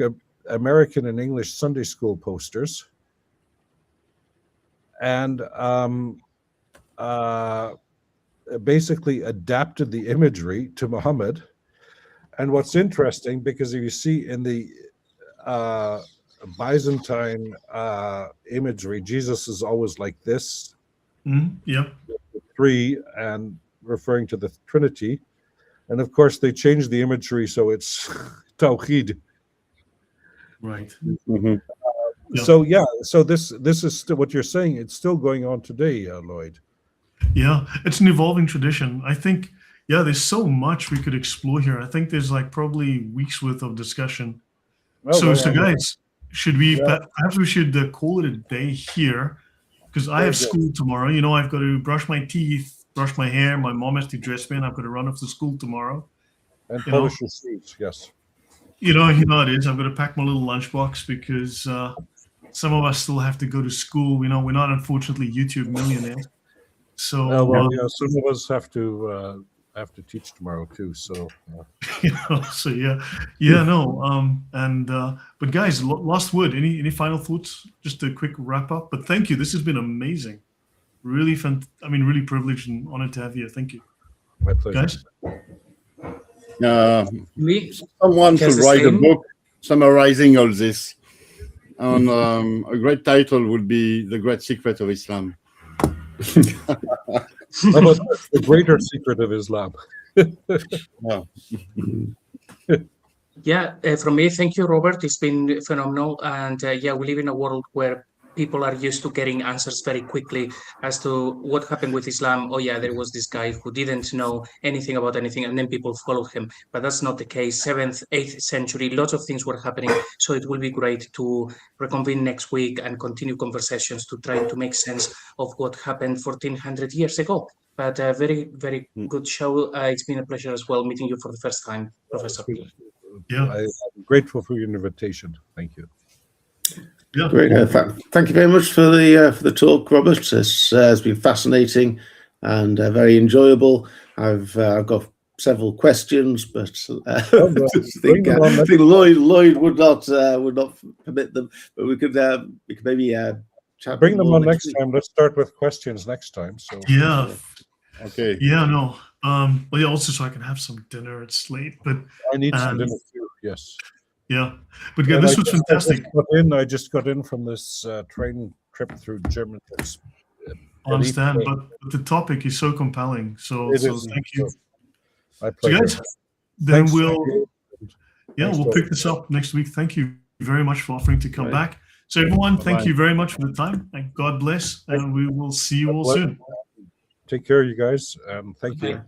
C: American and English Sunday school posters and basically adapted the imagery to Muhammad. And what's interesting, because if you see in the Byzantine imagery, Jesus is always like this, three, and referring to the Trinity. And of course, they changed the imagery so it's Tawhid.
A: Right.
C: So so this is still what you're saying. It's still going on today, Lloyd.
A: Yeah, it's an evolving tradition. I think, yeah, there's so much we could explore here. I think there's like probably weeks worth of discussion.
C: Well,
A: So guys, should we,
C: Yeah.
A: perhaps we should call it a day here, because I have
C: good.
A: school tomorrow. You know, I've got to brush my teeth, brush my hair. My mom has to dress me, and I've got to run off to school tomorrow.
C: And
A: You know.
C: polish your shoes, yes.
A: You know how it is. I've got to pack my little lunchbox because some of us still have to go to school. You know, we're not unfortunately YouTube millionaires. So,
C: Yeah, some of us have to teach tomorrow too. So,
A: you know, so but guys, last word. Any final thoughts? Just a quick wrap up. But thank you. This has been amazing. Really really privileged and honored to have you. Thank you,
C: my pleasure.
A: guys.
B: Someone should write a book summarizing all this. And a great title would be The Great Secret of Islam.
C: How about the greater secret of Islam?
A: Yeah.
E: From me, thank you, Robert. It's been phenomenal. And we live in a world where people are used to getting answers very quickly as to what happened with Islam. Oh, yeah, there was this guy who didn't know anything about anything, and then people followed him. But that's not the case. 7th, 8th century, lots of things were happening. So it will be great to reconvene next week and continue conversations to try to make sense of what happened 1400 years ago. But very, very good show. It's been a pleasure as well meeting you for the first time, Professor.
A: Yeah.
C: I'm grateful for your invitation. Thank you.
A: Yeah.
D: Great. Thank you very much for the talk, Robert. It's been fascinating and very enjoyable. I've got several questions, but I think Lloyd would not permit them. But we could maybe chat.
C: Bring them on next time. Let's start with questions next time. So
A: Yeah.
B: Okay.
A: Yeah. No. Well, yeah. Also, so I can have some dinner. It's late, but
C: I need some dinner too. Yes.
A: Yeah, but yeah, this was fantastic.
C: I just got in from this train trip through German.
A: I understand, but the topic is so compelling. So thank you.
C: My pleasure.
A: So guys, then we'll pick this up next week. Thank you very much for offering to come back. So everyone, thank you very much for the time, and God bless, and we will see you all soon.
C: Take care, you guys. Thank you.